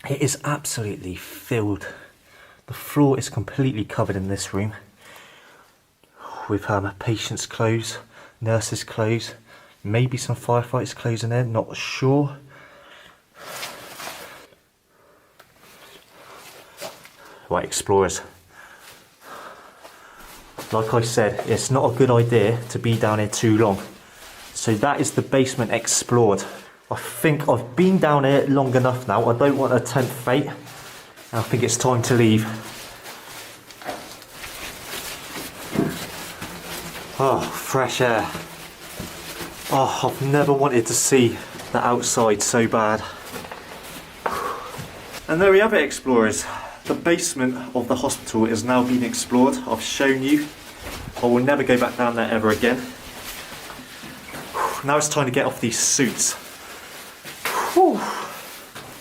It is absolutely filled. The floor is completely covered in this room with patients' clothes, nurses' clothes, maybe some firefighters' clothes in there, not sure. Right, explorers. Like I said, it's not a good idea to be down here too long. So that is the basement explored. I think I've been down here long enough now. I don't want to tempt fate. I think it's time to leave. Oh, fresh air. Oh, I've never wanted to see the outside so bad. And there we have it, explorers. The basement of the hospital is now being explored. I've shown you. I will never go back down there ever again. Now it's time to get off these suits. Whew.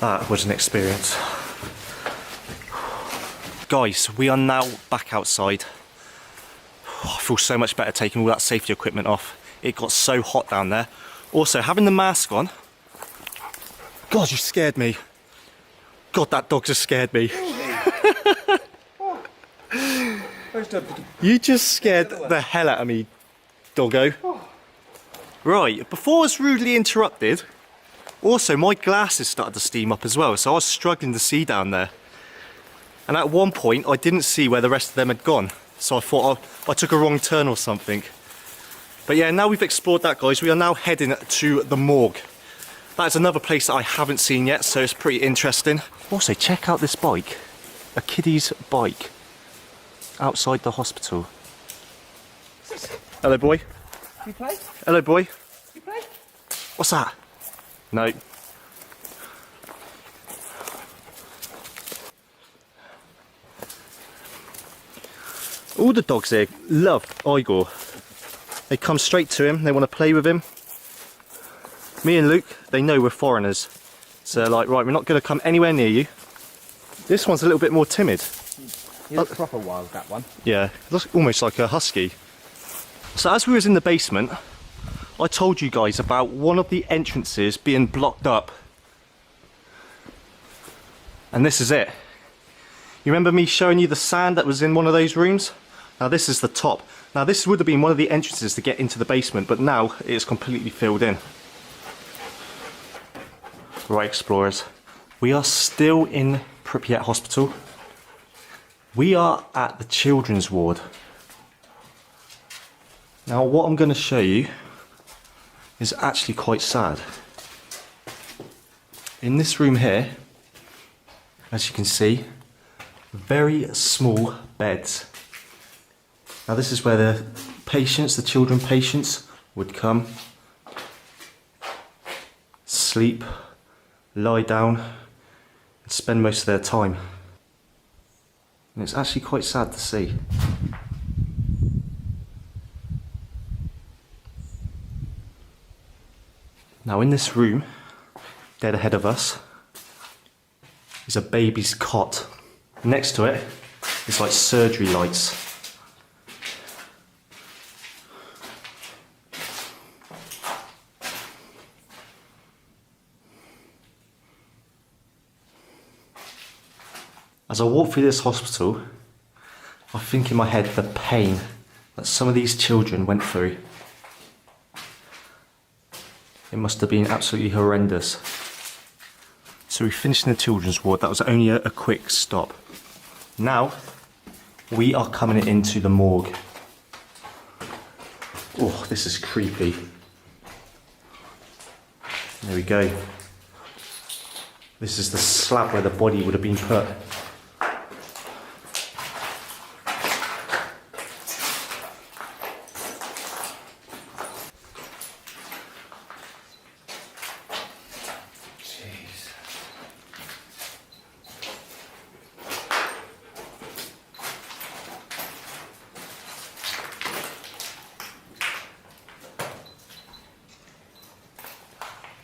That was an experience. Guys, we are now back outside. I feel so much better taking all that safety equipment off. It got so hot down there. Also, having the mask on. God, you scared me. God, that dog just scared me. You just scared the hell out of me, doggo. Right, before I was rudely interrupted, also my glasses started to steam up as well, so I was struggling to see down there. And at one point, I didn't see where the rest of them had gone, so I thought I took a wrong turn or something. But yeah, now we've explored that, guys, we are now heading to the morgue. That's another place that I haven't seen yet, so it's pretty interesting. Also, check out this bike. A kiddie's bike. Outside the hospital. Hello, boy. You play? Hello, boy. You play? What's that? No. All the dogs here love Igor. They come straight to him, they want to play with him. Me and Luke, they know we're foreigners. So they're like, right, we're not going to come anywhere near you. This one's a little bit more timid. He looks proper wild, that one. Yeah, it looks almost like a husky. So as we was in the basement, I told you guys about one of the entrances being blocked up. And this is it. You remember me showing you the sand that was in one of those rooms? Now this is the top. Now this would have been one of the entrances to get into the basement, but now it's completely filled in. Right, explorers, we are still in Pripyat Hospital. We are at the children's ward. Now what I'm going to show you is actually quite sad. In this room here, as you can see, very small beds. Now this is where the patients, the children patients, would come, sleep, lie down, and spend most of their time. And it's actually quite sad to see. Now in this room, dead ahead of us, is a baby's cot. Next to it is like surgery lights. As I walk through this hospital, I think in my head the pain that some of these children went through. It must have been absolutely horrendous. So we finished in the children's ward. That was only a quick stop. Now we are coming into the morgue. Oh, this is creepy. There we go. This is the slab where the body would have been put.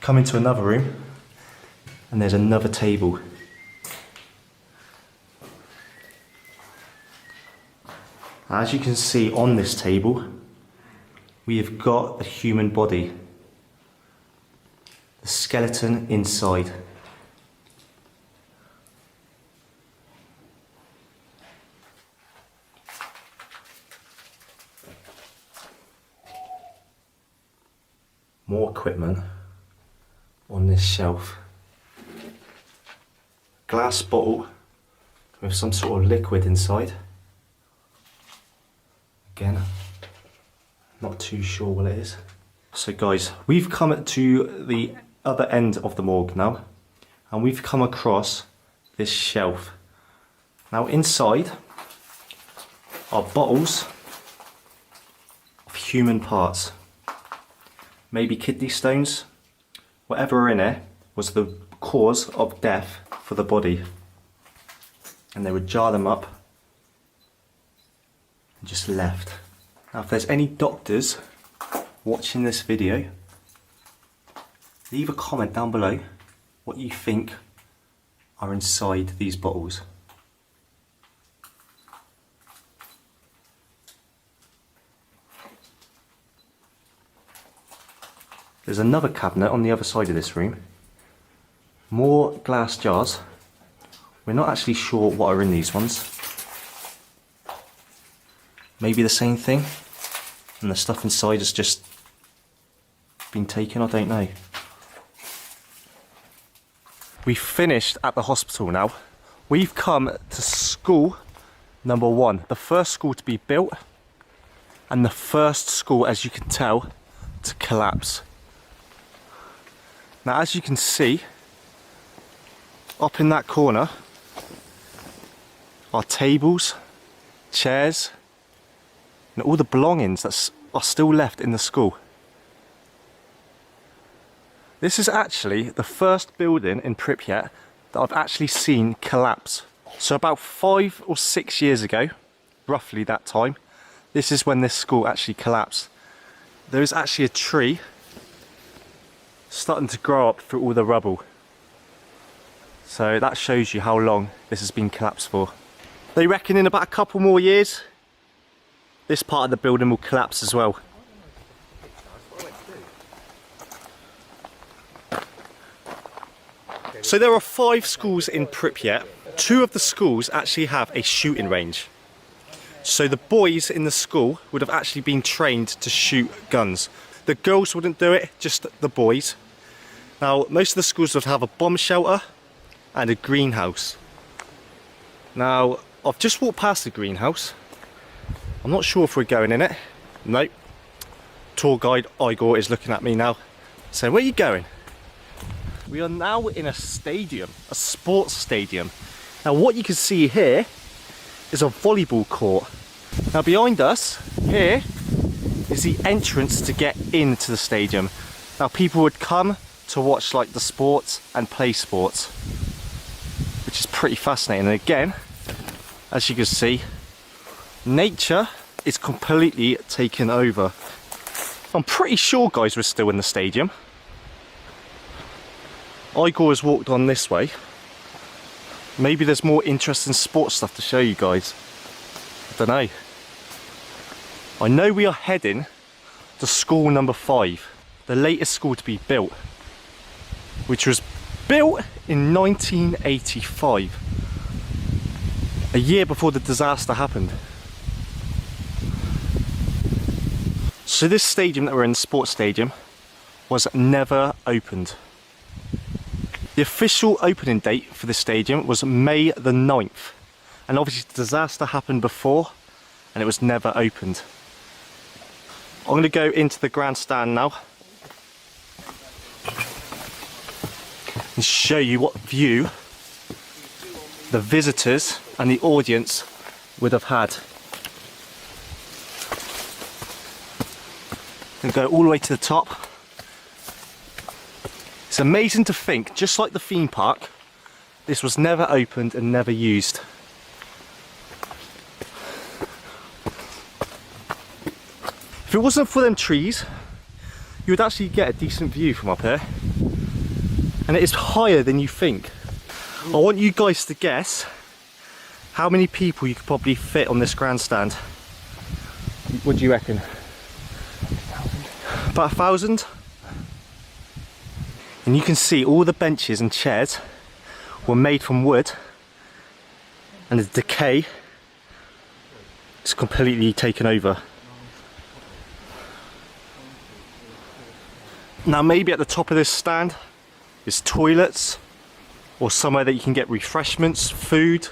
Come into another room, and there's another table. As you can see on this table, we have got the human body, the skeleton inside. More equipment on this shelf. Glass bottle with some sort of liquid inside. Again, not too sure what it is. So guys, we've come to the other end of the morgue now, and we've come across this shelf. Now inside are bottles of human parts. Maybe kidney stones. Whatever are in it was the cause of death for the body. And they would jar them up and just left. Now if there's any doctors watching this video, leave a comment down below what you think are inside these bottles. There's another cabinet on the other side of this room. More glass jars. We're not actually sure what are in these ones. Maybe the same thing, and the stuff inside has just been taken, I don't know. We've finished at the hospital now. We've come to school number 1, the first school to be built, and the first school, as you can tell, to collapse. Now as you can see, up in that corner are tables, chairs, and all the belongings that are still left in the school. This is actually the first building in Pripyat that I've actually seen collapse. So about 5 or 6 years ago, roughly that time, this is when this school actually collapsed. There is actually a tree starting to grow up through all the rubble. So that shows you how long this has been collapsed for. They reckon in about a couple more years, this part of the building will collapse as well. So there are 5 schools in Pripyat. 2 of the schools actually have a shooting range. So the boys in the school would have actually been trained to shoot guns. The girls wouldn't do it, just the boys. Now, most of the schools would have a bomb shelter and a greenhouse. Now, I've just walked past the greenhouse. I'm not sure if we're going in it. Nope. Tour guide Igor is looking at me now, saying, where are you going? We are now in a stadium, a sports stadium. Now what you can see here is a volleyball court. Now behind us, here, is the entrance to get into the stadium. Now people would come to watch like the sports and play sports, which is pretty fascinating. And again, as you can see, nature is completely taken over. I'm pretty sure guys we're still in the stadium. Igor has walked on this way. Maybe there's more interesting sports stuff to show you guys. I don't know. I know we are heading to school number 5, the latest school to be built, which was built in 1985, a year before the disaster happened. So this stadium that we're in, the sports stadium, was never opened. The official opening date for this stadium was May the 9th, and obviously the disaster happened before and it was never opened. I'm going to go into the grandstand now and show you what view the visitors and the audience would have had. And go all the way to the top. It's amazing to think, just like the theme park, this was never opened and never used. If it wasn't for them trees, you would actually get a decent view from up here. And it is higher than you think. I want you guys to guess how many people you could probably fit on this grandstand. What do you reckon? About 1,000? And you can see all the benches and chairs were made from wood, and the decay is completely taken over. Now maybe at the top of this stand is toilets or somewhere that you can get refreshments, food.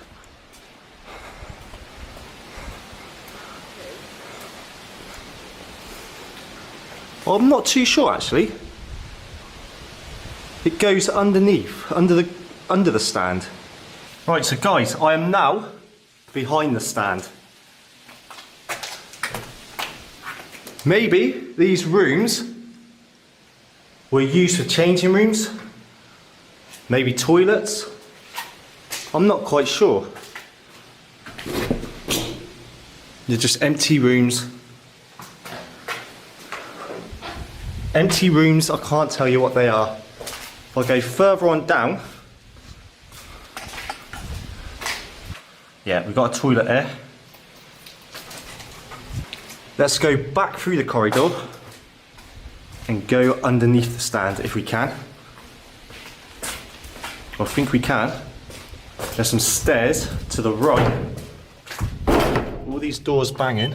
Well, I'm not too sure actually. It goes underneath, under the stand. Right, so guys, I am now behind the stand. Maybe these rooms were used for changing rooms, maybe toilets. I'm not quite sure. They're just empty rooms. Empty rooms, I can't tell you what they are. If I go further on down, yeah, we've got a toilet there. Let's go back through the corridor and go underneath the stand if we can. I think we can. There's some stairs to the right. All these doors banging.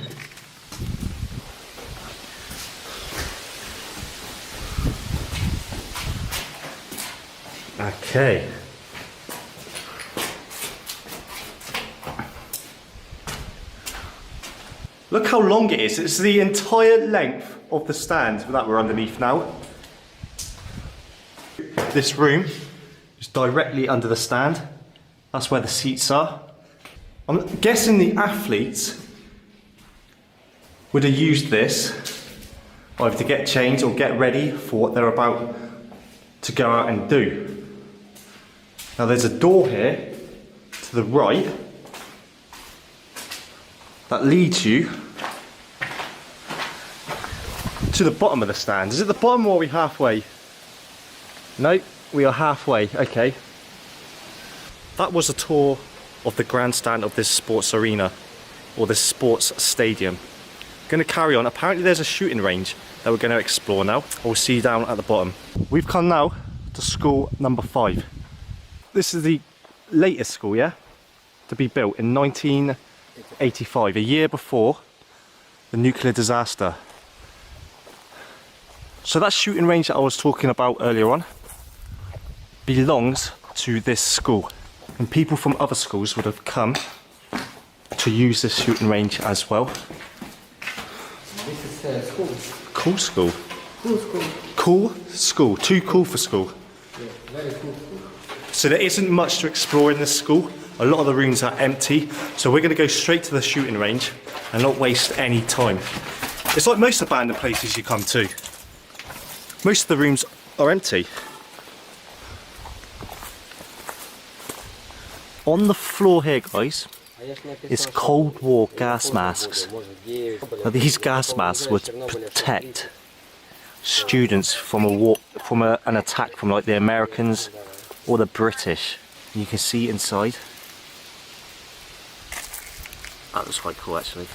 Okay. Look how long it is. It's the entire length of the stand that we're underneath now. This room is directly under the stand. That's where the seats are. I'm guessing the athletes would have used this either to get changed or get ready for what they're about to go out and do. Now there's a door here to the right that leads you to the bottom of the stand. Is it the bottom or are we halfway? No, we are halfway, okay. That was a tour of the grandstand of this sports arena, or this sports stadium. Going to carry on. Apparently there's a shooting range that we're going to explore now. I'll see you down at the bottom. We've come now to school number 5. This is the latest school, yeah? To be built in 1985, a year before the nuclear disaster. So that shooting range that I was talking about earlier on belongs to this school. And people from other schools would have come to use this shooting range as well. This is school. cool school. Cool school. Cool school. Too cool for school. Yeah, very cool school. So there isn't much to explore in this school. A lot of the rooms are empty. So we're going to go straight to the shooting range and not waste any time. It's like most abandoned places you come to. Most of the rooms are empty. On the floor here, guys, is Cold War gas masks. Now, these gas masks would protect students from an attack from like the Americans or the British. And you can see inside. That looks quite cool, actually.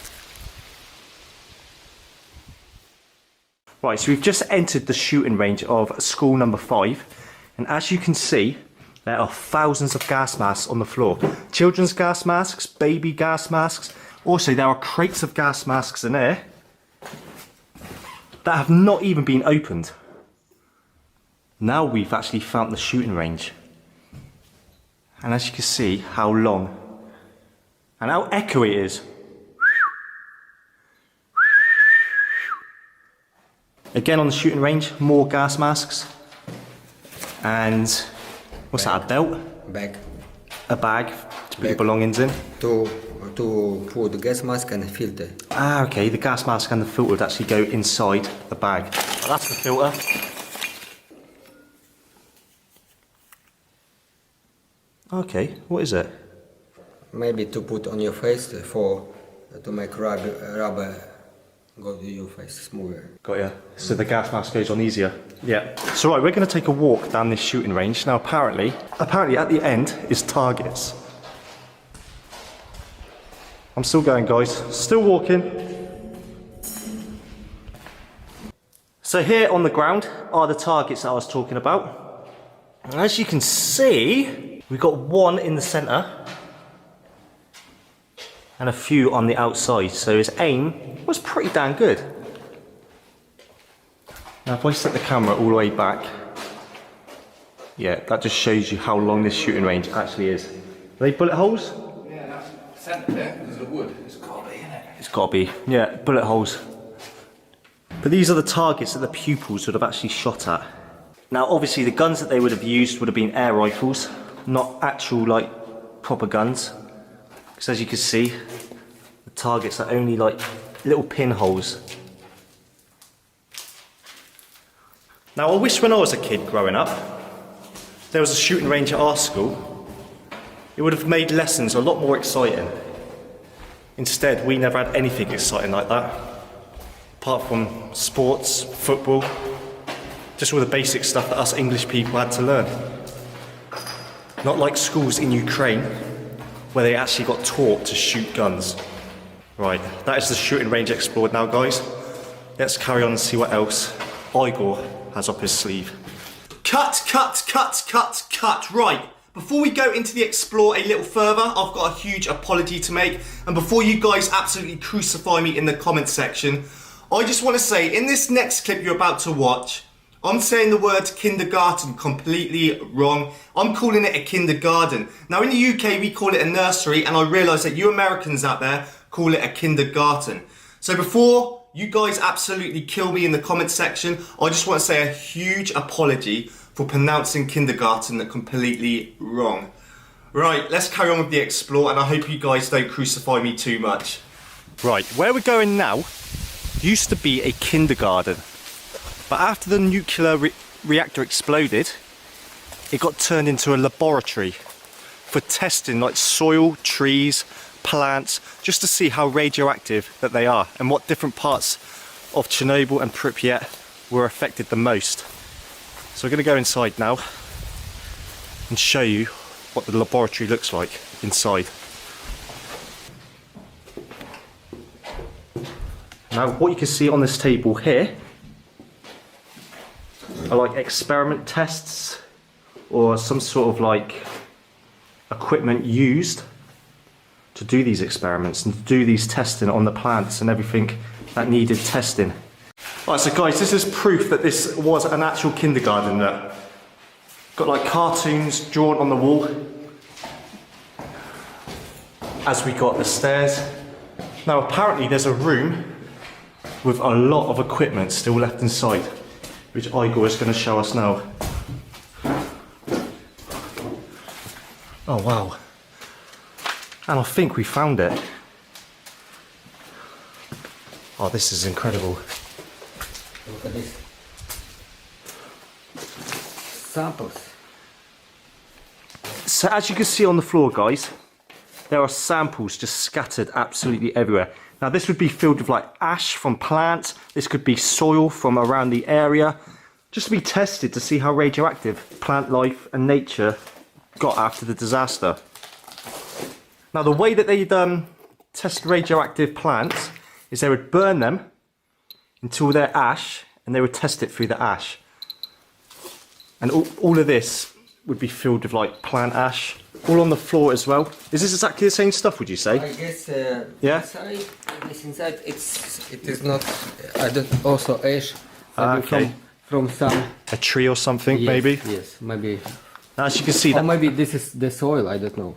Right, so we've just entered the shooting range of school number 5, and as you can see, there are thousands of gas masks on the floor. Children's gas masks, baby gas masks. Also, there are crates of gas masks in there that have not even been opened. Now we've actually found the shooting range. And as you can see, how long and how echoey it is. Again on the shooting range, more gas masks. And what's that, a belt? Bag. A bag to put your belongings in? To put the gas mask and filter. Ah, okay, the gas mask and the filter would actually go inside the bag. Well, that's the filter. Okay, what is it? Maybe to put on your face to make rubber go to your face smoother. Got ya. So the gas mask goes on easier. Yeah. So right, we're going to take a walk down this shooting range. Now apparently at the end is targets. I'm still going, guys. Still walking. So here on the ground are the targets that I was talking about. And as you can see, we've got one in the centre and a few on the outside. So his aim was pretty damn good. Now if I set the camera all the way back, yeah, that just shows you how long this shooting range actually is. Are they bullet holes? Yeah, that's the centre there, because of the wood. It's got to be, isn't it? It's got to be, yeah, bullet holes. But these are the targets that the pupils would have actually shot at. Now obviously the guns that they would have used would have been air rifles, not actual like proper guns. Because as you can see, the targets are only like little pinholes. Now I wish when I was a kid growing up, there was a shooting range at our school. It would have made lessons a lot more exciting. Instead, we never had anything exciting like that. Apart from sports, football, just all the basic stuff that us English people had to learn. Not like schools in Ukraine, where they actually got taught to shoot guns. Right, that is the shooting range explored now, guys. Let's carry on and see what else Igor has up his sleeve. Cut. Right, before we go into the explore a little further, I've got a huge apology to make. And before you guys absolutely crucify me in the comment section, I just want to say, in this next clip you're about to watch, I'm saying the word kindergarten completely wrong. I'm calling it a kindergarten. Now in the UK we call it a nursery, and I realise that you Americans out there call it a kindergarten. So before you guys absolutely kill me in the comment section, I just want to say a huge apology for pronouncing kindergarten completely wrong. Right, let's carry on with the explore, and I hope you guys don't crucify me too much. Right, where we're going now used to be a kindergarten. But after the nuclear reactor exploded, it got turned into a laboratory for testing like soil, trees, plants, just to see how radioactive that they are and what different parts of Chernobyl and Pripyat were affected the most. So we're going to go inside now and show you what the laboratory looks like inside. Now what you can see on this table here are like experiment tests or some sort of like equipment used to do these experiments and to do these testing on the plants and everything that needed testing. Alright, so guys, this is proof that this was an actual kindergarten. That got like cartoons drawn on the wall as we got the stairs. Now apparently there's a room with a lot of equipment still left inside, which Igor is going to show us now. Oh wow. And I think we found it. Oh, this is incredible. Look at this. Samples. So as you can see on the floor, guys, there are samples just scattered absolutely everywhere. Now this would be filled with like ash from plants. This could be soil from around the area, just to be tested to see how radioactive plant life and nature got after the disaster. Now the way that they'd test radioactive plants is they would burn them until they're ash, and they would test it through the ash. And all of this would be filled with like plant ash, all on the floor as well. Is this exactly the same stuff, would you say? I guess Yeah? inside it is not, I don't, also ash. Maybe Okay. from some. A tree or something, Yes, maybe? Yes, maybe. Now, as you can see, Or that maybe this is the soil, I don't know.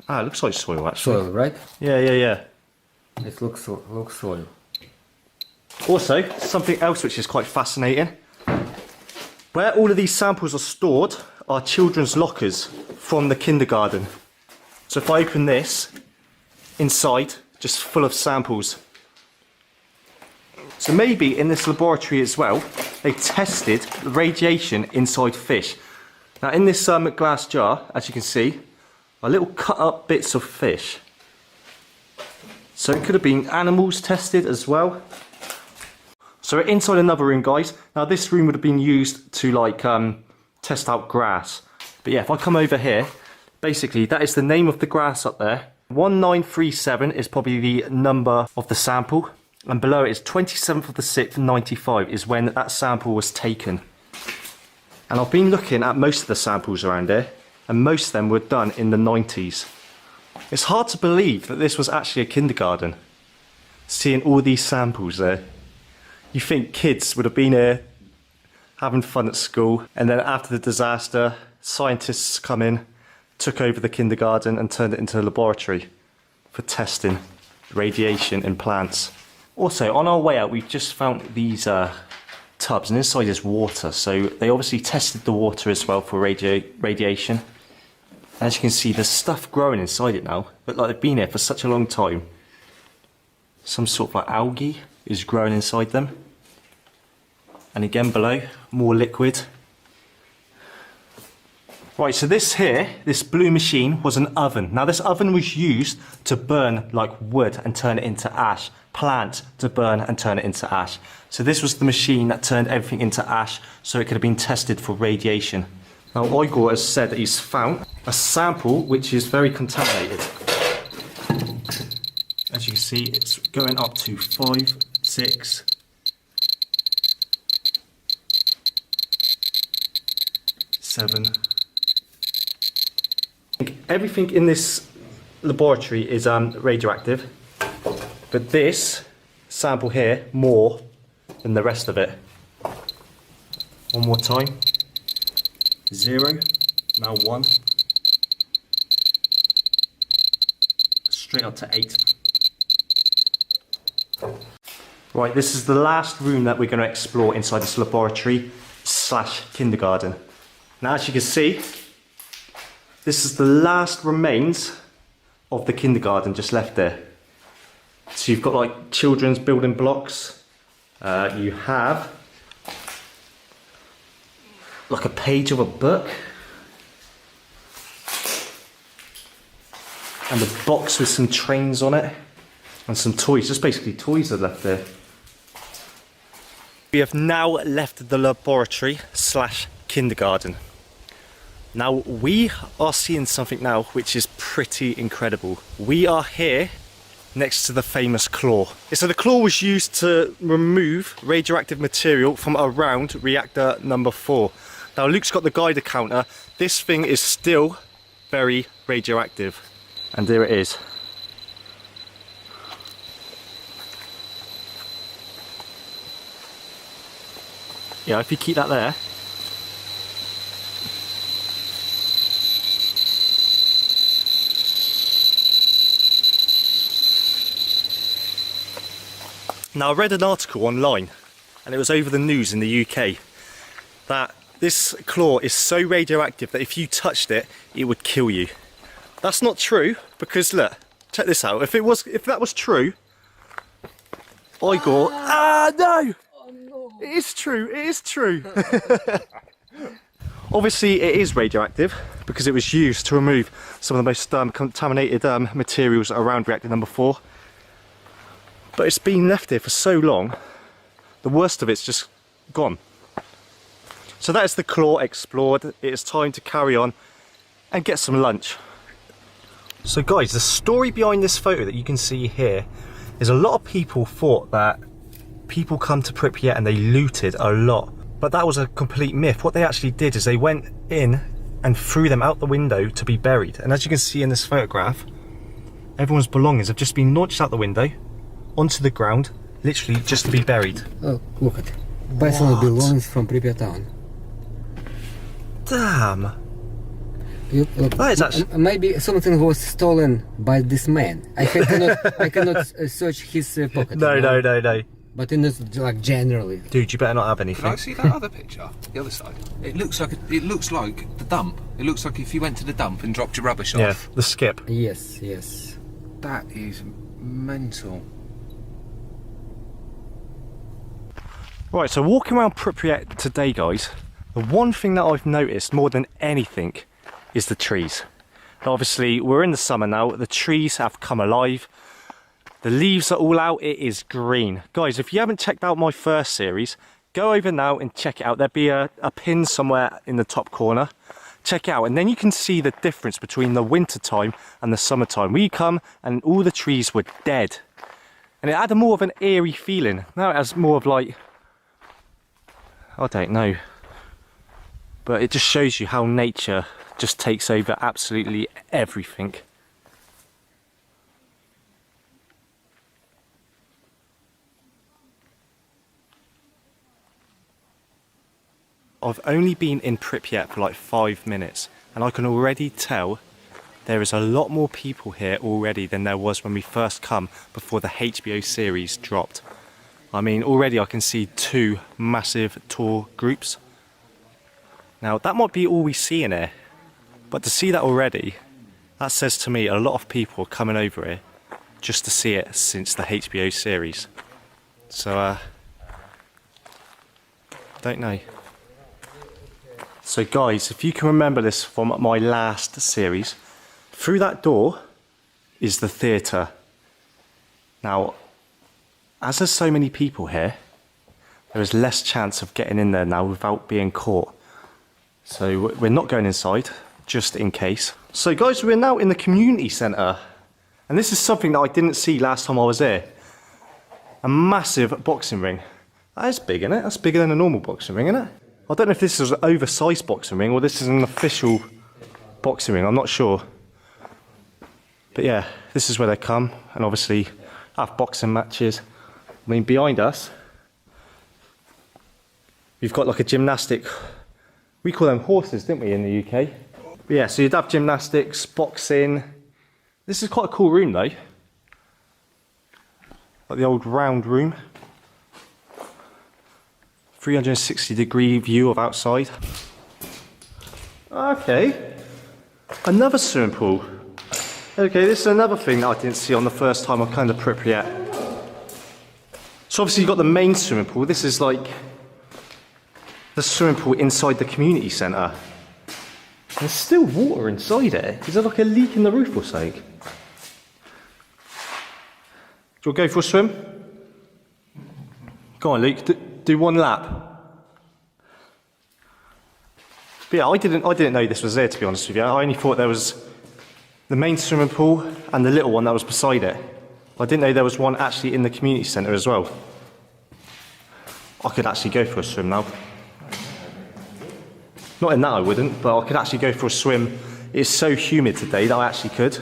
it looks like soil actually. Soil, right? Yeah. It looks soil. Also, something else which is quite fascinating. Where all of these samples are stored are children's lockers from the kindergarten. So if I open this, inside, just full of samples. So maybe in this laboratory as well, they tested the radiation inside fish. Now in this glass jar, as you can see, are little cut up bits of fish. So it could have been animals tested as well. So we're inside another room, guys. Now this room would have been used to like test out grass. But yeah, if I come over here, basically that is the name of the grass up there. 1937 is probably the number of the sample. And below it is 27th of the 6th, 95 is when that sample was taken. And I've been looking at most of the samples around here, and most of them were done in the 90s. It's hard to believe that this was actually a kindergarten, seeing all these samples there. You think kids would have been here having fun at school, and then after the disaster, scientists come in, took over the kindergarten and turned it into a laboratory for testing radiation in plants. Also, on our way out, we've just found these tubs, and inside is water, so they obviously tested the water as well for radiation. As you can see, there's stuff growing inside it now, but like they've been here for such a long time. Some sort of like algae is growing inside them. And again below, more liquid. Right, so this here, this blue machine was an oven. Now this oven was used to burn like wood and turn it into ash. Plant to burn and turn it into ash. So this was the machine that turned everything into ash, so it could have been tested for radiation. Now Igor has said that he's found a sample which is very contaminated. As you can see, it's going up to 5, 6, 7. Everything in this laboratory is radioactive, but this sample here more than the rest of it. One more time. 0, now 1. Straight up to 8. Right, this is the last room that we're going to explore inside this laboratory / kindergarten. Now as you can see, this is the last remains of the kindergarten just left there. So you've got like children's building blocks. You have like a page of a book. And a box with some trains on it. And some toys, just basically toys are left there. We have now left the laboratory / kindergarten. Now we are seeing something now which is pretty incredible. We are here next to the famous claw. So the claw was used to remove radioactive material from around reactor number 4. Now Luke's got the Geiger counter. This thing is still very radioactive. And there it is. Yeah, if you keep that there. Now I read an article online, and it was over the news in the UK, that this claw is so radioactive that if you touched it, it would kill you. That's not true, because look, check this out. If that was true, I got no! Oh, no. It is true, it is true. Obviously it is radioactive because it was used to remove some of the most contaminated materials around reactor number 4. But it's been left here for so long, the worst of it's just gone. So that is the claw explored. It is time to carry on and get some lunch. So guys, the story behind this photo that you can see here is a lot of people thought that people come to Pripyat and they looted a lot. But that was a complete myth. What they actually did is they went in and threw them out the window to be buried. And as you can see in this photograph, everyone's belongings have just been launched out the window onto the ground, literally just to be buried. Oh, look at personal belongings from Pripyat town. Damn. Look, That is actually... maybe something was stolen by this man. I cannot search his pocket. No. But in this, like, generally. Dude, you better not have anything. Can I see that other picture? The other side. It looks like the dump. It looks like if you went to the dump and dropped your rubbish off. Yeah, the skip. Yes. That is mental. Right, so walking around Pripyat today, guys, the one thing that I've noticed more than anything is the trees. Now, obviously, we're in the summer now. The trees have come alive. The leaves are all out. It is green. Guys, if you haven't checked out my first series, go over now and check it out. There'll be a pin somewhere in the top corner. Check it out, and then you can see the difference between the winter time and the summertime. We come and all the trees were dead. And it had a more of an eerie feeling. Now it has more of like, I don't know. But it just shows you how nature just takes over absolutely everything. I've only been in Pripyat for like 5 minutes, and I can already tell there is a lot more people here already than there was when we first come before the HBO series dropped. I mean, already I can see 2 massive tour groups. Now, that might be all we see in here, but to see that already, that says to me a lot of people are coming over here just to see it since the HBO series. So, don't know. So guys, if you can remember this from my last series, through that door is the theatre. Now, as there's so many people here, there is less chance of getting in there now without being caught. So we're not going inside, just in case. So guys, we're now in the community centre. And this is something that I didn't see last time I was here. A massive boxing ring. That is big, isn't it? That's bigger than a normal boxing ring, isn't it? I don't know if this is an oversized boxing ring or this is an official boxing ring, I'm not sure. But yeah, this is where they come and obviously have boxing matches. I mean, behind us, we've got like a gymnastic, we call them horses, didn't we, in the UK? But yeah, so you'd have gymnastics, boxing. This is quite a cool room though. Like the old round room. 360-degree view of outside. Okay, another swimming pool. Okay, this is another thing that I didn't see on the first time I came to Pripyat. So obviously you've got the main swimming pool. This is like the swimming pool inside the community centre. There's still water inside it. Is there like a leak in the roof or something? Do you want to go for a swim? Go on, Luke. Do one lap. But yeah, I didn't know this was there, to be honest with you. I only thought there was the main swimming pool and the little one that was beside it. I didn't know there was one actually in the community centre as well. I could actually go for a swim now. Not in that I wouldn't, but I could actually go for a swim. It's so humid today that I actually could.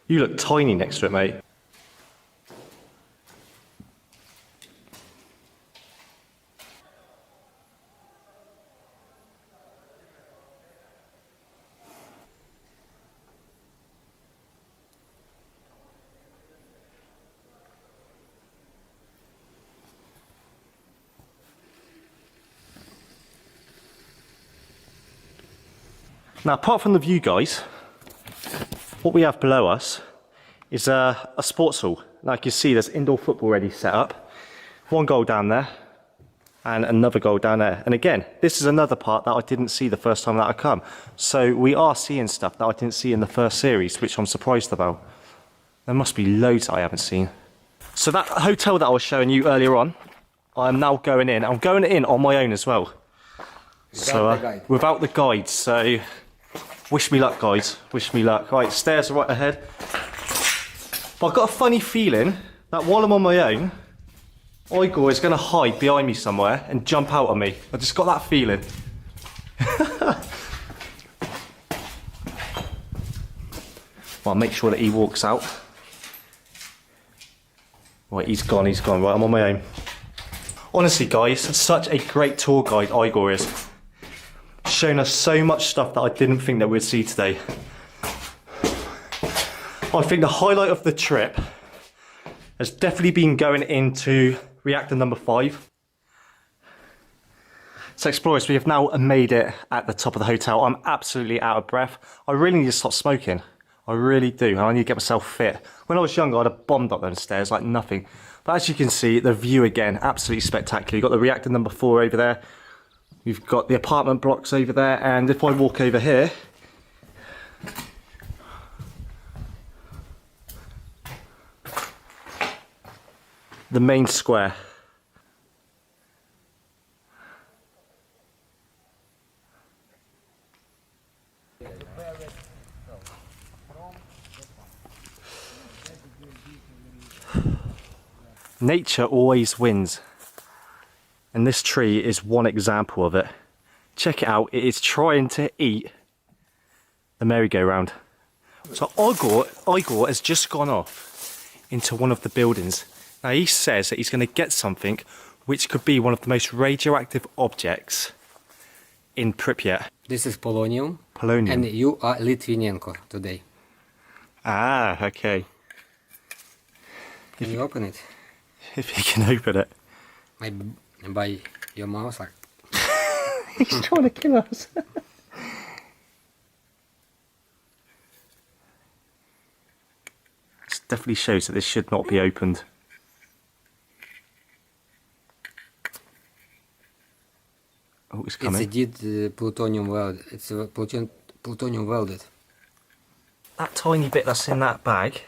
You look tiny next to it, mate. Now, apart from the view, guys, what we have below us is a sports hall. Like you see, there's indoor football already set up. One goal down there and another goal down there. And again, this is another part that I didn't see the first time that I come. So we are seeing stuff that I didn't see in the first series, which I'm surprised about. There must be loads that I haven't seen. So that hotel that I was showing you earlier on, I'm now going in. I'm going in on my own as well. Without the guide. So wish me luck, guys. Wish me luck. Right, stairs are right ahead. But I've got a funny feeling that while I'm on my own, Igor is going to hide behind me somewhere and jump out at me. I just got that feeling. Well, make sure that he walks out. Right, he's gone. Right, I'm on my own. Honestly, guys, such a great tour guide Igor is. Shown us so much stuff that I didn't think that we'd see today. I think the highlight of the trip has definitely been going into reactor number 5. So explorers, we have now made it at the top of the hotel. I'm absolutely out of breath. I really need to stop smoking. I really do, and I need to get myself fit. When I was younger, I'd have bombed up those stairs like nothing. But as you can see, the view again, absolutely spectacular. You've got the reactor number 4 over there. We've got the apartment blocks over there, and if I walk over here, the main square. Nature always wins, and this tree is one example of it. Check it out, it is trying to eat the merry-go-round. So Igor has just gone off into one of the buildings. Now he says that he's going to get something which could be one of the most radioactive objects in Pripyat. This is polonium. Polonium. And you are Litvinenko today. Ah, okay. Can you open it? If he can open it. By your mouse. He's trying to kill us. This definitely shows that this should not be opened. Oh, it's coming. It's indeed plutonium welded. It's plutonium welded. That tiny bit that's in that bag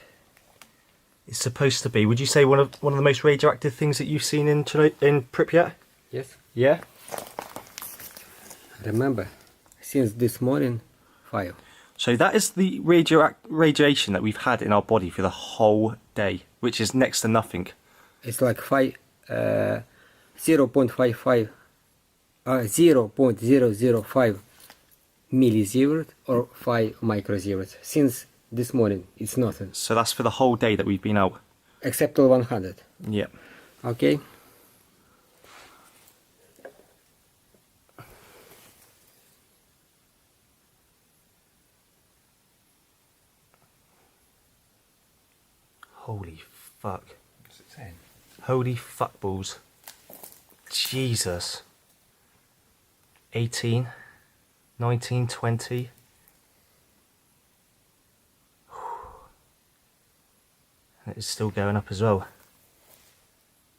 is supposed to be, would you say, one of the most radioactive things that you've seen in Pripyat? Yes. Yeah? Remember, since this morning, fire. So that is the radiation that we've had in our body for the whole day, which is next to nothing. It's like 0.005 millisievert or 5 microsieverts. Since this morning, it's nothing. So that's for the whole day that we've been out? Except till 100. Yep. Okay? Holy fuck. What's it saying? Holy fuck balls. Jesus. 18, 19, 20. And it's still going up as well.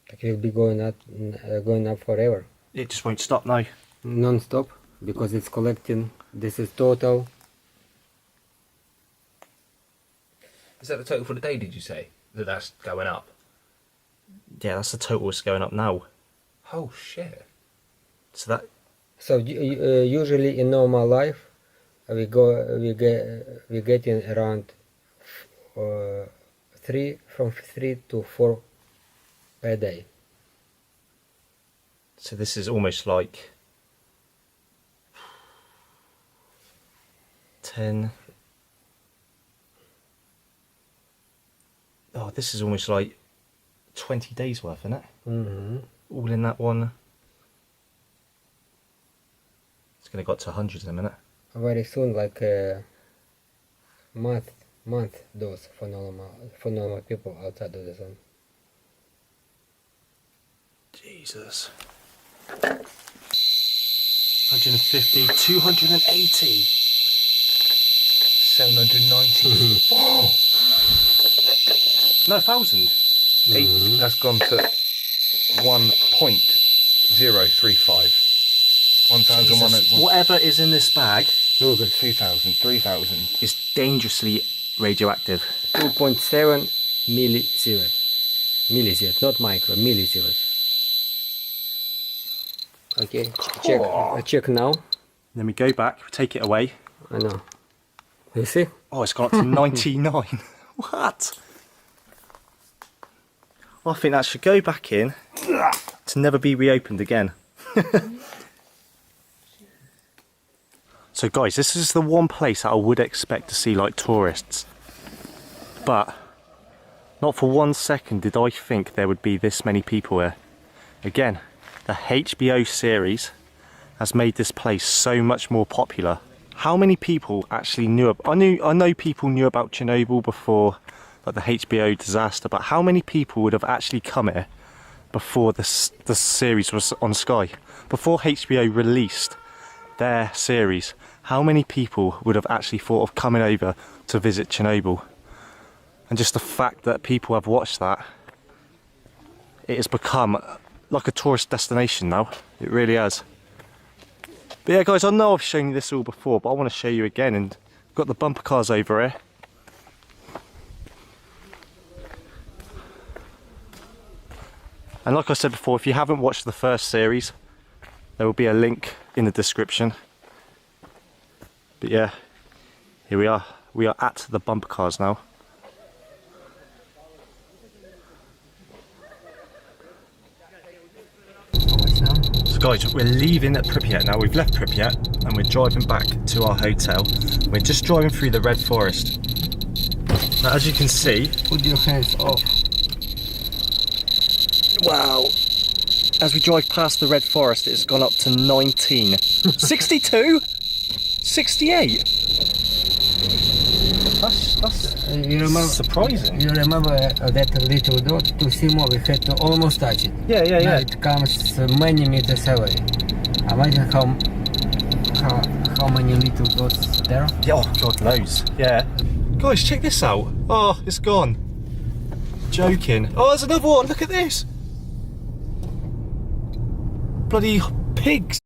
It will be going up forever. It just won't stop now. Non-stop, because it's collecting. This is total. Is that the total for the day, did you say? That's going up? Yeah, that's the total that's going up now. Oh, shit. So that... So usually in normal life, we getting around 3 to 4 per day. So this is almost like 10. Oh, this is almost like 20 days worth, isn't it? Mm-hmm. All in that one. It's going to go up to 100 in a minute. Very soon, like a month dose for normal people outside of the zone. Jesus. 150, 280. 790. No, 1,000. That's gone to 1.035. 1,100. Whatever is in this bag 2,000, 3,000. is dangerously radioactive. 2.7 millisievert. Millisievert, not micro, millisievert. Okay, check now. Then we go back, take it away. I know. You see? Oh, it's gone up to 99. What? I think that should go back in to never be reopened again. So guys, this is the one place that I would expect to see like tourists. But not for 1 second did I think there would be this many people here. Again, the HBO series has made this place so much more popular. How many people actually knew? I know people knew about Chernobyl before, like the HBO disaster, but how many people would have actually come here before the series was on Sky? Before HBO released their series, how many people would have actually thought of coming over to visit Chernobyl? And just the fact that people have watched that, it has become like a tourist destination now. It really has. But yeah guys, I know I've shown you this all before, but I want to show you again. And we've got the bumper cars over here. And like I said before, if you haven't watched the first series, there will be a link in the description. But yeah, here we are. We are at the bumper cars now. So guys, we're leaving at Pripyat now. We've left Pripyat and we're driving back to our hotel. We're just driving through the Red Forest. Now as you can see, Put your hands off. wow, as we drive past the Red Forest, it's gone up to 19. 62? 68? That's You remember? surprising. You remember that little dot? To see more, we had to almost touch it. Yeah, yeah, Now yeah. it comes many meters away. Imagine how many little dots there. Yeah, oh god, loads. Yeah. Guys, check this out. Oh, it's gone. Joking. Oh, there's another one. Look at this. Bloody pigs.